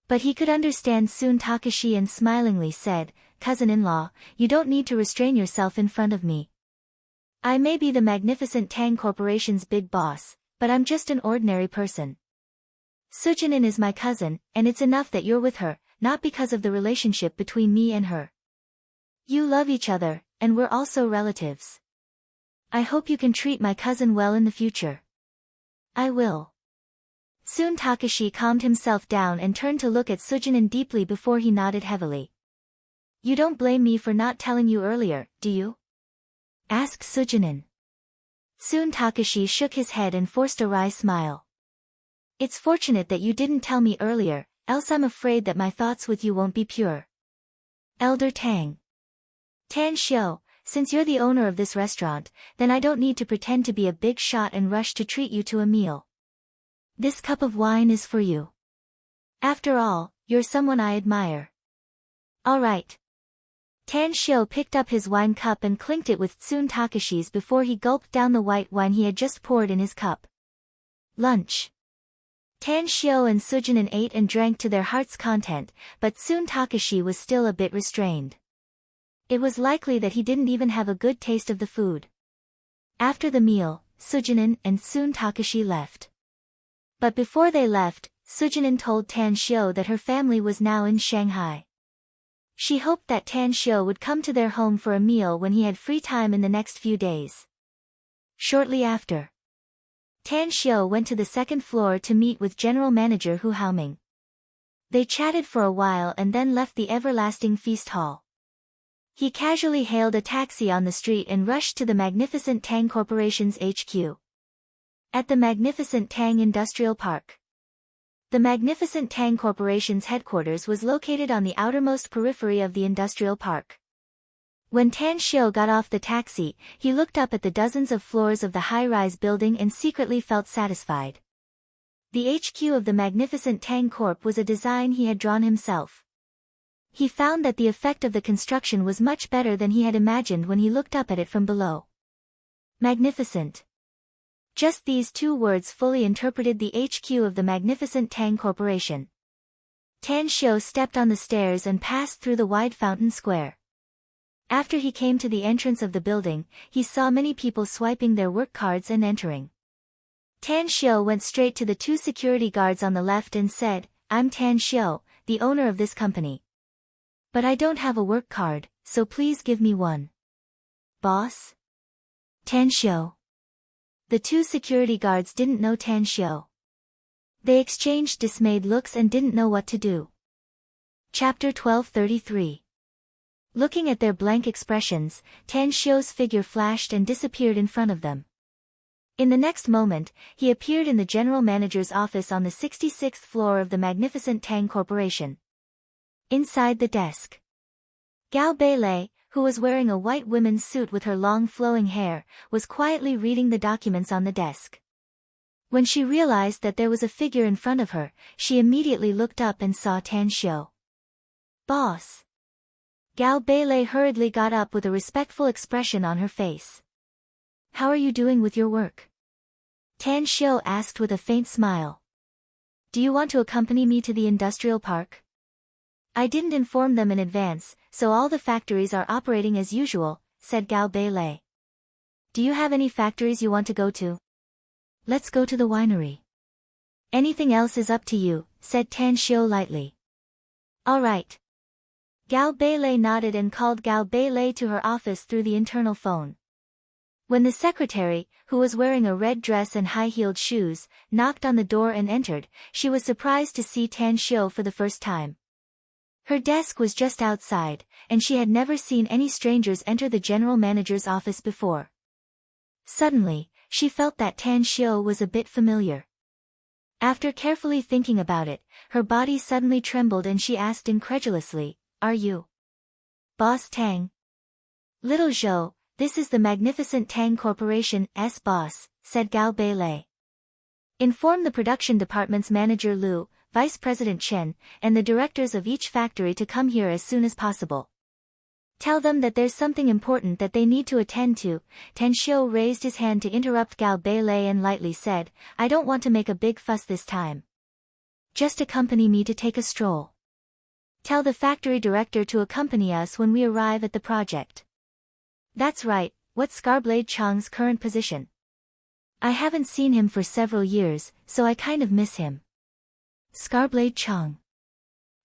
S1: But he could understand Tsun Takashi and smilingly said, "Cousin-in-law, you don't need to restrain yourself in front of me. I may be the magnificent Tang Corporation's big boss, but I'm just an ordinary person. Sujinin is my cousin, and it's enough that you're with her, not because of the relationship between me and her. You love each other, and we're also relatives. I hope you can treat my cousin well in the future." "I will." Tsun Takashi calmed himself down and turned to look at Sujinin deeply before he nodded heavily. "You don't blame me for not telling you earlier, do you?" asked Sujinin. Tsun Takashi shook his head and forced a wry smile. "It's fortunate that you didn't tell me earlier, else I'm afraid that my thoughts with you won't be pure. Elder Tang. Tan Shio, since you're the owner of this restaurant, then I don't need to pretend to be a big shot and rush to treat you to a meal. This cup of wine is for you. After all, you're someone I admire." "All right." Tan Shio picked up his wine cup and clinked it with Tsun Takashi's before he gulped down the white wine he had just poured in his cup. Lunch. Tan Shio and Sujinin ate and drank to their heart's content, but Tsun Takashi was still a bit restrained. It was likely that he didn't even have a good taste of the food. After the meal, Sujinin and Tsun Takashi left. But before they left, Sujinin told Tan Shio that her family was now in Shanghai. She hoped that Tan Shio would come to their home for a meal when he had free time in the next few days. Shortly after, Tan Shio went to the second floor to meet with General Manager Hu Haoming. They chatted for a while and then left the everlasting feast hall. He casually hailed a taxi on the street and rushed to the magnificent Tang Corporation's HQ. At the magnificent Tang Industrial Park. The magnificent Tang Corporation's headquarters was located on the outermost periphery of the industrial park. When Tan Shio got off the taxi, he looked up at the dozens of floors of the high-rise building and secretly felt satisfied. The HQ of the magnificent Tang Corp was a design he had drawn himself. He found that the effect of the construction was much better than he had imagined when he looked up at it from below. Magnificent. Just these two words fully interpreted the HQ of the magnificent Tang Corporation. Tan Shio stepped on the stairs and passed through the wide fountain square. After he came to the entrance of the building, he saw many people swiping their work cards and entering. Tan Shio went straight to the two security guards on the left and said, "I'm Tan Shio, the owner of this company. But I don't have a work card, so please give me one." "Boss?" "Tan Shio." The two security guards didn't know Tan Shio. They exchanged dismayed looks and didn't know what to do. Chapter 1233. Looking at their blank expressions, Tan Shio's figure flashed and disappeared in front of them. In the next moment, he appeared in the general manager's office on the 66th floor of the magnificent Tang Corporation. Inside the desk, Gao Beilei, who was wearing a white women's suit with her long flowing hair, was quietly reading the documents on the desk. When she realized that there was a figure in front of her, she immediately looked up and saw Tan Shio. "Boss." Gao Beilei hurriedly got up with a respectful expression on her face. "How are you doing with your work?" Tan Shio asked with a faint smile. "Do you want to accompany me to the industrial park?" "I didn't inform them in advance, so all the factories are operating as usual," said Gao Beilei. "Do you have any factories you want to go to?" "Let's go to the winery." "Anything else is up to you," said Tan Xiu lightly. All right. Gao Beilei nodded and called Gao Beilei to her office through the internal phone. When the secretary, who was wearing a red dress and high-heeled shoes, knocked on the door and entered, she was surprised to see Tan Xiu for the first time. Her desk was just outside, and she had never seen any strangers enter the general manager's office before. Suddenly, she felt that Tan Xiu was a bit familiar. After carefully thinking about it, her body suddenly trembled and she asked incredulously, "Are you Boss Tang?" "Little Zhou, this is the magnificent Tang Corporation's boss," said Gao Beilei. "Inform the production department's manager Lu, Vice President Chen, and the directors of each factory to come here as soon as possible. Tell them that there's something important that they need to attend to." Tan Xiu raised his hand to interrupt Gao Beilei and lightly said, "I don't want to make a big fuss this time. Just accompany me to take a stroll. Tell the factory director to accompany us when we arrive at the project." "That's right, what's Scarblade Chang's current position?" "I haven't seen him for several years, so I kind of miss him." "Scarblade Chang."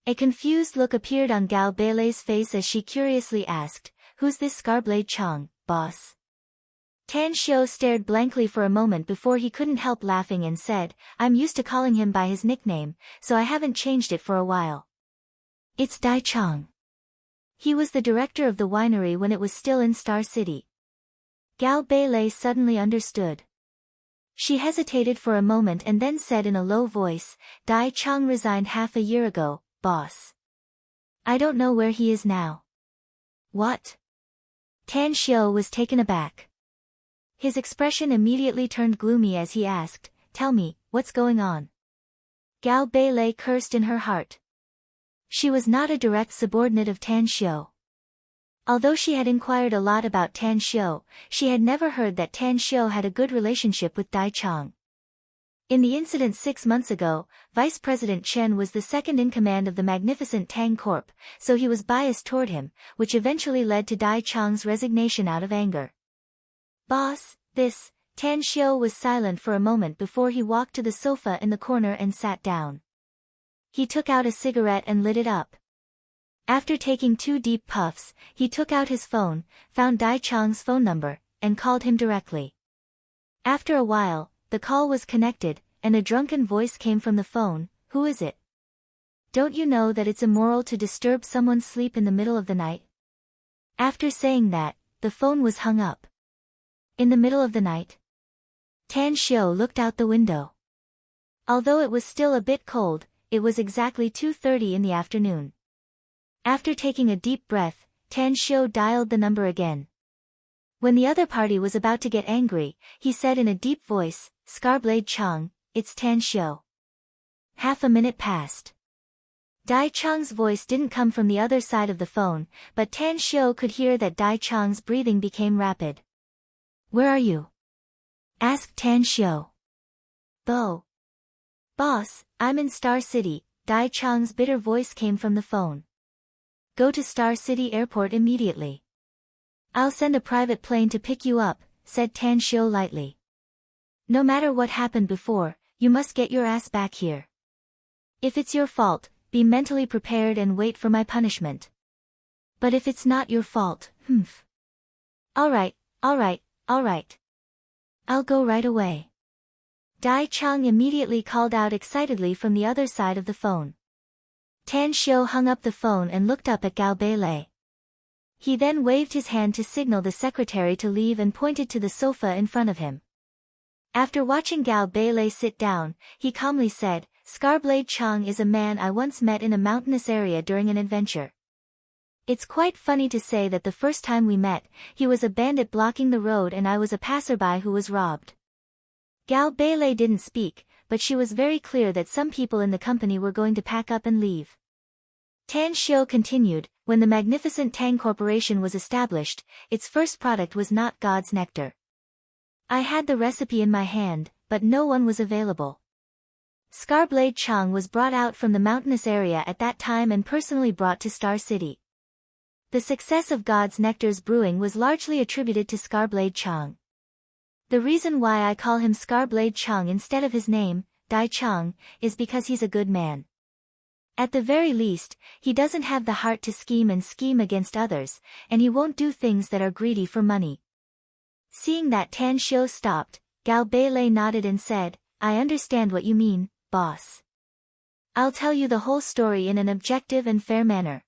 S1: A confused look appeared on Gao Beilei's face as she curiously asked, "Who's this Scarblade Chang, boss?" Tan Xiu stared blankly for a moment before he couldn't help laughing and said, "I'm used to calling him by his nickname, so I haven't changed it for a while. It's Dai Chang. He was the director of the winery when it was still in Star City." Gao Beilei suddenly understood. She hesitated for a moment and then said in a low voice, "Dai Chang resigned half a year ago, boss. I don't know where he is now." "What?" Tan Xiu was taken aback. His expression immediately turned gloomy as he asked, "Tell me, what's going on?" Gao Beilei cursed in her heart. She was not a direct subordinate of Tan Xiu. Although she had inquired a lot about Tan Xiu, she had never heard that Tan Xiu had a good relationship with Dai Chang. In the incident 6 months ago, Vice President Chen was the second in command of the magnificent Tang Corp, so he was biased toward him, which eventually led to Dai Chang's resignation out of anger. "Boss, this..." Tan Xiu was silent for a moment before he walked to the sofa in the corner and sat down. He took out a cigarette and lit it up. After taking 2 deep puffs, he took out his phone, found Dai Chang's phone number, and called him directly. After a while, the call was connected, and a drunken voice came from the phone. "Who is it? Don't you know that it's immoral to disturb someone's sleep in the middle of the night?" After saying that, the phone was hung up. In the middle of the night? Tan Xiu looked out the window. Although it was still a bit cold, it was exactly 2:30 in the afternoon. After taking a deep breath, Tan Xiu dialed the number again. When the other party was about to get angry, he said in a deep voice, "Scarblade Chang, it's Tan Xiu." Half a minute passed. Dai Chang's voice didn't come from the other side of the phone, but Tan Xiu could hear that Dai Chang's breathing became rapid. "Where are you?" asked Tan Xiu. "Bo. Boss, I'm in Star City," Dai Chang's bitter voice came from the phone. "Go to Star City Airport immediately." "I'll send a private plane to pick you up," said Tan Xiu lightly. "No matter what happened before, you must get your ass back here. If it's your fault, be mentally prepared and wait for my punishment. But if it's not your fault, All right, all right, all right. I'll go right away." Dai Chang immediately called out excitedly from the other side of the phone. Tan Xiu hung up the phone and looked up at Gao Beilei. He then waved his hand to signal the secretary to leave and pointed to the sofa in front of him. After watching Gao Beilei sit down, he calmly said, "Scarblade Chang is a man I once met in a mountainous area during an adventure. It's quite funny to say that the first time we met, he was a bandit blocking the road and I was a passerby who was robbed." Gao Beilei didn't speak, but she was very clear that some people in the company were going to pack up and leave. Tan Xiu continued, "When the magnificent Tang Corporation was established, its first product was not God's nectar. I had the recipe in my hand, but no one was available. Scarblade Chang was brought out from the mountainous area at that time and personally brought to Star City. The success of God's nectar's brewing was largely attributed to Scarblade Chang. The reason why I call him Scarblade Chang instead of his name, Dai Chang, is because he's a good man." At the very least, he doesn't have the heart to scheme against others, and he won't do things that are greedy for money. Seeing that Tan Xiu stopped, Gao Beilei nodded and said, I understand what you mean, boss. I'll tell you the whole story in an objective and fair manner.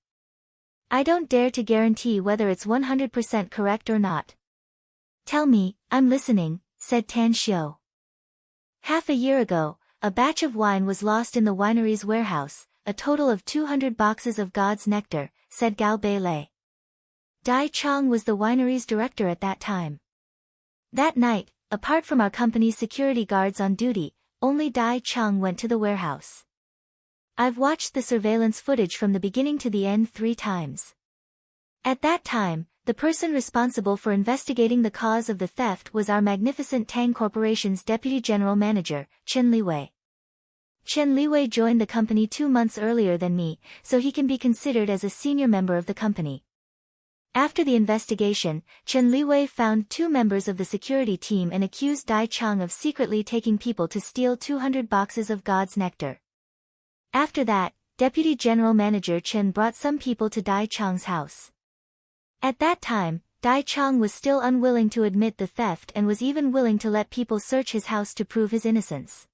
S1: I don't dare to guarantee whether it's 100% correct or not. Tell me, I'm listening, said Tan Xiu. Half a year ago, a batch of wine was lost in the winery's warehouse, a total of 200 boxes of God's nectar, said Gao Beilei. Dai Chong was the winery's director at that time. That night, apart from our company's security guards on duty, only Dai Chong went to the warehouse. I've watched the surveillance footage from the beginning to the end 3 times. At that time, the person responsible for investigating the cause of the theft was our magnificent Tang Corporation's Deputy General Manager, Chen Liwei. Chen Liwei joined the company 2 months earlier than me, so he can be considered as a senior member of the company. After the investigation, Chen Liwei found 2 members of the security team and accused Dai Chong of secretly taking people to steal 200 boxes of God's nectar. After that, Deputy General Manager Chen brought some people to Dai Chong's house. At that time, Dai Chong was still unwilling to admit the theft and was even willing to let people search his house to prove his innocence.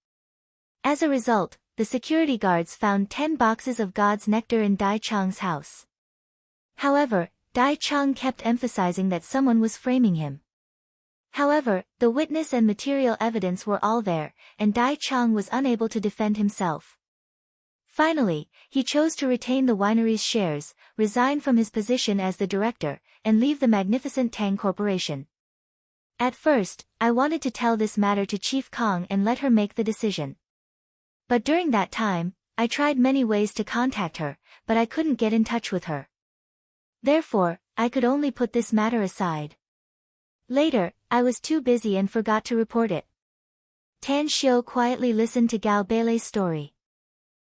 S1: As a result, the security guards found 10 boxes of God's nectar in Dai Chong's house. However, Dai Chong kept emphasizing that someone was framing him. However, the witness and material evidence were all there, and Dai Chong was unable to defend himself. Finally, he chose to retain the winery's shares, resign from his position as the director, and leave the magnificent Tang Corporation. At first, I wanted to tell this matter to Chief Kong and let her make the decision. But during that time, I tried many ways to contact her, but I couldn't get in touch with her. Therefore, I could only put this matter aside. Later, I was too busy and forgot to report it. Tan Xiu quietly listened to Gao Beilei's story.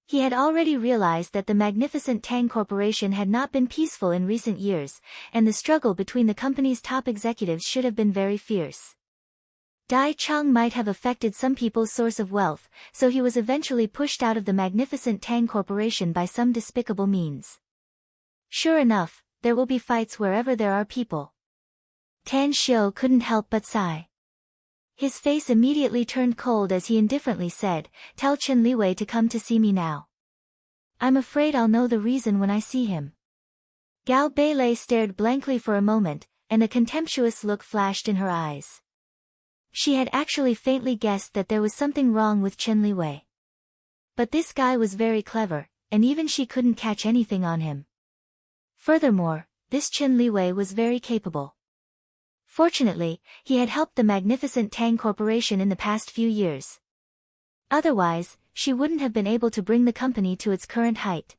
S1: He had already realized that the magnificent Tang Corporation had not been peaceful in recent years, and the struggle between the company's top executives should have been very fierce. Dai Chong might have affected some people's source of wealth, so he was eventually pushed out of the magnificent Tang Corporation by some despicable means. Sure enough, there will be fights wherever there are people. Tan Xiu couldn't help but sigh. His face immediately turned cold as he indifferently said, Tell Chen Liwei to come to see me now. I'm afraid I'll know the reason when I see him. Gao Beilei stared blankly for a moment, and a contemptuous look flashed in her eyes. She had actually faintly guessed that there was something wrong with Chen Liwei. But this guy was very clever, and even she couldn't catch anything on him. Furthermore, this Chen Liwei was very capable. Fortunately, he had helped the magnificent Tang Corporation in the past few years. Otherwise, she wouldn't have been able to bring the company to its current height.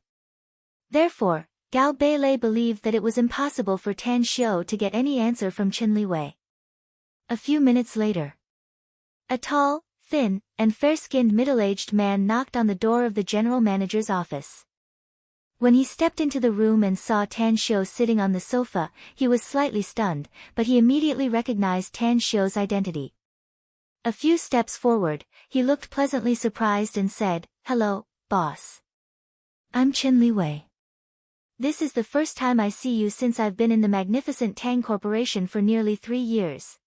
S1: Therefore, Gao Beilei believed that it was impossible for Tan Xiu to get any answer from Chen Liwei. A few minutes later, a tall, thin, and fair-skinned middle-aged man knocked on the door of the general manager's office. When he stepped into the room and saw Tan Xiu sitting on the sofa, he was slightly stunned, but he immediately recognized Tan Xiu's identity. A few steps forward, he looked pleasantly surprised and said, Hello, boss. I'm Chen Liwei. This is the first time I see you since I've been in the magnificent Tang Corporation for nearly 3 years.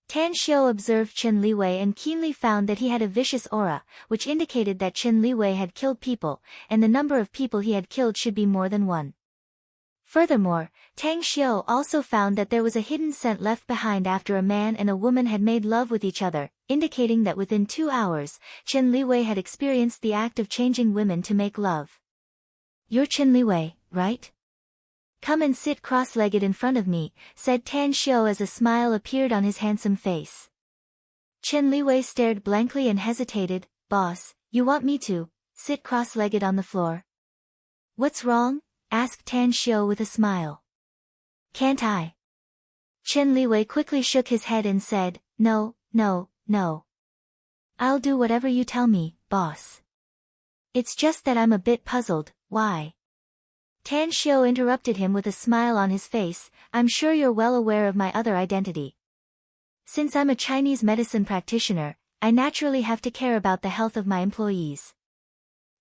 S1: Tan Xiu observed Chen Liwei and keenly found that he had a vicious aura, which indicated that Chen Liwei had killed people, and the number of people he had killed should be more than 1. Furthermore, Tan Xiu also found that there was a hidden scent left behind after a man and a woman had made love with each other, indicating that within 2 hours, Chen Liwei had experienced the act of changing women to make love. You're Chen Liwei, right? Come and sit cross-legged in front of me, said Tan Xiu as a smile appeared on his handsome face. Chen Liwei stared blankly and hesitated, Boss, you want me to sit cross-legged on the floor? What's wrong? Asked Tan Xiu with a smile. Can't I? Chen Liwei quickly shook his head and said, No. I'll do whatever you tell me, boss. It's just that I'm a bit puzzled, why? Tan Xiu interrupted him with a smile on his face, I'm sure you're well aware of my other identity. Since I'm a Chinese medicine practitioner, I naturally have to care about the health of my employees.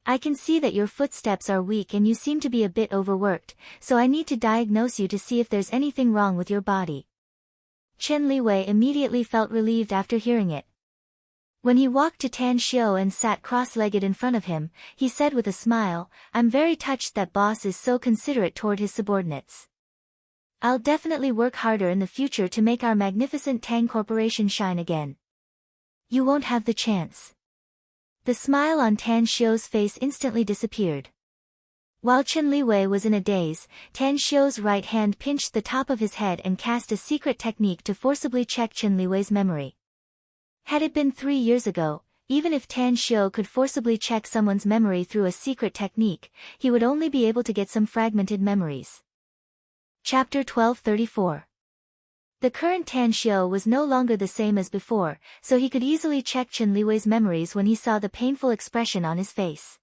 S1: I can see that your footsteps are weak and you seem to be a bit overworked, so I need to diagnose you to see if there's anything wrong with your body. Chen Liwei immediately felt relieved after hearing it. When he walked to Tan Xiu and sat cross-legged in front of him, he said with a smile, "I'm very touched that boss is so considerate toward his subordinates. I'll definitely work harder in the future to make our magnificent Tang Corporation shine again." "You won't have the chance." The smile on Tan Xiu's face instantly disappeared. While Chen Liwei was in a daze, Tan Xiu's right hand pinched the top of his head and cast a secret technique to forcibly check Chen Liwei's memory. Had it been 3 years ago, even if Tan Xiu could forcibly check someone's memory through a secret technique, he would only be able to get some fragmented memories. Chapter 1234. The current Tan Xiu was no longer the same as before, so he could easily check Chen Liwei's memories when he saw the painful expression on his face.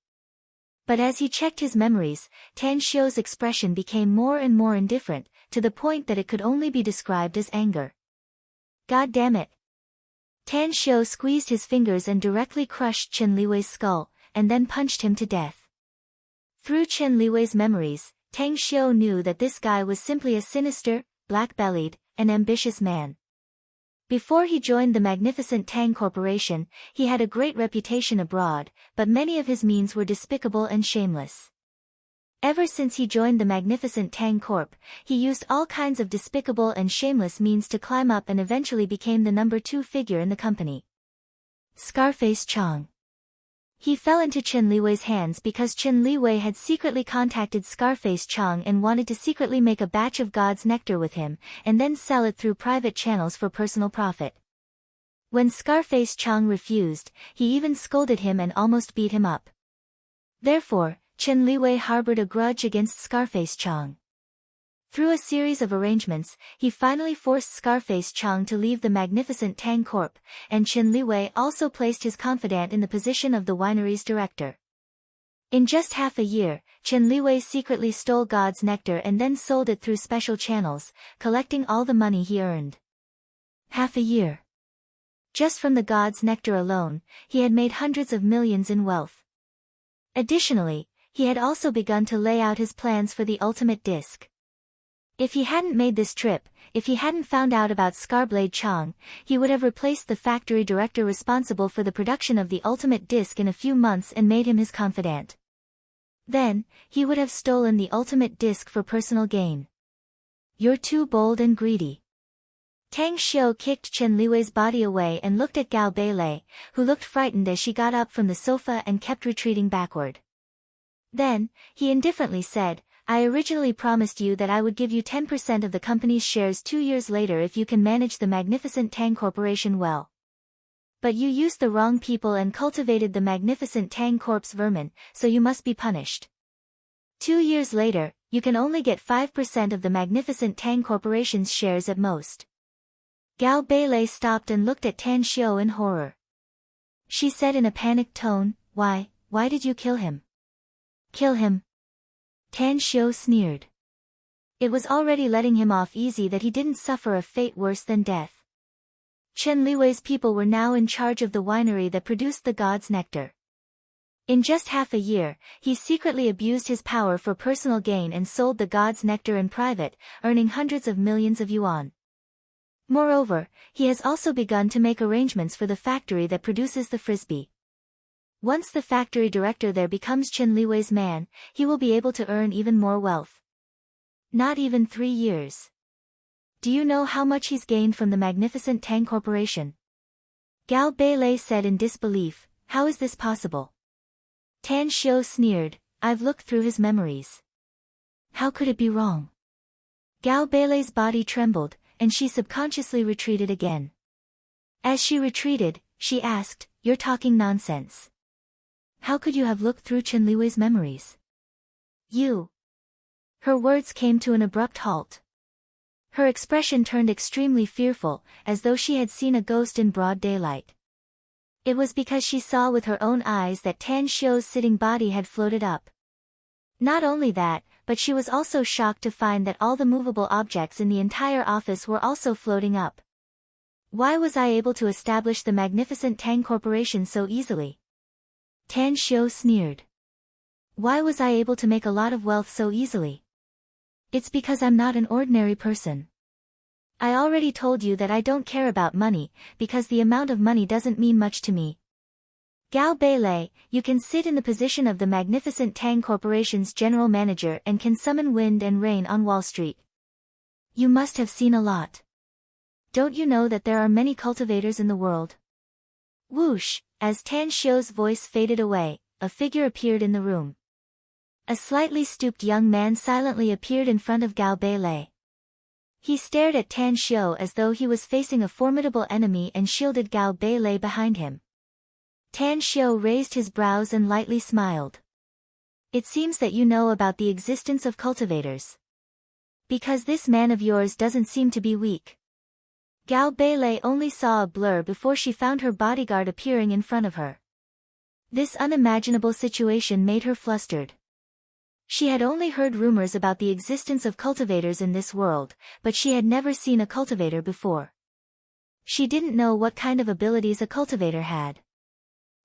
S1: But as he checked his memories, Tan Xiu's expression became more and more indifferent, to the point that it could only be described as anger. "God damn it!" Tan Xiu squeezed his fingers and directly crushed Chen Liwei's skull, and then punched him to death. Through Chen Liwei's memories, Tang Xiu knew that this guy was simply a sinister, black-bellied, and ambitious man. Before he joined the magnificent Tang Corporation, he had a great reputation abroad, but many of his means were despicable and shameless. Ever since he joined the magnificent Tang Corp, he used all kinds of despicable and shameless means to climb up and eventually became the number 2 figure in the company. Scarface Chang. He fell into Chen Liwei's hands because Chen Liwei had secretly contacted Scarface Chang and wanted to secretly make a batch of God's nectar with him, and then sell it through private channels for personal profit. When Scarface Chang refused, he even scolded him and almost beat him up. Therefore, Chen Liwei harbored a grudge against Scarface Chang. Through a series of arrangements, he finally forced Scarface Chang to leave the magnificent Tang Corp, and Chen Liwei also placed his confidant in the position of the winery's director. In just half a year, Chen Liwei secretly stole God's nectar and then sold it through special channels, collecting all the money he earned. Half a year. Just from the God's nectar alone, he had made hundreds of millions in wealth. Additionally, he had also begun to lay out his plans for the ultimate disc. If he hadn't made this trip, if he hadn't found out about Scarblade Chang, he would have replaced the factory director responsible for the production of the ultimate disc in a few months and made him his confidant. Then, he would have stolen the ultimate disc for personal gain. "You're too bold and greedy." Tang Xiu kicked Chen Liwei's body away and looked at Gao Beilei, who looked frightened as she got up from the sofa and kept retreating backward. Then, he indifferently said, "I originally promised you that I would give you 10% of the company's shares 2 years later if you can manage the magnificent Tang Corporation well. But you used the wrong people and cultivated the magnificent Tang Corp's vermin, so you must be punished. 2 years later, you can only get 5% of the magnificent Tang Corporation's shares at most." Gao Beilei stopped and looked at Tan Xiu in horror. She said in a panicked tone, Why did you kill him?" "Kill him?" Tan Xiu sneered. It was already letting him off easy that he didn't suffer a fate worse than death. Chen Liwei's people were now in charge of the winery that produced the God's nectar. In just half a year, he secretly abused his power for personal gain and sold the God's nectar in private, earning hundreds of millions of yuan. Moreover, he has also begun to make arrangements for the factory that produces the frisbee. Once the factory director there becomes Chen Liwei's man, he will be able to earn even more wealth. Not even 3 years. Do you know how much he's gained from the magnificent Tang Corporation?" Gao Beilei said in disbelief, "How is this possible?" Tan Xiu sneered, "I've looked through his memories." "How could it be wrong?" Gao Beilei's body trembled, and she subconsciously retreated again. As she retreated, she asked, "You're talking nonsense. How could you have looked through Chen Liwei's memories?" "You." Her words came to an abrupt halt. Her expression turned extremely fearful, as though she had seen a ghost in broad daylight. It was because she saw with her own eyes that Tan Xiu's sitting body had floated up. Not only that, but she was also shocked to find that all the movable objects in the entire office were also floating up. Why was I able to establish the magnificent Tang Corporation so easily? Tan Xiu sneered. Why was I able to make a lot of wealth so easily? It's because I'm not an ordinary person. I already told you that I don't care about money, because the amount of money doesn't mean much to me. Gao Beilei, you can sit in the position of the magnificent Tang Corporation's general manager and can summon wind and rain on Wall Street. You must have seen a lot. Don't you know that there are many cultivators in the world? Whoosh, as Tan Xiu's voice faded away, a figure appeared in the room. A slightly stooped young man silently appeared in front of Gao Beilei. He stared at Tan Xiu as though he was facing a formidable enemy and shielded Gao Beilei behind him. Tan Xiu raised his brows and lightly smiled. It seems that you know about the existence of cultivators. Because this man of yours doesn't seem to be weak. Gao Beilei only saw a blur before she found her bodyguard appearing in front of her. This unimaginable situation made her flustered. She had only heard rumors about the existence of cultivators in this world, but she had never seen a cultivator before. She didn't know what kind of abilities a cultivator had.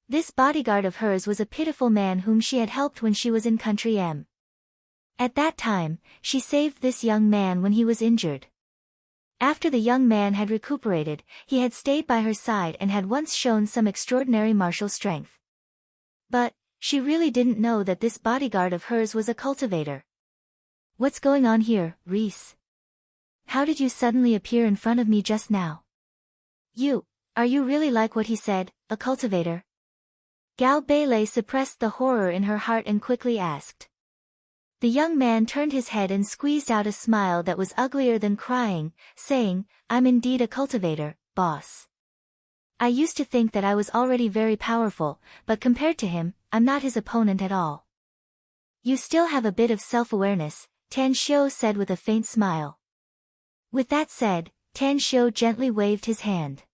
S1: This bodyguard of hers was a pitiful man whom she had helped when she was in Country M. At that time, she saved this young man when he was injured. After the young man had recuperated, he had stayed by her side and had once shown some extraordinary martial strength. But, she really didn't know that this bodyguard of hers was a cultivator. What's going on here, Reese? How did you suddenly appear in front of me just now? Are you really like what he said, a cultivator? Gao Beilei suppressed the horror in her heart and quickly asked. The young man turned his head and squeezed out a smile that was uglier than crying, saying, I'm indeed a cultivator, boss. I used to think that I was already very powerful, but compared to him, I'm not his opponent at all. You still have a bit of self-awareness, Tan Xiu said with a faint smile. With that said, Tan Xiu gently waved his hand.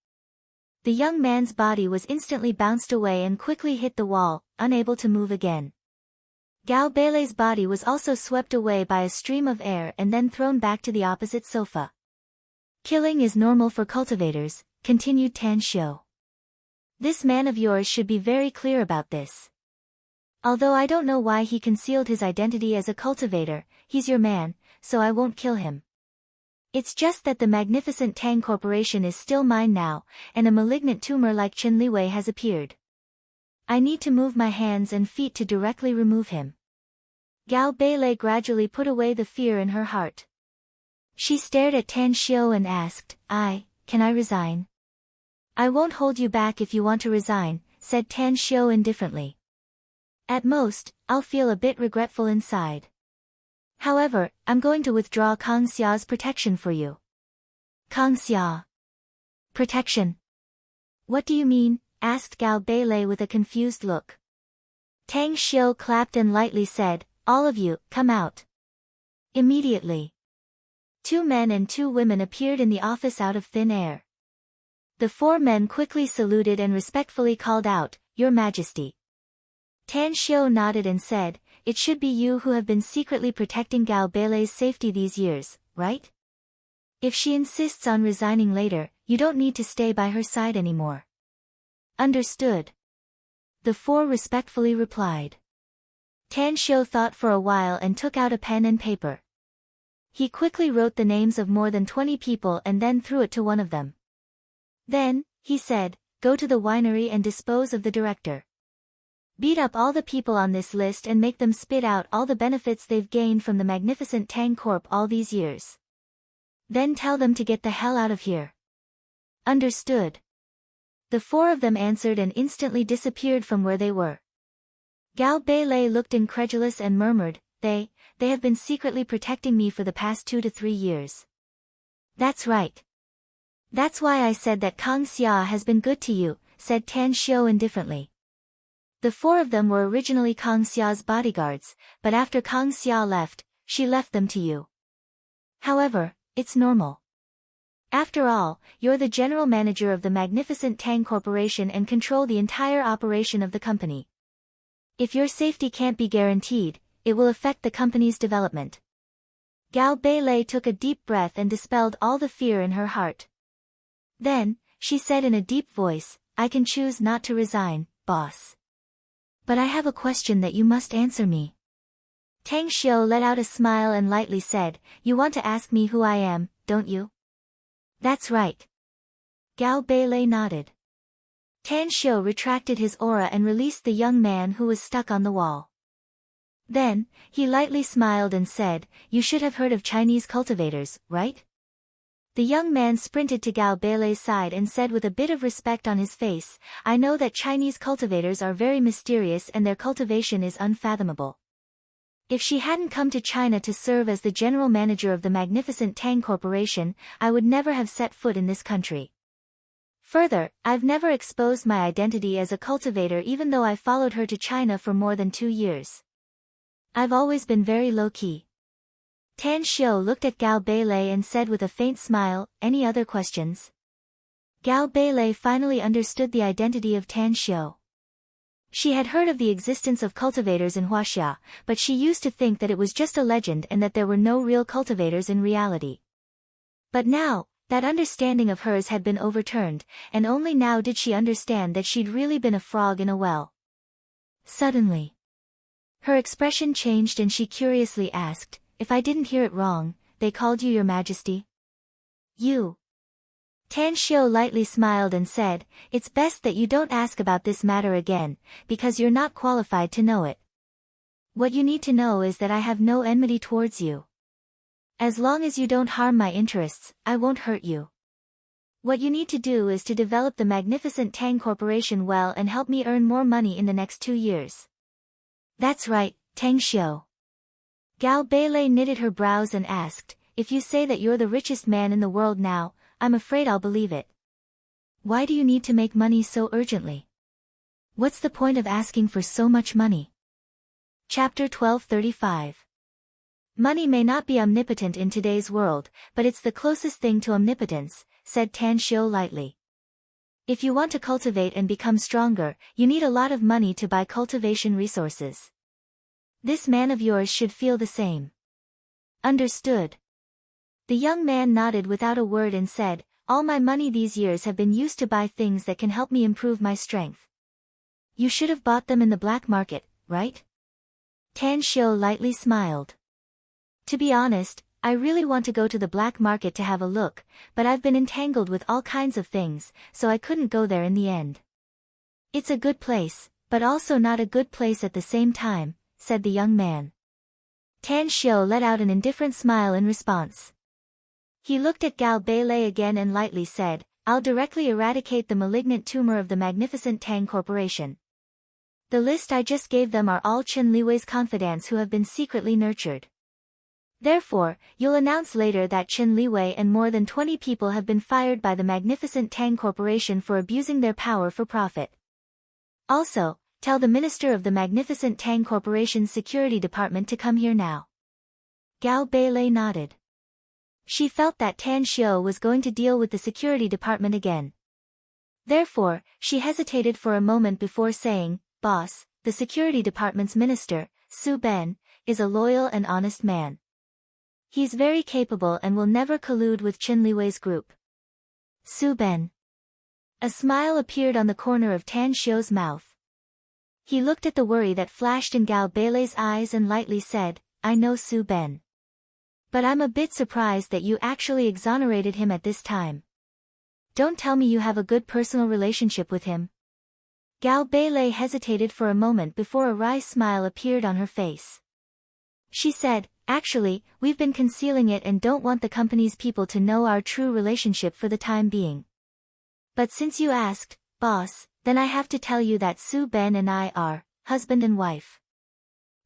S1: The young man's body was instantly bounced away and quickly hit the wall, unable to move again. Gao Beilei's body was also swept away by a stream of air and then thrown back to the opposite sofa. Killing is normal for cultivators, continued Tan Xiu. This man of yours should be very clear about this. Although I don't know why he concealed his identity as a cultivator, he's your man, so I won't kill him. It's just that the magnificent Tang Corporation is still mine now, and a malignant tumor like Chen Liwei has appeared. I need to move my hands and feet to directly remove him. Gao Beilei gradually put away the fear in her heart. She stared at Tan Xiu and asked, Can I resign? I won't hold you back if you want to resign, said Tan Xiu indifferently. At most, I'll feel a bit regretful inside. However, I'm going to withdraw Kang Xia's protection for you. Kang Xia. Protection. What do you mean? Asked Gao Beilei with a confused look. Tang Xiu clapped and lightly said, All of you, come out. Immediately. 2 men and 2 women appeared in the office out of thin air. The 4 men quickly saluted and respectfully called out, Your Majesty. Tan Xiu nodded and said, It should be you who have been secretly protecting Gao Beilei's safety these years, right? If she insists on resigning later, you don't need to stay by her side anymore. Understood. The 4 respectfully replied. Tan Xiu thought for a while and took out a pen and paper. He quickly wrote the names of more than 20 people and then threw it to one of them. Then, he said, Go to the winery and dispose of the director. Beat up all the people on this list and make them spit out all the benefits they've gained from the magnificent Tang Corp all these years. Then tell them to get the hell out of here. Understood. The 4 of them answered and instantly disappeared from where they were. Gao Beilei looked incredulous and murmured, They have been secretly protecting me for the past 2 to 3 years. That's right. That's why I said that Kang Xia has been good to you, said Tan Xiu indifferently. The 4 of them were originally Kang Xia's bodyguards, but after Kang Xia left, she left them to you. However, it's normal. After all, you're the general manager of the magnificent Tang Corporation and control the entire operation of the company. If your safety can't be guaranteed, it will affect the company's development. Gao Beilei took a deep breath and dispelled all the fear in her heart. Then, she said in a deep voice, I can choose not to resign, boss. But I have a question that you must answer me. Tang Xiu let out a smile and lightly said, you want to ask me who I am, don't you? That's right. Gao Beilei nodded. Tang Xiu retracted his aura and released the young man who was stuck on the wall. Then, he lightly smiled and said, you should have heard of Chinese cultivators, right? The young man sprinted to Gao Beilei's side and said with a bit of respect on his face, I know that Chinese cultivators are very mysterious and their cultivation is unfathomable. If she hadn't come to China to serve as the general manager of the magnificent Tang Corporation, I would never have set foot in this country. Further, I've never exposed my identity as a cultivator even though I followed her to China for more than 2 years. I've always been very low-key. Tang Xiu looked at Gao Beilei and said with a faint smile, any other questions? Gao Beilei finally understood the identity of Tang Xiu. She had heard of the existence of cultivators in Huaxia, but she used to think that it was just a legend and that there were no real cultivators in reality. But now, that understanding of hers had been overturned, and only now did she understand that she'd really been a frog in a well. Suddenly, her expression changed and she curiously asked, if I didn't hear it wrong, they called you Your Majesty? You. Tang Xiu lightly smiled and said, it's best that you don't ask about this matter again, because you're not qualified to know it. What you need to know is that I have no enmity towards you. As long as you don't harm my interests, I won't hurt you. What you need to do is to develop the magnificent Tang Corporation well and help me earn more money in the next 2 years. That's right, Tang Xiu. Gao Beilei knitted her brows and asked, if you say that you're the richest man in the world now, I'm afraid I'll believe it. Why do you need to make money so urgently? What's the point of asking for so much money? Chapter 1235. Money may not be omnipotent in today's world, but it's the closest thing to omnipotence, said Tang Xiu lightly. If you want to cultivate and become stronger, you need a lot of money to buy cultivation resources. This man of yours should feel the same. Understood. The young man nodded without a word and said, all my money these years have been used to buy things that can help me improve my strength. You should have bought them in the black market, right? Tang Xiu lightly smiled. To be honest, I really want to go to the black market to have a look, but I've been entangled with all kinds of things, so I couldn't go there in the end. It's a good place, but also not a good place at the same time, said the young man. Tang Xiu let out an indifferent smile in response. He looked at Gao Beilei again and lightly said, I'll directly eradicate the malignant tumor of the magnificent Tang Corporation. The list I just gave them are all Chen Liwei's confidants who have been secretly nurtured. Therefore, you'll announce later that Chen Liwei and more than 20 people have been fired by the magnificent Tang Corporation for abusing their power for profit. Also, tell the minister of the magnificent Tang Corporation's security department to come here now. Gao Beilei nodded. She felt that Tang Xiu was going to deal with the security department again. Therefore, she hesitated for a moment before saying, Boss, the security department's minister, Su Ben, is a loyal and honest man. He's very capable and will never collude with Chen Liwei's group. Su Ben. A smile appeared on the corner of Tang Xiu's mouth. He looked at the worry that flashed in Gao Beilei's eyes and lightly said, I know Su Ben. But I'm a bit surprised that you actually exonerated him at this time. Don't tell me you have a good personal relationship with him. Gao Beilei hesitated for a moment before a wry smile appeared on her face. She said, actually, we've been concealing it and don't want the company's people to know our true relationship for the time being. But since you asked, boss, then I have to tell you that Su Ben and I are husband and wife.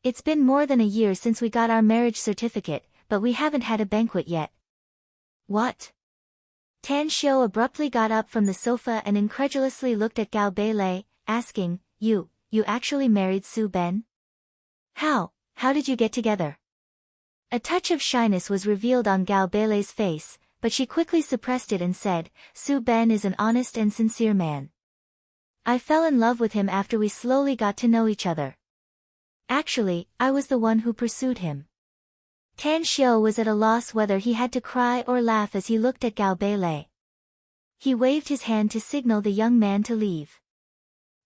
S1: It's been more than a year since we got our marriage certificate, but we haven't had a banquet yet. What? Tang Xiu abruptly got up from the sofa and incredulously looked at Gao Beilei, asking, You actually married Su Ben? How did you get together? A touch of shyness was revealed on Gao Beilei's face, but she quickly suppressed it and said, Su Ben is an honest and sincere man. I fell in love with him after we slowly got to know each other. Actually, I was the one who pursued him. Tang Xiu was at a loss whether he had to cry or laugh as he looked at Gao Beilei. He waved his hand to signal the young man to leave.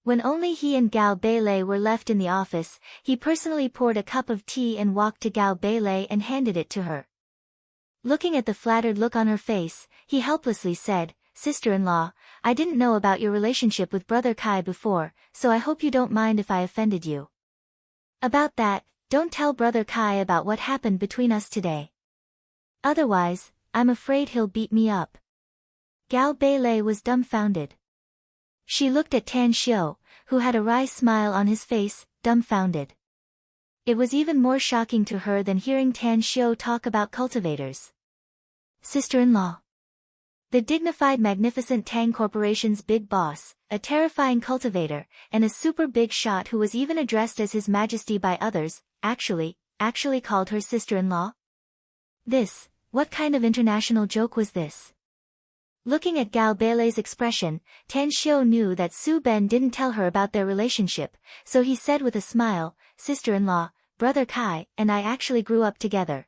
S1: When only he and Gao Beilei were left in the office, he personally poured a cup of tea and walked to Gao Beilei and handed it to her. Looking at the flattered look on her face, he helplessly said, "Sister-in-law, I didn't know about your relationship with Brother Kai before, so I hope you don't mind if I offended you. About that, don't tell Brother Kai about what happened between us today. Otherwise, I'm afraid he'll beat me up." Gao Beilei was dumbfounded. She looked at Tan Xiu, who had a wry smile on his face, dumbfounded. It was even more shocking to her than hearing Tan Xiu talk about cultivators. Sister-in-law. The dignified magnificent Tang Corporation's big boss, a terrifying cultivator, and a super big shot who was even addressed as His Majesty by others, actually called her sister-in-law? What kind of international joke was this? Looking at Gao Beilei's expression, Tan Xiu knew that Su Ben didn't tell her about their relationship, so he said with a smile, "Sister-in-law, Brother Kai and I actually grew up together.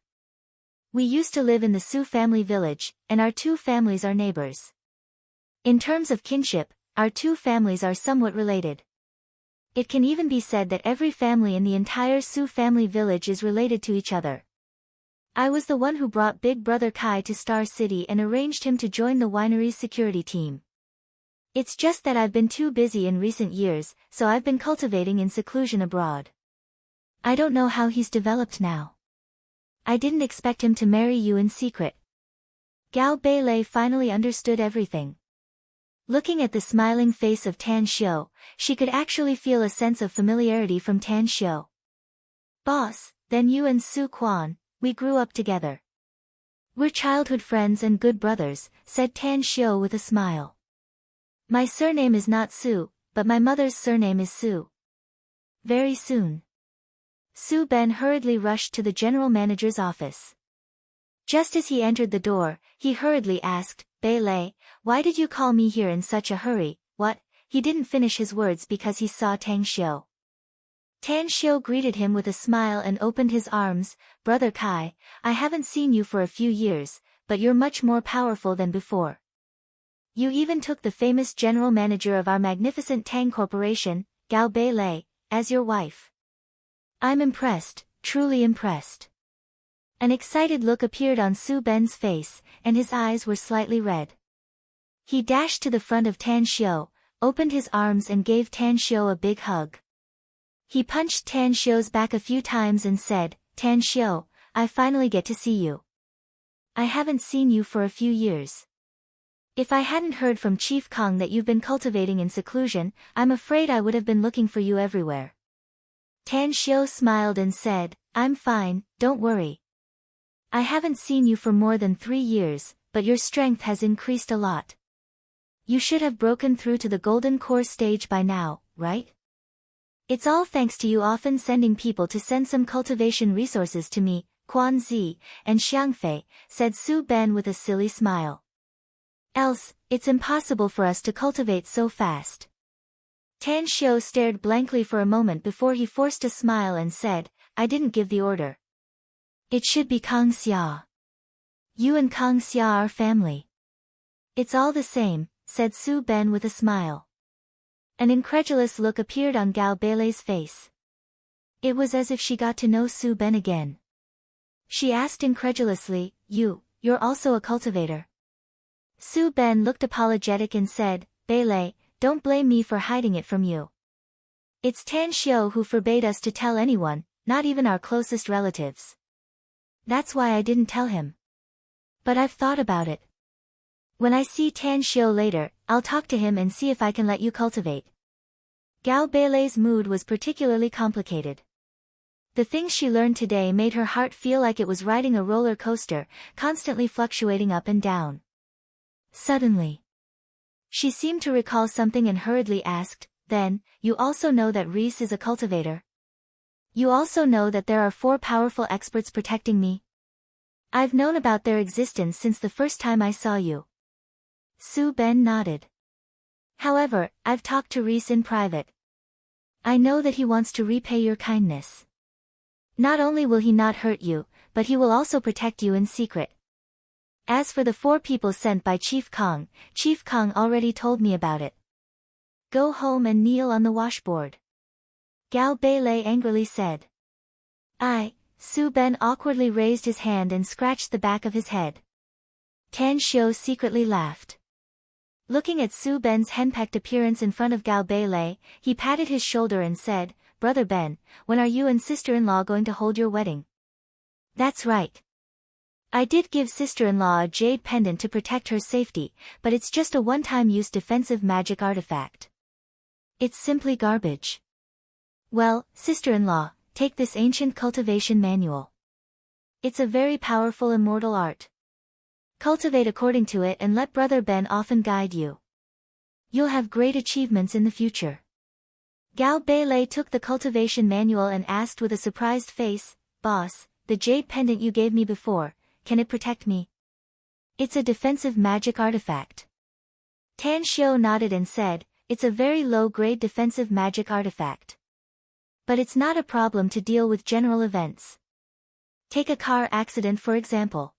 S1: We used to live in the Su family village, and our two families are neighbors. In terms of kinship, our two families are somewhat related. It can even be said that every family in the entire Su family village is related to each other. I was the one who brought Big Brother Kai to Star City and arranged him to join the winery's security team. It's just that I've been too busy in recent years, so I've been cultivating in seclusion abroad. I don't know how he's developed now. I didn't expect him to marry you in secret." Gao Beilei finally understood everything. Looking at the smiling face of Tan Xiu, she could actually feel a sense of familiarity from Tan Xiu. "Boss, then you and Su Quan, we grew up together. We're childhood friends and good brothers," said Tan Xiu with a smile. "My surname is not Su, but my mother's surname is Su." Very soon, Su Ben hurriedly rushed to the general manager's office. Just as he entered the door, he hurriedly asked, "Beilei, why did you call me here in such a hurry?" "What?" He didn't finish his words because he saw Tan Xiu. Tan Xiu greeted him with a smile and opened his arms. "Brother Kai, I haven't seen you for a few years, but you're much more powerful than before. You even took the famous general manager of our magnificent Tang Corporation, Gao Beilei, as your wife. I'm impressed, truly impressed." An excited look appeared on Su Ben's face, and his eyes were slightly red. He dashed to the front of Tan Xiu, opened his arms and gave Tan Xiu a big hug. He punched Tan Xiu's back a few times and said, "Tan Xiu, I finally get to see you. I haven't seen you for a few years. If I hadn't heard from Chief Kong that you've been cultivating in seclusion, I'm afraid I would have been looking for you everywhere." Tan Xiu smiled and said, "I'm fine, don't worry. I haven't seen you for more than 3 years, but your strength has increased a lot. You should have broken through to the Golden Core stage by now, right? It's all thanks to you often sending people to send some cultivation resources to me, Quan Zi, and Xiangfei," said Su Ben with a silly smile. "Else, it's impossible for us to cultivate so fast." Tan Xiu stared blankly for a moment before he forced a smile and said, "I didn't give the order. It should be Kang Xia. You and Kang Xia are family." "It's all the same," said Su Ben with a smile. An incredulous look appeared on Gao Beilei's face. It was as if she got to know Su Ben again. She asked incredulously, You're also a cultivator?" Su Ben looked apologetic and said, "Beilei, don't blame me for hiding it from you. It's Tan Xiu who forbade us to tell anyone, not even our closest relatives. That's why I didn't tell him. But I've thought about it. When I see Tan Xiu later, I'll talk to him and see if I can let you cultivate." Gao Beilei's mood was particularly complicated. The things she learned today made her heart feel like it was riding a roller coaster, constantly fluctuating up and down. Suddenly, she seemed to recall something and hurriedly asked, "Then, you also know that Reese is a cultivator? You also know that there are 4 powerful experts protecting me? I've known about their existence since the first time I saw you." Su Ben nodded. "However, I've talked to Reese in private. I know that he wants to repay your kindness. Not only will he not hurt you, but he will also protect you in secret. As for the 4 people sent by Chief Kong already told me about it." Go home and kneel on the washboard. Gao Beilei angrily said. Su Ben awkwardly raised his hand and scratched the back of his head. Tan Xiu secretly laughed. Looking at Su Ben's henpecked appearance in front of Gao Beilei, he patted his shoulder and said, Brother Ben, when are you and sister-in-law going to hold your wedding? That's right. I did give sister-in-law a jade pendant to protect her safety, but it's just a one-time use defensive magic artifact. It's simply garbage. Well, sister-in-law, take this ancient cultivation manual. It's a very powerful immortal art. Cultivate according to it and let Brother Ben often guide you. You'll have great achievements in the future. Gao Beilei took the cultivation manual and asked with a surprised face, Boss, the jade pendant you gave me before, can it protect me? It's a defensive magic artifact. Tan Xiu nodded and said, it's a very low-grade defensive magic artifact. But it's not a problem to deal with general events. Take a car accident for example.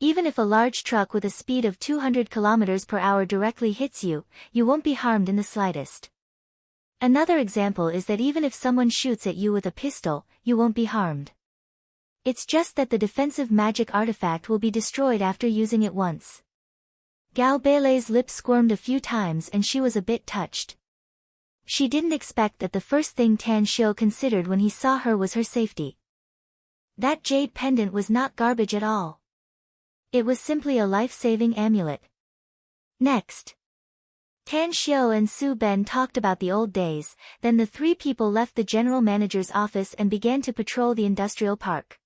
S1: Even if a large truck with a speed of 200 km per hour directly hits you, you won't be harmed in the slightest. Another example is that even if someone shoots at you with a pistol, you won't be harmed. It's just that the defensive magic artifact will be destroyed after using it once. Gao Beilei's lips squirmed a few times and she was a bit touched. She didn't expect that the first thing Tan Xiu considered when he saw her was her safety. That jade pendant was not garbage at all. It was simply a life-saving amulet. Next, Tan Xiu and Su Ben talked about the old days, then the three people left the general manager's office and began to patrol the industrial park.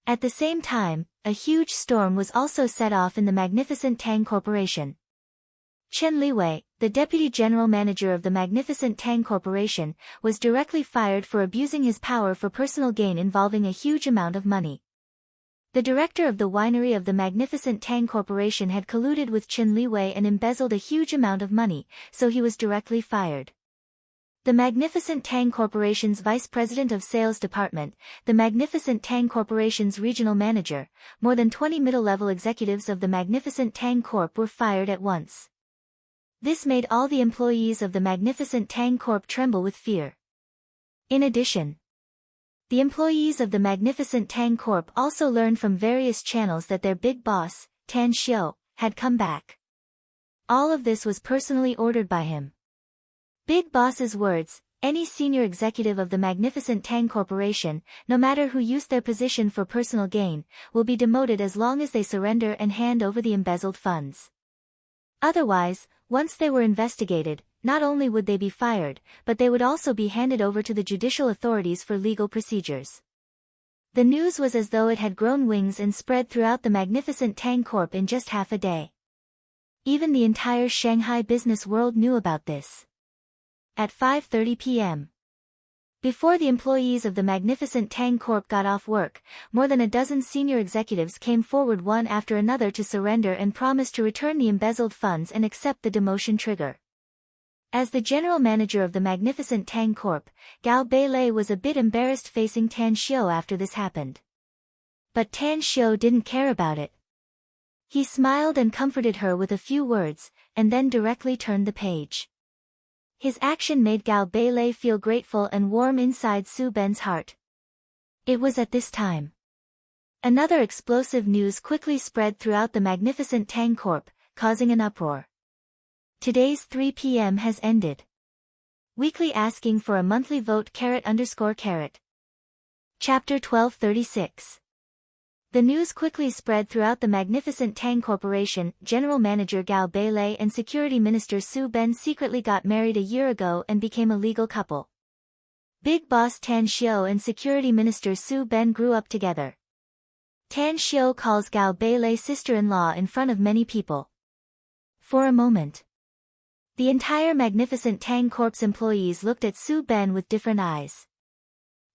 S1: At the same time, a huge storm was also set off in the Magnificent Tang Corporation. Chen Liwei, the deputy general manager of the Magnificent Tang Corporation, was directly fired for abusing his power for personal gain involving a huge amount of money. The director of the winery of the Magnificent Tang Corporation had colluded with Chen Liwei and embezzled a huge amount of money, so he was directly fired. The Magnificent Tang Corporation's vice president of sales department, the Magnificent Tang Corporation's regional manager, more than 20 middle-level executives of the Magnificent Tang Corp were fired at once. This made all the employees of the Magnificent Tang Corp tremble with fear. In addition, the employees of the Magnificent Tang Corp also learned from various channels that their big boss, Tan Xiu, had come back. All of this was personally ordered by him. Big Boss's words, any senior executive of the Magnificent Tang Corporation, no matter who used their position for personal gain, will be demoted as long as they surrender and hand over the embezzled funds. Otherwise, once they were investigated, not only would they be fired, but they would also be handed over to the judicial authorities for legal procedures. The news was as though it had grown wings and spread throughout the Magnificent Tang Corp in just half a day. Even the entire Shanghai business world knew about this. At 5:30 p.m. Before the employees of the Magnificent Tang Corp got off work, more than a dozen senior executives came forward one after another to surrender and promise to return the embezzled funds and accept the demotion trigger. As the general manager of the Magnificent Tang Corp, Gao Beilei was a bit embarrassed facing Tan Xiu after this happened. But Tan Xiu didn't care about it. He smiled and comforted her with a few words, and then directly turned the page. His action made Gao Beilei feel grateful and warm inside Su Ben's heart. It was at this time. Another explosive news quickly spread throughout the Magnificent Tang Corp, causing an uproar. Today's 3 p.m. has ended. Weekly asking for a monthly vote ***. Chapter 1236. The news quickly spread throughout the Magnificent Tang Corporation. General Manager Gao Beilei and Security Minister Su Ben secretly got married a year ago and became a legal couple. Big Boss Tan Xiu and Security Minister Su Ben grew up together. Tan Xiu calls Gao Beilei sister-in-law in front of many people. For a moment, the entire Magnificent Tang Corp's employees looked at Su Ben with different eyes.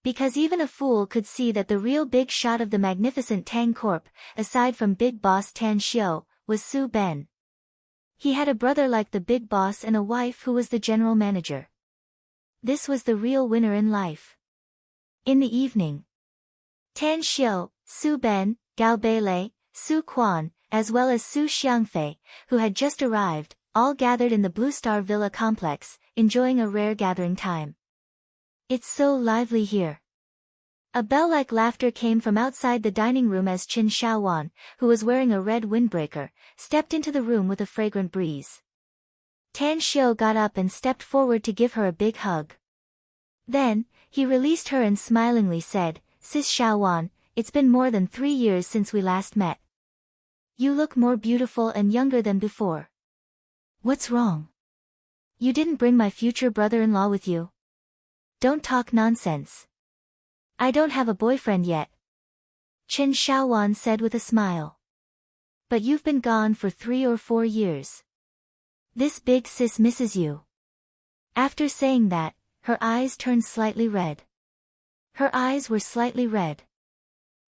S1: Because even a fool could see that the real big shot of the Magnificent Tang Corp, aside from Big Boss Tan Xiu, was Su Ben. He had a brother like the Big Boss and a wife who was the general manager. This was the real winner in life. In the evening, Tan Xiu, Su Ben, Gao Beilei, Su Quan, as well as Su Xiangfei, who had just arrived, all gathered in the Blue Star Villa complex, enjoying a rare gathering time. It's so lively here. A bell-like laughter came from outside the dining room as Qin Shaowan, who was wearing a red windbreaker, stepped into the room with a fragrant breeze. Tan Xiu got up and stepped forward to give her a big hug. Then, he released her and smilingly said, "Sis Shaowan, it's been more than 3 years since we last met. You look more beautiful and younger than before. What's wrong? You didn't bring my future brother-in-law with you? Don't talk nonsense. I don't have a boyfriend yet," Qin Shaowan said with a smile. "But you've been gone for 3 or 4 years. This big sis misses you." After saying that, her eyes turned slightly red. Her eyes were slightly red.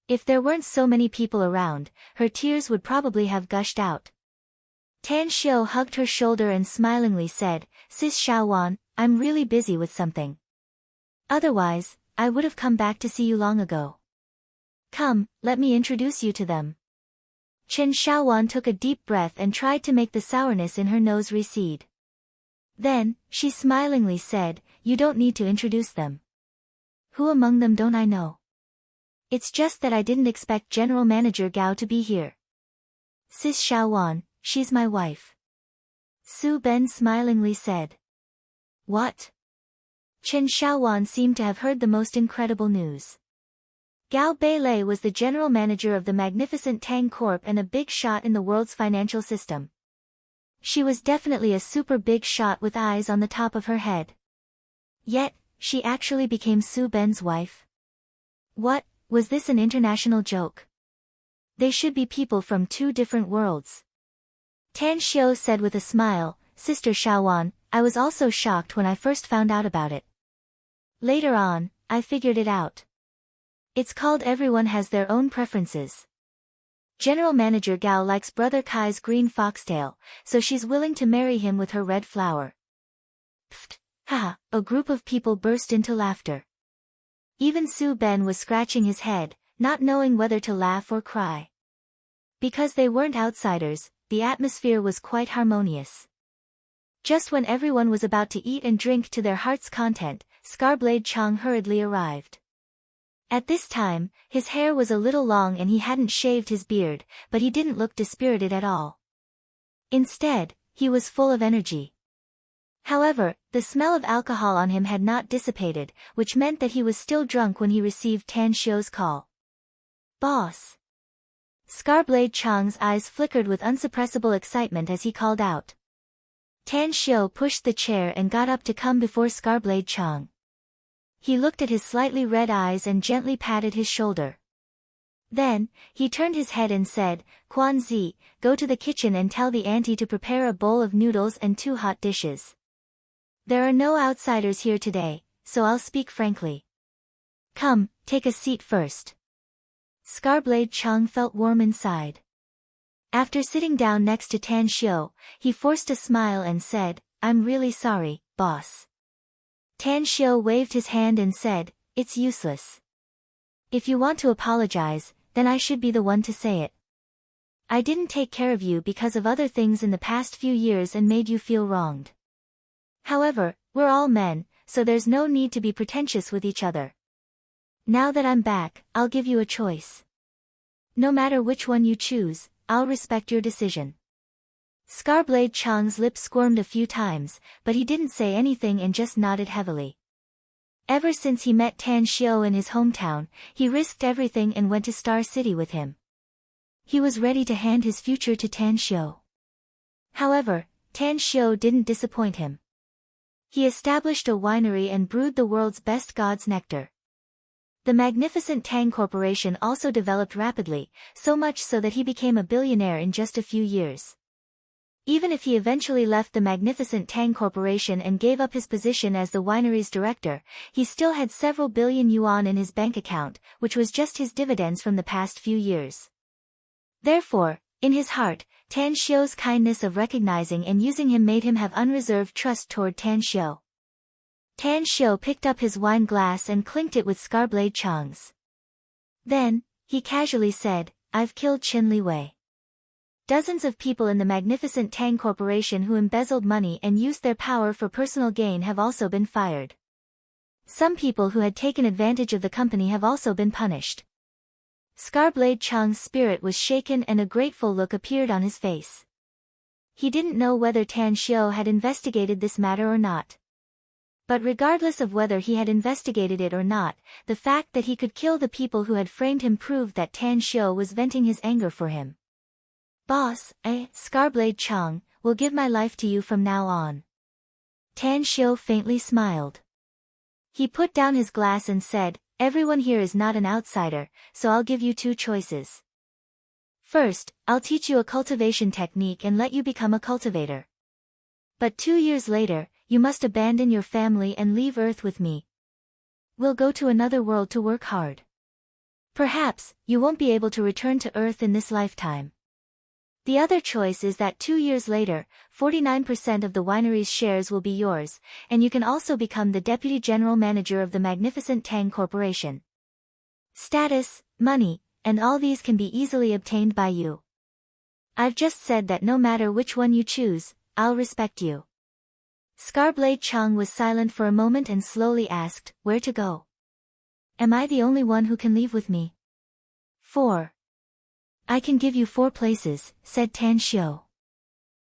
S1: If there weren't so many people around, her tears would probably have gushed out. Tan Xiu hugged her shoulder and smilingly said, "Sis Shaowan, I'm really busy with something. Otherwise, I would have come back to see you long ago. Come, let me introduce you to them." Qin Shaowan took a deep breath and tried to make the sourness in her nose recede. Then, she smilingly said, "You don't need to introduce them. Who among them don't I know? It's just that I didn't expect General Manager Gao to be here. Sis Shaowan, she's my wife." Su Ben smilingly said. "What?" Qin Shaowan seemed to have heard the most incredible news. Gao Beilei was the general manager of the magnificent Tang Corp and a big shot in the world's financial system. She was definitely a super big shot with eyes on the top of her head. Yet, she actually became Su Ben's wife. What, was this an international joke? They should be people from 2 different worlds. Tan Xiu said with a smile, "Sister Shaowan, I was also shocked when I first found out about it. Later on, I figured it out. It's called everyone has their own preferences. General Manager Gao likes Brother Kai's green foxtail, so she's willing to marry him with her red flower." Pfft, haha, a group of people burst into laughter. Even Su Ben was scratching his head, not knowing whether to laugh or cry. Because they weren't outsiders, the atmosphere was quite harmonious. Just when everyone was about to eat and drink to their heart's content, Scarblade Chang hurriedly arrived. At this time, his hair was a little long and he hadn't shaved his beard, but he didn't look dispirited at all. Instead, he was full of energy. However, the smell of alcohol on him had not dissipated, which meant that he was still drunk when he received Tan Xiu's call. "Boss!" Scarblade Chang's eyes flickered with unsuppressible excitement as he called out. Tan Xiu pushed the chair and got up to come before Scarblade Chang. He looked at his slightly red eyes and gently patted his shoulder. Then, he turned his head and said, "Quan Zi, go to the kitchen and tell the auntie to prepare a bowl of noodles and 2 hot dishes. There are no outsiders here today, so I'll speak frankly. Come, take a seat first." Scarblade Chang felt warm inside. After sitting down next to Tan Xiu, he forced a smile and said, "I'm really sorry, boss." Tan Xiu waved his hand and said, "It's useless. If you want to apologize, then I should be the one to say it. I didn't take care of you because of other things in the past few years and made you feel wronged. However, we're all men, so there's no need to be pretentious with each other. Now that I'm back, I'll give you a choice. No matter which one you choose, I'll respect your decision." Scarblade Chang's lips squirmed a few times, but he didn't say anything and just nodded heavily. Ever since he met Tan Xiu in his hometown, he risked everything and went to Star City with him. He was ready to hand his future to Tan Xiu. However, Tan Xiu didn't disappoint him. He established a winery and brewed the world's best god's nectar. The magnificent Tang Corporation also developed rapidly, so much so that he became a billionaire in just a few years. Even if he eventually left the magnificent Tang Corporation and gave up his position as the winery's director, he still had several billion yuan in his bank account, which was just his dividends from the past few years. Therefore, in his heart, Tan Xiu's kindness of recognizing and using him made him have unreserved trust toward Tan Xiu. Tan Xiu picked up his wine glass and clinked it with Scarblade Chang's. Then, he casually said, "I've killed Qin Li Wei. Dozens of people in the magnificent Tang Corporation who embezzled money and used their power for personal gain have also been fired. Some people who had taken advantage of the company have also been punished. Scarblade Chang's spirit was shaken and a grateful look appeared on his face. He didn't know whether Tan Xiu had investigated this matter or not. But regardless of whether he had investigated it or not, the fact that he could kill the people who had framed him proved that Tan Xiu was venting his anger for him. Boss, Scarblade Chang, will give my life to you from now on. Tan Xiu faintly smiled. He put down his glass and said, everyone here is not an outsider, so I'll give you two choices. First, I'll teach you a cultivation technique and let you become a cultivator. But 2 years later, you must abandon your family and leave Earth with me. We'll go to another world to work hard. Perhaps, you won't be able to return to Earth in this lifetime. The other choice is that 2 years later, 49% of the winery's shares will be yours, and you can also become the Deputy General Manager of the magnificent Tang Corporation. Status, money, and all these can be easily obtained by you. I've just said that no matter which one you choose, I'll respect you. Scarblade Chang was silent for a moment and slowly asked, where to go? Am I the only one who can leave with me? 4. I can give you 4 places, said Tan Xiu.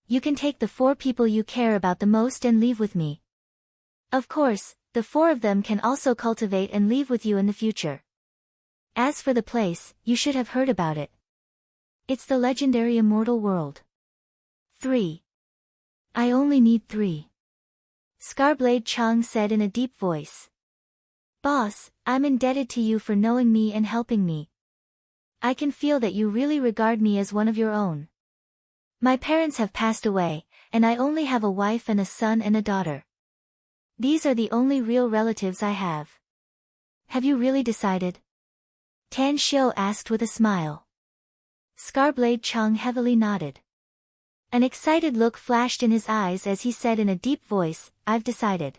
S1: You can take the 4 people you care about the most and leave with me. Of course, the 4 of them can also cultivate and leave with you in the future. As for the place, you should have heard about it. It's the legendary immortal world. 3. I only need 3. Scarblade Chang said in a deep voice. Boss, I'm indebted to you for knowing me and helping me. I can feel that you really regard me as one of your own. My parents have passed away, and I only have a wife and a son and a daughter. These are the only real relatives I have. Have you really decided? Tan Xiu asked with a smile. Scarblade Chang heavily nodded. An excited look flashed in his eyes as he said in a deep voice, I've decided.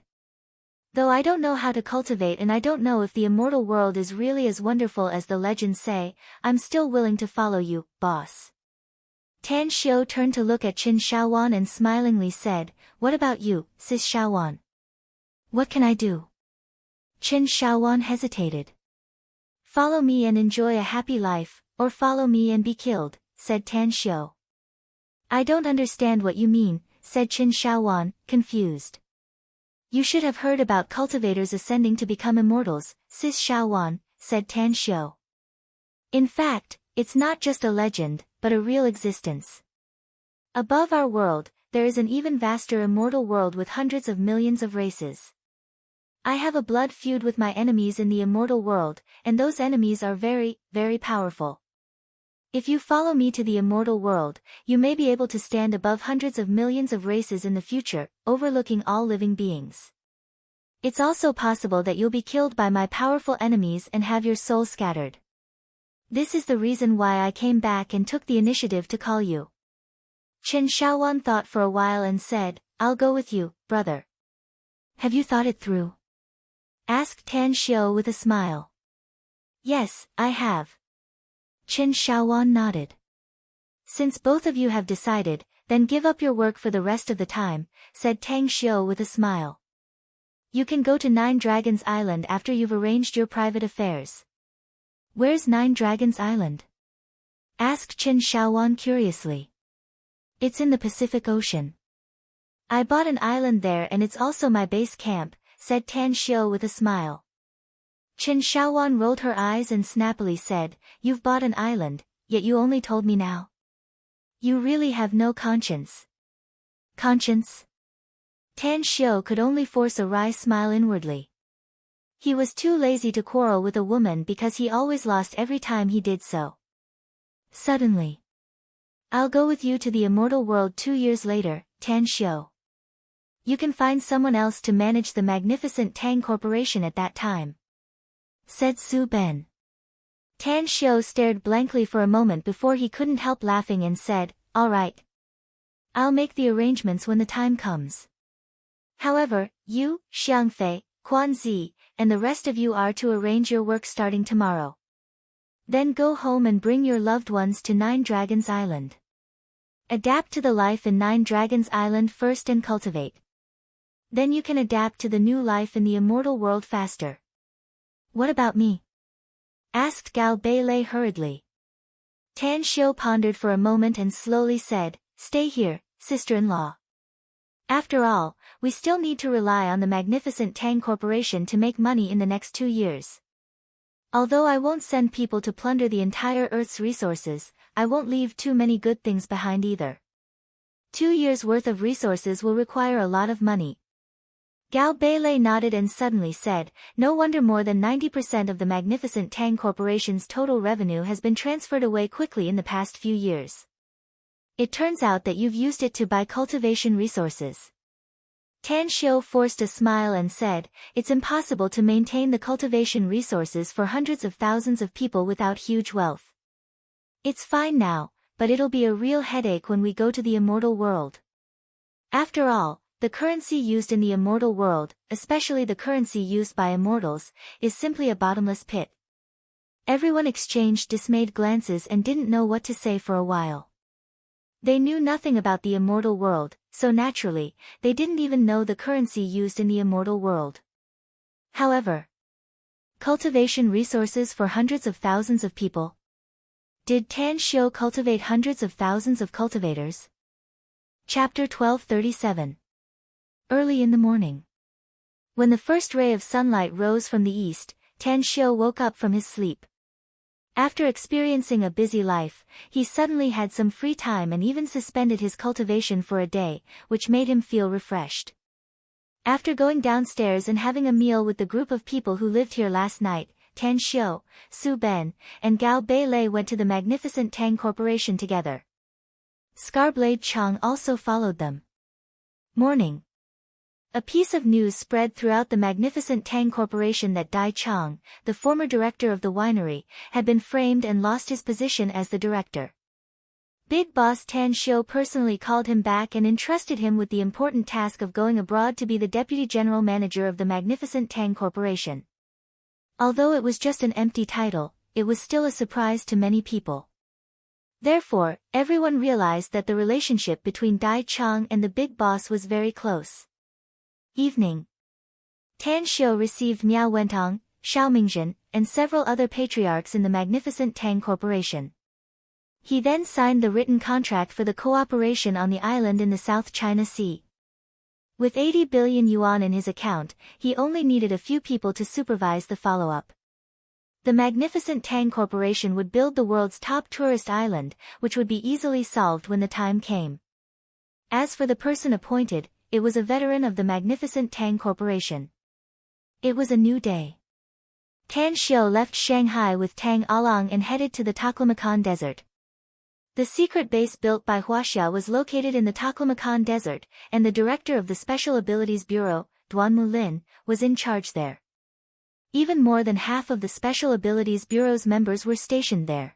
S1: Though I don't know how to cultivate and I don't know if the immortal world is really as wonderful as the legends say, I'm still willing to follow you, boss. Tan Xiu turned to look at Qin Shaowan and smilingly said, what about you, Sis Shaowan? What can I do? Qin Shaowan hesitated. Follow me and enjoy a happy life, or follow me and be killed, said Tan Xiu. I don't understand what you mean, said Qin Shaowan, confused. You should have heard about cultivators ascending to become immortals, Sis Shaowan, said Tan Xiu. In fact, it's not just a legend, but a real existence. Above our world, there is an even vaster immortal world with hundreds of millions of races. I have a blood feud with my enemies in the immortal world, and those enemies are very, very powerful. If you follow me to the immortal world, you may be able to stand above hundreds of millions of races in the future, overlooking all living beings. It's also possible that you'll be killed by my powerful enemies and have your soul scattered. This is the reason why I came back and took the initiative to call you. Qin Shaowan thought for a while and said, I'll go with you, brother. Have you thought it through? Asked Tan Xiu with a smile. Yes, I have. Qin Shaowan nodded. Since both of you have decided, then give up your work for the rest of the time, said Tang Xiu with a smile. You can go to 9 Dragons Island after you've arranged your private affairs. Where's 9 Dragons Island? Asked Qin Shaowan curiously. It's in the Pacific Ocean. I bought an island there and it's also my base camp, said Tan Xiu with a smile. Qin Shaowan rolled her eyes and snappily said, You've bought an island, yet you only told me now. You really have no conscience. Conscience? Tan Xiu could only force a wry smile inwardly. He was too lazy to quarrel with a woman because he always lost every time he did so. Suddenly. I'll go with you to the immortal world 2 years later, Tan Xiu. You can find someone else to manage the magnificent Tang Corporation at that time, said Su Ben. Tan Xiu stared blankly for a moment before he couldn't help laughing and said, All right. I'll make the arrangements when the time comes. However, you, Xiangfei, Quan Zi, and the rest of you are to arrange your work starting tomorrow. Then go home and bring your loved ones to 9 Dragons Island. Adapt to the life in 9 Dragons Island first and cultivate. Then you can adapt to the new life in the immortal world faster. What about me? Asked Gao Beilei hurriedly. Tan Xiu pondered for a moment and slowly said, Stay here, sister-in-law. After all, we still need to rely on the magnificent Tang Corporation to make money in the next 2 years. Although I won't send people to plunder the entire Earth's resources, I won't leave too many good things behind either. 2 years' worth of resources will require a lot of money. Gao Beilei nodded and suddenly said, No wonder more than 90% of the magnificent Tang Corporation's total revenue has been transferred away quickly in the past few years. It turns out that you've used it to buy cultivation resources. Tan Xiu forced a smile and said, It's impossible to maintain the cultivation resources for hundreds of thousands of people without huge wealth. It's fine now, but it'll be a real headache when we go to the immortal world. After all, the currency used in the immortal world, especially the currency used by immortals, is simply a bottomless pit. Everyone exchanged dismayed glances and didn't know what to say for a while. They knew nothing about the immortal world, so naturally, they didn't even know the currency used in the immortal world. However, cultivation resources for hundreds of thousands of people. Did Tan Xiu cultivate hundreds of thousands of cultivators? Chapter 1237. Early in the morning. When the first ray of sunlight rose from the east, Tan Xiu woke up from his sleep. After experiencing a busy life, he suddenly had some free time and even suspended his cultivation for a day, which made him feel refreshed. After going downstairs and having a meal with the group of people who lived here last night, Tan Xiu, Su Ben, and Gao Beilei went to the magnificent Tang Corporation together. Scarblade Chang also followed them. Morning. A piece of news spread throughout the magnificent Tang Corporation that Dai Chang, the former director of the winery, had been framed and lost his position as the director. Big boss Tan Xiu personally called him back and entrusted him with the important task of going abroad to be the deputy general manager of the magnificent Tang Corporation. Although it was just an empty title, it was still a surprise to many people. Therefore, everyone realized that the relationship between Dai Chang and the big boss was very close. Evening. Tan Xiu received Miao Wentong, Xiao Mingzhen, and several other patriarchs in the magnificent Tang Corporation. He then signed the written contract for the cooperation on the island in the South China Sea. With 80 billion yuan in his account, he only needed a few people to supervise the follow-up. The magnificent Tang Corporation would build the world's top tourist island, which would be easily solved when the time came. As for the person appointed, it was a veteran of the magnificent Tang Corporation. It was a new day. Tan Xiu left Shanghai with Tang Along and headed to the Taklamakan Desert. The secret base built by Huaxia was located in the Taklamakan Desert, and the director of the Special Abilities Bureau, Duan Mulin, was in charge there. Even more than half of the Special Abilities Bureau's members were stationed there.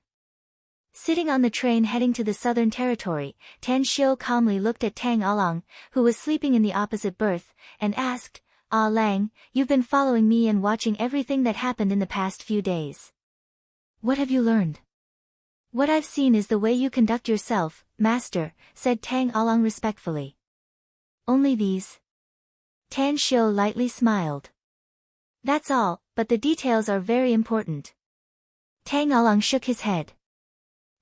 S1: Sitting on the train heading to the Southern Territory, Tan Xiu calmly looked at Tang Along, who was sleeping in the opposite berth, and asked, Ah Lang, you've been following me and watching everything that happened in the past few days. What have you learned? What I've seen is the way you conduct yourself, master, said Tang Along respectfully. Only these? Tan Xiu lightly smiled. That's all, but the details are very important. Tang Along shook his head.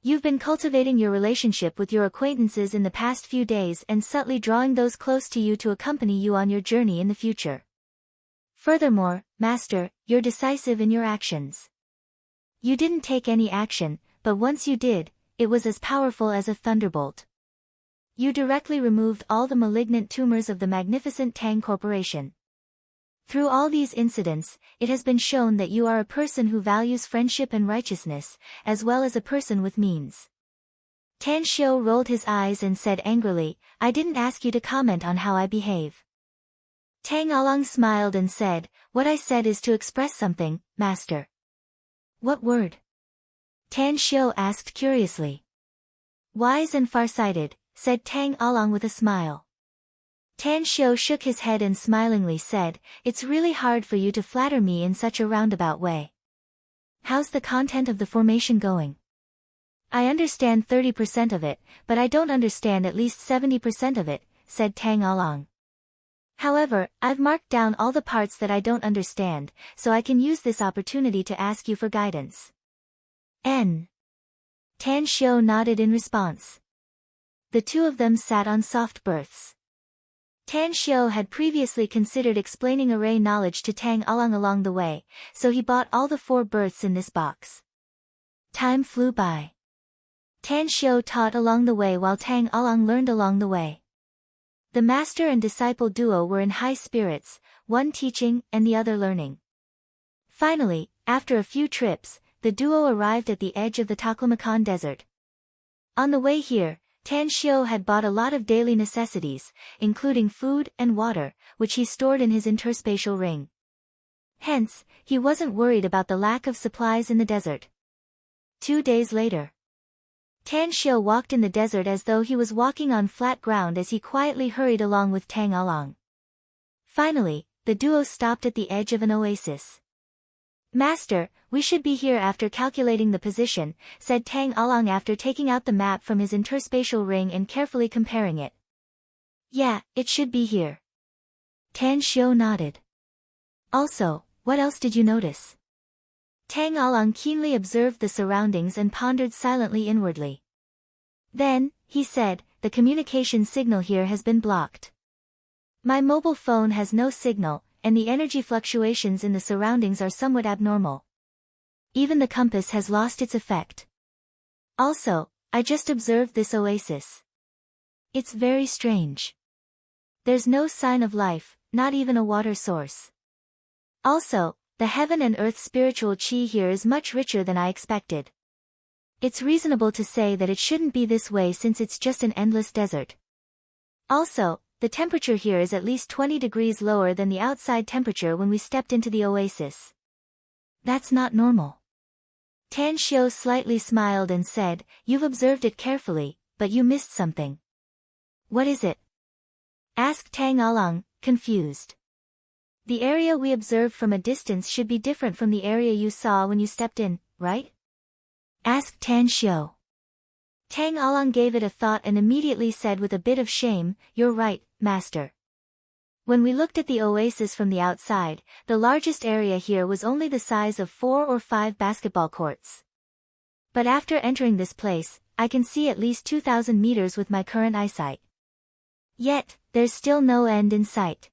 S1: You've been cultivating your relationship with your acquaintances in the past few days and subtly drawing those close to you to accompany you on your journey in the future. Furthermore, master, you're decisive in your actions. You didn't take any action, but once you did, it was as powerful as a thunderbolt. You directly removed all the malignant tumors of the magnificent Tang Corporation. Through all these incidents, it has been shown that you are a person who values friendship and righteousness, as well as a person with means. Tan Xiu rolled his eyes and said angrily, I didn't ask you to comment on how I behave. Tang Along smiled and said, What I said is to express something, master. What word? Tan Xiu asked curiously. Wise and farsighted, said Tang Along with a smile. Tan Xiu shook his head and smilingly said, It's really hard for you to flatter me in such a roundabout way. How's the content of the formation going? I understand 30% of it, but I don't understand at least 70% of it, said Tang Along. However, I've marked down all the parts that I don't understand, so I can use this opportunity to ask you for guidance. Tan Xiu nodded in response. The two of them sat on soft berths. Tan Xiu had previously considered explaining array knowledge to Tang Along along the way, so he bought all the 4 berths in this box. Time flew by. Tan Xiu taught along the way while Tang Along learned along the way. The master and disciple duo were in high spirits, one teaching and the other learning. Finally, after a few trips, the duo arrived at the edge of the Taklamakan Desert. On the way here, Tan Xiu had bought a lot of daily necessities, including food and water, which he stored in his interspatial ring. Hence, he wasn't worried about the lack of supplies in the desert. 2 days later, Tan Xiu walked in the desert as though he was walking on flat ground as he quietly hurried along with Tang Along. Finally, the duo stopped at the edge of an oasis. Master, we should be here after calculating the position, said Tang Along after taking out the map from his interspatial ring and carefully comparing it. Yeah, it should be here. Tan Xiu nodded. Also, what else did you notice? Tang Along keenly observed the surroundings and pondered silently inwardly. Then, he said, the communication signal here has been blocked. My mobile phone has no signal, and the energy fluctuations in the surroundings are somewhat abnormal. Even the compass has lost its effect. Also, I just observed this oasis. It's very strange. There's no sign of life, not even a water source. Also, the heaven and earth spiritual chi here is much richer than I expected. It's reasonable to say that it shouldn't be this way since it's just an endless desert. Also, the temperature here is at least 20 degrees lower than the outside temperature when we stepped into the oasis. That's not normal. Tan Xiu slightly smiled and said, You've observed it carefully, but you missed something. What is it? Asked Tang Along, confused. The area we observed from a distance should be different from the area you saw when you stepped in, right? Asked Tan Xiu. Tang Along gave it a thought and immediately said with a bit of shame, You're right, master. When we looked at the oasis from the outside, the largest area here was only the size of 4 or 5 basketball courts. But after entering this place, I can see at least 2,000 meters with my current eyesight. Yet, there's still no end in sight.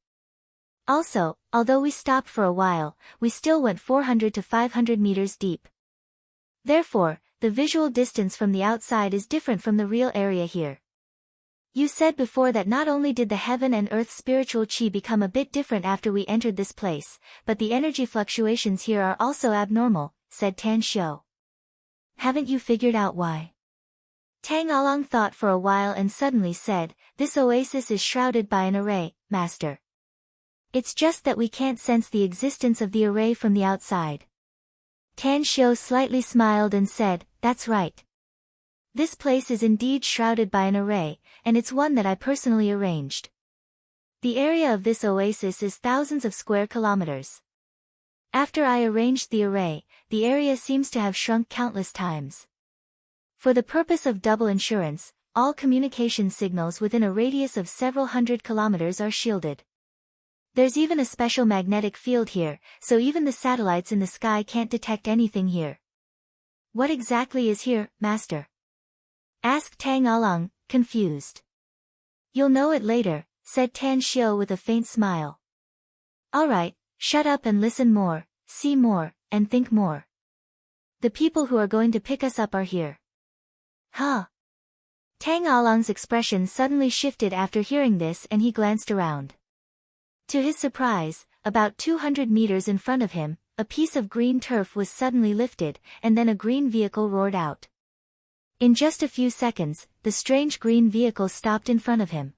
S1: Also, although we stopped for a while, we still went 400 to 500 meters deep. Therefore, the visual distance from the outside is different from the real area here. You said before that not only did the heaven and earth spiritual chi become a bit different after we entered this place, but the energy fluctuations here are also abnormal, said Tan Xiu. Haven't you figured out why? Tang Along thought for a while and suddenly said, This oasis is shrouded by an array, master. It's just that we can't sense the existence of the array from the outside. Tan Xiu slightly smiled and said, That's right. This place is indeed shrouded by an array, and it's one that I personally arranged. The area of this oasis is thousands of square kilometers. After I arranged the array, the area seems to have shrunk countless times. For the purpose of double insurance, all communication signals within a radius of several hundred kilometers are shielded. There's even a special magnetic field here, so even the satellites in the sky can't detect anything here. What exactly is here, master? Asked Tang Along, confused. You'll know it later, said Tan Xiu with a faint smile. Alright, shut up and listen more, see more, and think more. The people who are going to pick us up are here. Huh? Tang Along's expression suddenly shifted after hearing this and he glanced around. To his surprise, about 200 meters in front of him, a piece of green turf was suddenly lifted, and then a green vehicle roared out. In just a few seconds, the strange green vehicle stopped in front of him.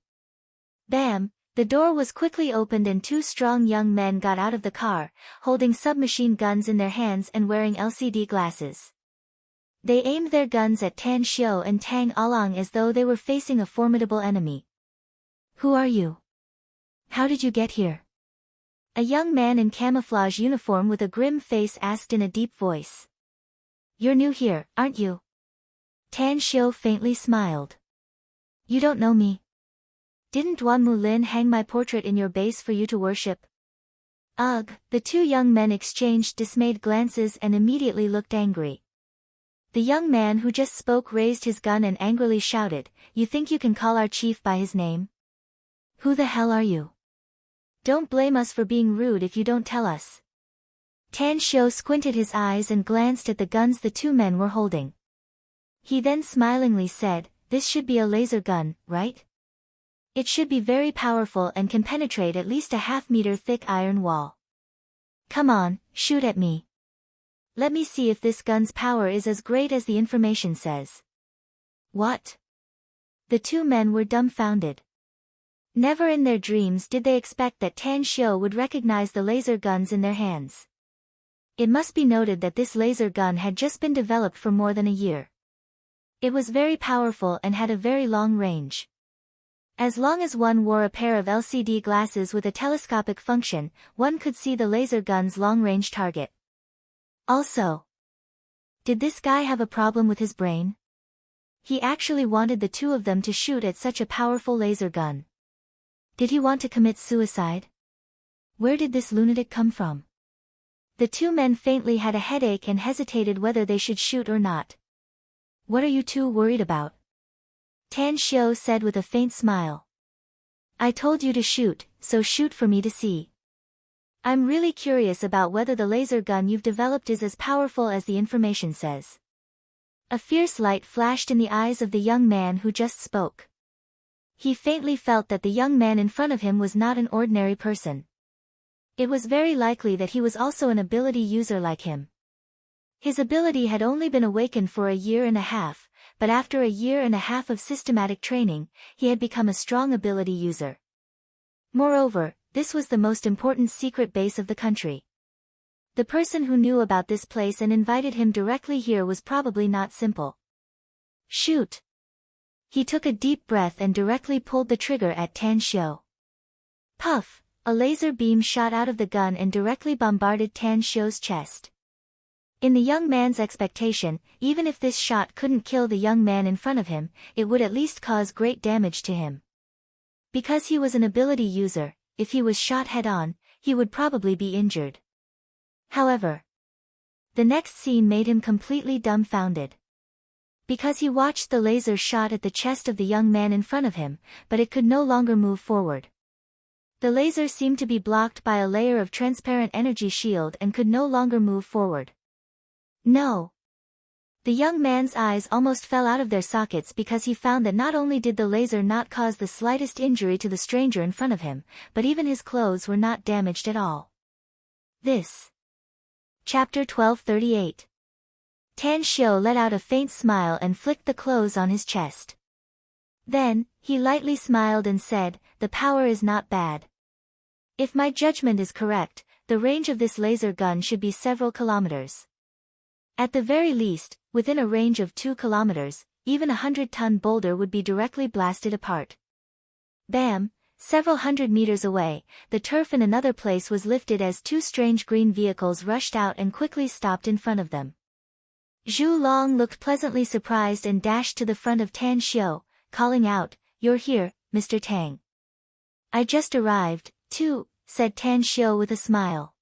S1: Bam! The door was quickly opened and 2 strong young men got out of the car, holding submachine guns in their hands and wearing LCD glasses. They aimed their guns at Tan Xiu and Tang Along as though they were facing a formidable enemy. Who are you? How did you get here? A young man in camouflage uniform with a grim face asked in a deep voice. You're new here, aren't you? Tan Xiu faintly smiled. You don't know me. Didn't Duan Mulin hang my portrait in your base for you to worship? Ugh, the two young men exchanged dismayed glances and immediately looked angry. The young man who just spoke raised his gun and angrily shouted, You think you can call our chief by his name? Who the hell are you? Don't blame us for being rude if you don't tell us. Tan Xiu squinted his eyes and glanced at the guns the two men were holding. He then smilingly said, This should be a laser gun, right? It should be very powerful and can penetrate at least a half-meter thick iron wall. Come on, shoot at me. Let me see if this gun's power is as great as the information says. What? The two men were dumbfounded. Never in their dreams did they expect that Tan Xiu would recognize the laser guns in their hands. It must be noted that this laser gun had just been developed for more than a year. It was very powerful and had a very long range. As long as one wore a pair of LCD glasses with a telescopic function, one could see the laser gun's long-range target. Also, did this guy have a problem with his brain? He actually wanted the two of them to shoot at such a powerful laser gun. Did he want to commit suicide? Where did this lunatic come from? The two men faintly had a headache and hesitated whether they should shoot or not. What are you two worried about? Tan Xiu said with a faint smile. I told you to shoot, so shoot for me to see. I'm really curious about whether the laser gun you've developed is as powerful as the information says. A fierce light flashed in the eyes of the young man who just spoke. He faintly felt that the young man in front of him was not an ordinary person. It was very likely that he was also an ability user like him. His ability had only been awakened for a year and a half, but after a year and a half of systematic training, he had become a strong ability user. Moreover, this was the most important secret base of the country. The person who knew about this place and invited him directly here was probably not simple. Shoot! He took a deep breath and directly pulled the trigger at Tan Xiu. Puff! A laser beam shot out of the gun and directly bombarded Tan Xiu's chest. In the young man's expectation, even if this shot couldn't kill the young man in front of him, it would at least cause great damage to him. Because he was an ability user, if he was shot head-on, he would probably be injured. However, the next scene made him completely dumbfounded. Because he watched the laser shot at the chest of the young man in front of him, but it could no longer move forward. The laser seemed to be blocked by a layer of transparent energy shield and could no longer move forward. No. The young man's eyes almost fell out of their sockets because he found that not only did the laser not cause the slightest injury to the stranger in front of him, but even his clothes were not damaged at all. This. Chapter 1238. Tan Xiu let out a faint smile and flicked the clothes on his chest. Then, he lightly smiled and said, The power is not bad. If my judgment is correct, the range of this laser gun should be several kilometers. At the very least, within a range of 2 kilometers, even a 100-ton boulder would be directly blasted apart. Bam! Several hundred meters away, the turf in another place was lifted as two strange green vehicles rushed out and quickly stopped in front of them. Zhu Long looked pleasantly surprised and dashed to the front of Tan Xiu, calling out, You're here, Mr. Tang. I just arrived, too, said Tan Xiu with a smile.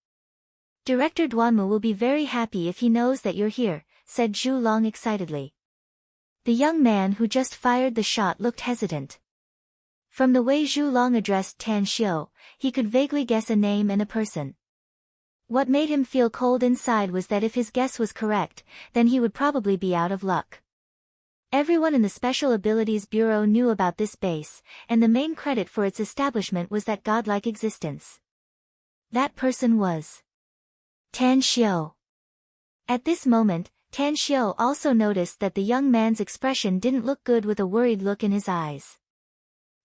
S1: Director Duanmu will be very happy if he knows that you're here, said Zhu Long excitedly. The young man who just fired the shot looked hesitant. From the way Zhu Long addressed Tan Xiu, he could vaguely guess a name and a person. What made him feel cold inside was that if his guess was correct, then he would probably be out of luck. Everyone in the Special Abilities Bureau knew about this base, and the main credit for its establishment was that godlike existence. That person was Tan Xiu. At this moment, Tan Xiu also noticed that the young man's expression didn't look good with a worried look in his eyes.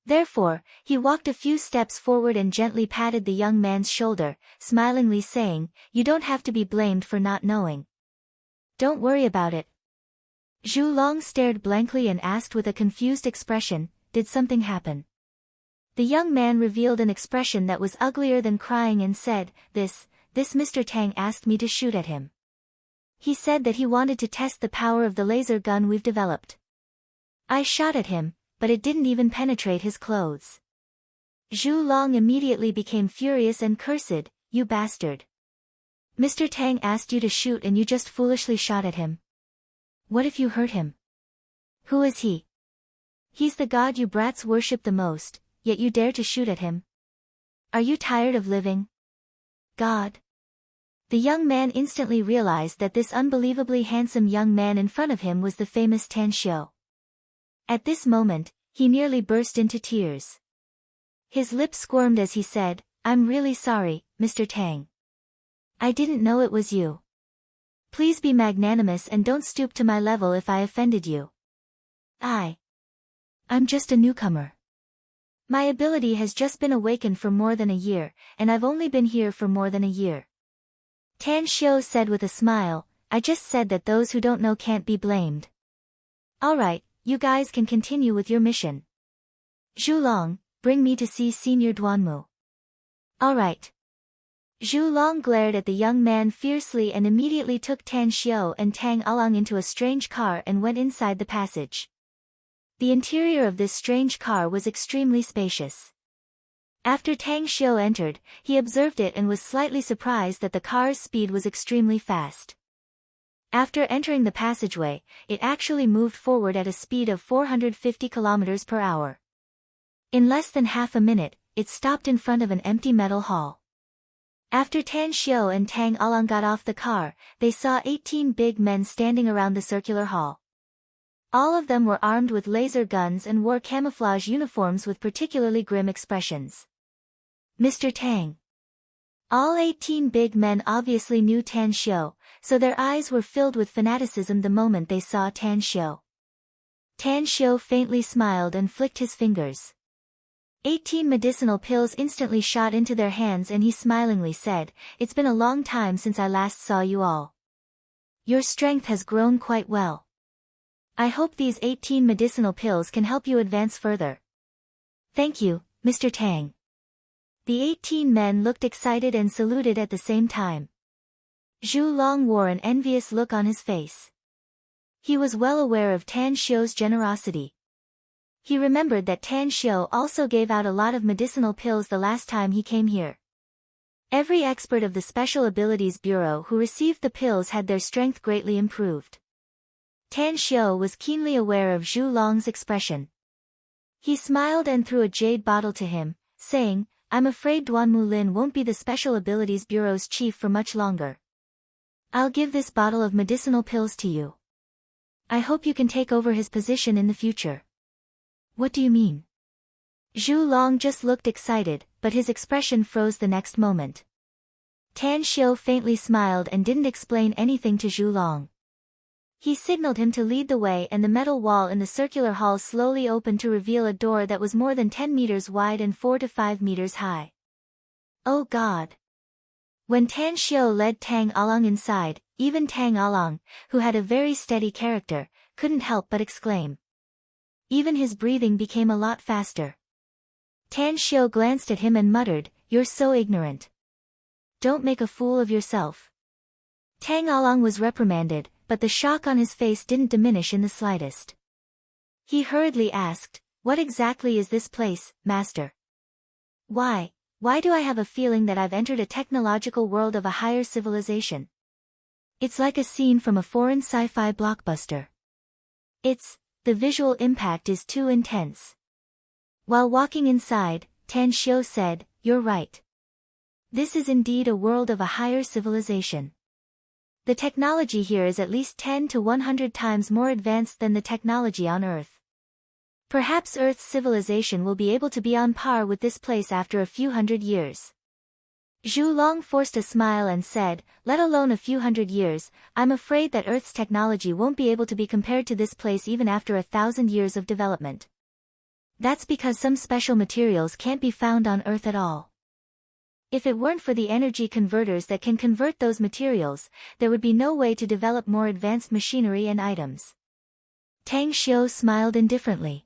S1: Therefore, he walked a few steps forward and gently patted the young man's shoulder, smilingly saying, You don't have to be blamed for not knowing. Don't worry about it. Zhu Long stared blankly and asked with a confused expression, Did something happen? The young man revealed an expression that was uglier than crying and said, This Mr. Tang asked me to shoot at him. He said that he wanted to test the power of the laser gun we've developed. I shot at him, but it didn't even penetrate his clothes. Zhu Long immediately became furious and cursed, "You bastard. Mr. Tang asked you to shoot and you just foolishly shot at him. What if you hurt him? Who is he? He's the god you brats worship the most, yet you dare to shoot at him. Are you tired of living? God?" The young man instantly realized that this unbelievably handsome young man in front of him was the famous Tan Xiu. At this moment, he nearly burst into tears. His lips squirmed as he said, "I'm really sorry, Mr. Tang. I didn't know it was you. Please be magnanimous and don't stoop to my level if I offended you. I'm just a newcomer. My ability has just been awakened for more than a year, and I've only been here for more than a year." Tan Xiu said with a smile, "I just said that those who don't know can't be blamed. Alright, you guys can continue with your mission. Zhu Long, bring me to see Senior Duanmu." "Alright." Zhu Long glared at the young man fiercely and immediately took Tan Xiu and Tang Along into a strange car and went inside the passage. The interior of this strange car was extremely spacious. After Tang Xiu entered, he observed it and was slightly surprised that the car's speed was extremely fast. After entering the passageway, it actually moved forward at a speed of 450 km per hour. In less than half a minute, it stopped in front of an empty metal hall. After Tan Xiu and Tang Along got off the car, they saw 18 big men standing around the circular hall. All of them were armed with laser guns and wore camouflage uniforms with particularly grim expressions. "Mr. Tang." All 18 big men obviously knew Tan Xiu, so their eyes were filled with fanaticism the moment they saw Tan Xiu. Tan Xiu faintly smiled and flicked his fingers. 18 medicinal pills instantly shot into their hands and he smilingly said, "It's been a long time since I last saw you all. Your strength has grown quite well. I hope these 18 medicinal pills can help you advance further." "Thank you, Mr. Tang." The 18 men looked excited and saluted at the same time. Zhu Long wore an envious look on his face. He was well aware of Tan Xiu's generosity. He remembered that Tan Xiu also gave out a lot of medicinal pills the last time he came here. Every expert of the Special Abilities Bureau who received the pills had their strength greatly improved. Tan Xiu was keenly aware of Zhu Long's expression. He smiled and threw a jade bottle to him, saying, "I'm afraid Duanmu Lin won't be the Special Abilities Bureau's chief for much longer. I'll give this bottle of medicinal pills to you. I hope you can take over his position in the future." "What do you mean?" Zhu Long just looked excited, but his expression froze the next moment. Tan Xiu faintly smiled and didn't explain anything to Zhu Long. He signaled him to lead the way and the metal wall in the circular hall slowly opened to reveal a door that was more than 10 meters wide and 4 to 5 meters high. "Oh God!" When Tan Xiu led Tang Along inside, even Tang Along, who had a very steady character, couldn't help but exclaim. Even his breathing became a lot faster. Tan Xiu glanced at him and muttered, "You're so ignorant. Don't make a fool of yourself." Tang Along was reprimanded, but the shock on his face didn't diminish in the slightest. He hurriedly asked, "What exactly is this place, Master? Why do I have a feeling that I've entered a technological world of a higher civilization? It's like a scene from a foreign sci-fi blockbuster. The visual impact is too intense." While walking inside, Tan Xiu said, "You're right. This is indeed a world of a higher civilization. The technology here is at least 10 to 100 times more advanced than the technology on Earth. Perhaps Earth's civilization will be able to be on par with this place after a few hundred years." Zhu Long forced a smile and said, "Let alone a few hundred years, I'm afraid that Earth's technology won't be able to be compared to this place even after 1,000 years of development. That's because some special materials can't be found on Earth at all. If it weren't for the energy converters that can convert those materials, there would be no way to develop more advanced machinery and items." Tang Xiu smiled indifferently.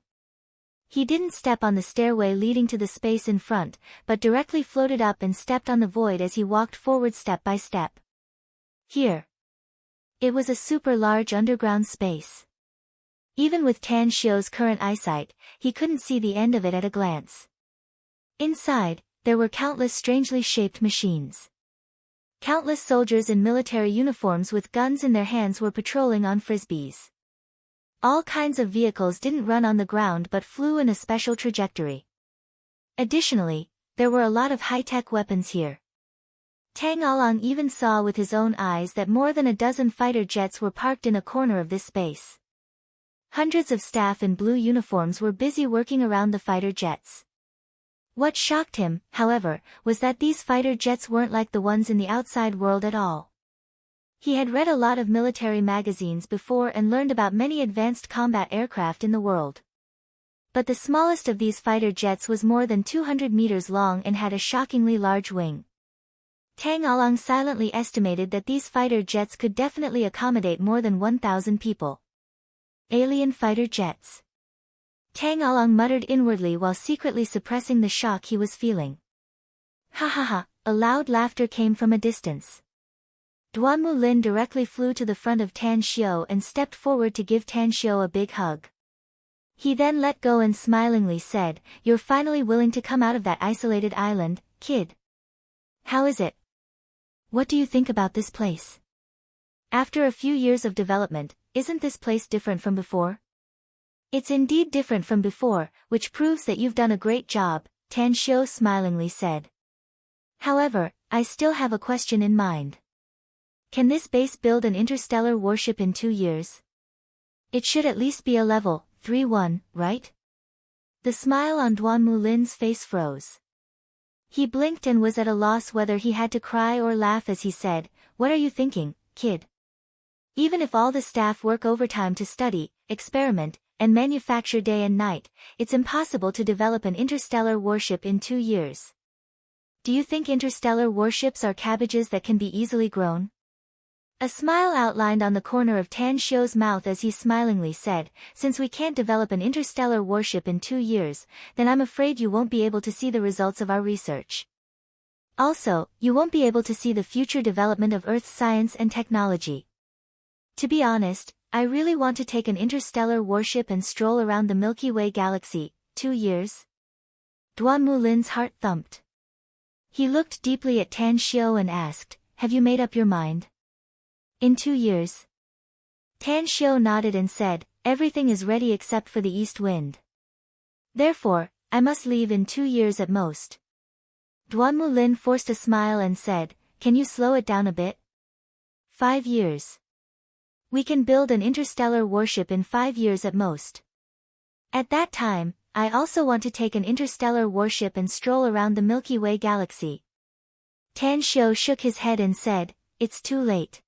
S1: He didn't step on the stairway leading to the space in front, but directly floated up and stepped on the void as he walked forward step by step. "Here." It was a super large underground space. Even with Tan Xiu's current eyesight, he couldn't see the end of it at a glance. Inside, there were countless strangely shaped machines. Countless soldiers in military uniforms with guns in their hands were patrolling on frisbees. All kinds of vehicles didn't run on the ground but flew in a special trajectory. Additionally, there were a lot of high-tech weapons here. Tang Along even saw with his own eyes that more than a dozen fighter jets were parked in a corner of this space. Hundreds of staff in blue uniforms were busy working around the fighter jets. What shocked him, however, was that these fighter jets weren't like the ones in the outside world at all. He had read a lot of military magazines before and learned about many advanced combat aircraft in the world. But the smallest of these fighter jets was more than 200 meters long and had a shockingly large wing. Tang Along silently estimated that these fighter jets could definitely accommodate more than 1,000 people. Alien fighter jets. Tang Along muttered inwardly while secretly suppressing the shock he was feeling. Ha ha ha, a loud laughter came from a distance. Duanmu Lin directly flew to the front of Tan Xiu and stepped forward to give Tan Xiu a big hug. He then let go and smilingly said, "You're finally willing to come out of that isolated island, kid. How is it? What do you think about this place? After a few years of development, isn't this place different from before?" "It's indeed different from before, which proves that you've done a great job," Tan Xiu smilingly said. "However, I still have a question in mind. Can this base build an interstellar warship in 2 years? It should at least be a level 3-1, right?" The smile on Duanmu Lin's face froze. He blinked and was at a loss whether he had to cry or laugh as he said, "What are you thinking, kid? Even if all the staff work overtime to study, experiment, and manufacture day and night, it's impossible to develop an interstellar warship in 2 years. Do you think interstellar warships are cabbages that can be easily grown?" A smile outlined on the corner of Tan Xiu's mouth as he smilingly said, "Since we can't develop an interstellar warship in 2 years, then I'm afraid you won't be able to see the results of our research. Also, you won't be able to see the future development of Earth's science and technology. To be honest, I really want to take an interstellar warship and stroll around the Milky Way galaxy. 2 years?" Duanmu Lin's heart thumped. He looked deeply at Tan Xiu and asked, "Have you made up your mind?" "In 2 years?" Tan Xiu nodded and said, "Everything is ready except for the east wind. Therefore, I must leave in 2 years at most." Duanmu Lin forced a smile and said, "Can you slow it down a bit?" 5 years. We can build an interstellar warship in 5 years at most. At that time, I also want to take an interstellar warship and stroll around the Milky Way galaxy." Tan Xiu shook his head and said, "It's too late.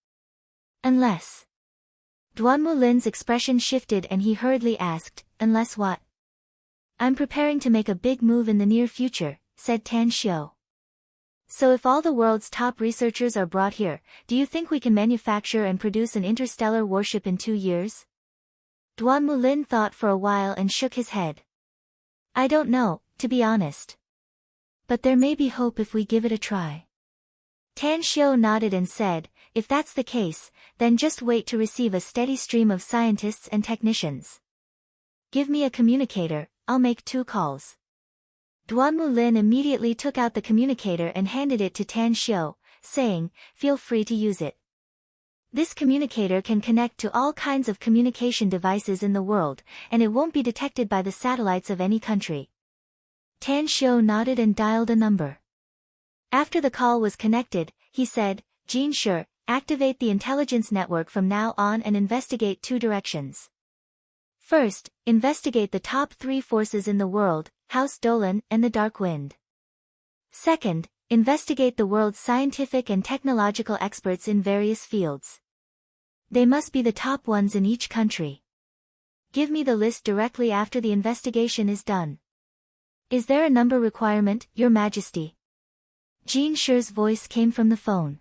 S1: Unless..." Duanmu Lin's expression shifted and he hurriedly asked, "Unless what?" "I'm preparing to make a big move in the near future," said Tan Xiu. "So if all the world's top researchers are brought here, do you think we can manufacture and produce an interstellar warship in 2 years? Duanmu Lin thought for a while and shook his head. "I don't know, to be honest. But there may be hope if we give it a try." Tan Xiu nodded and said, "If that's the case, then just wait to receive a steady stream of scientists and technicians. Give me a communicator, I'll make 2 calls." Duanmu Lin immediately took out the communicator and handed it to Tan Xiu, saying, "Feel free to use it. This communicator can connect to all kinds of communication devices in the world, and it won't be detected by the satellites of any country." Tan Xiu nodded and dialed a number. After the call was connected, he said, "Jin Shi, activate the intelligence network from now on and investigate 2 directions. First, investigate the top 3 forces in the world, House Dolan and the Dark Wind. Second, investigate the world's scientific and technological experts in various fields. They must be the top ones in each country. Give me the list directly after the investigation is done." "Is there a number requirement, Your Majesty?" Jin Shi's voice came from the phone.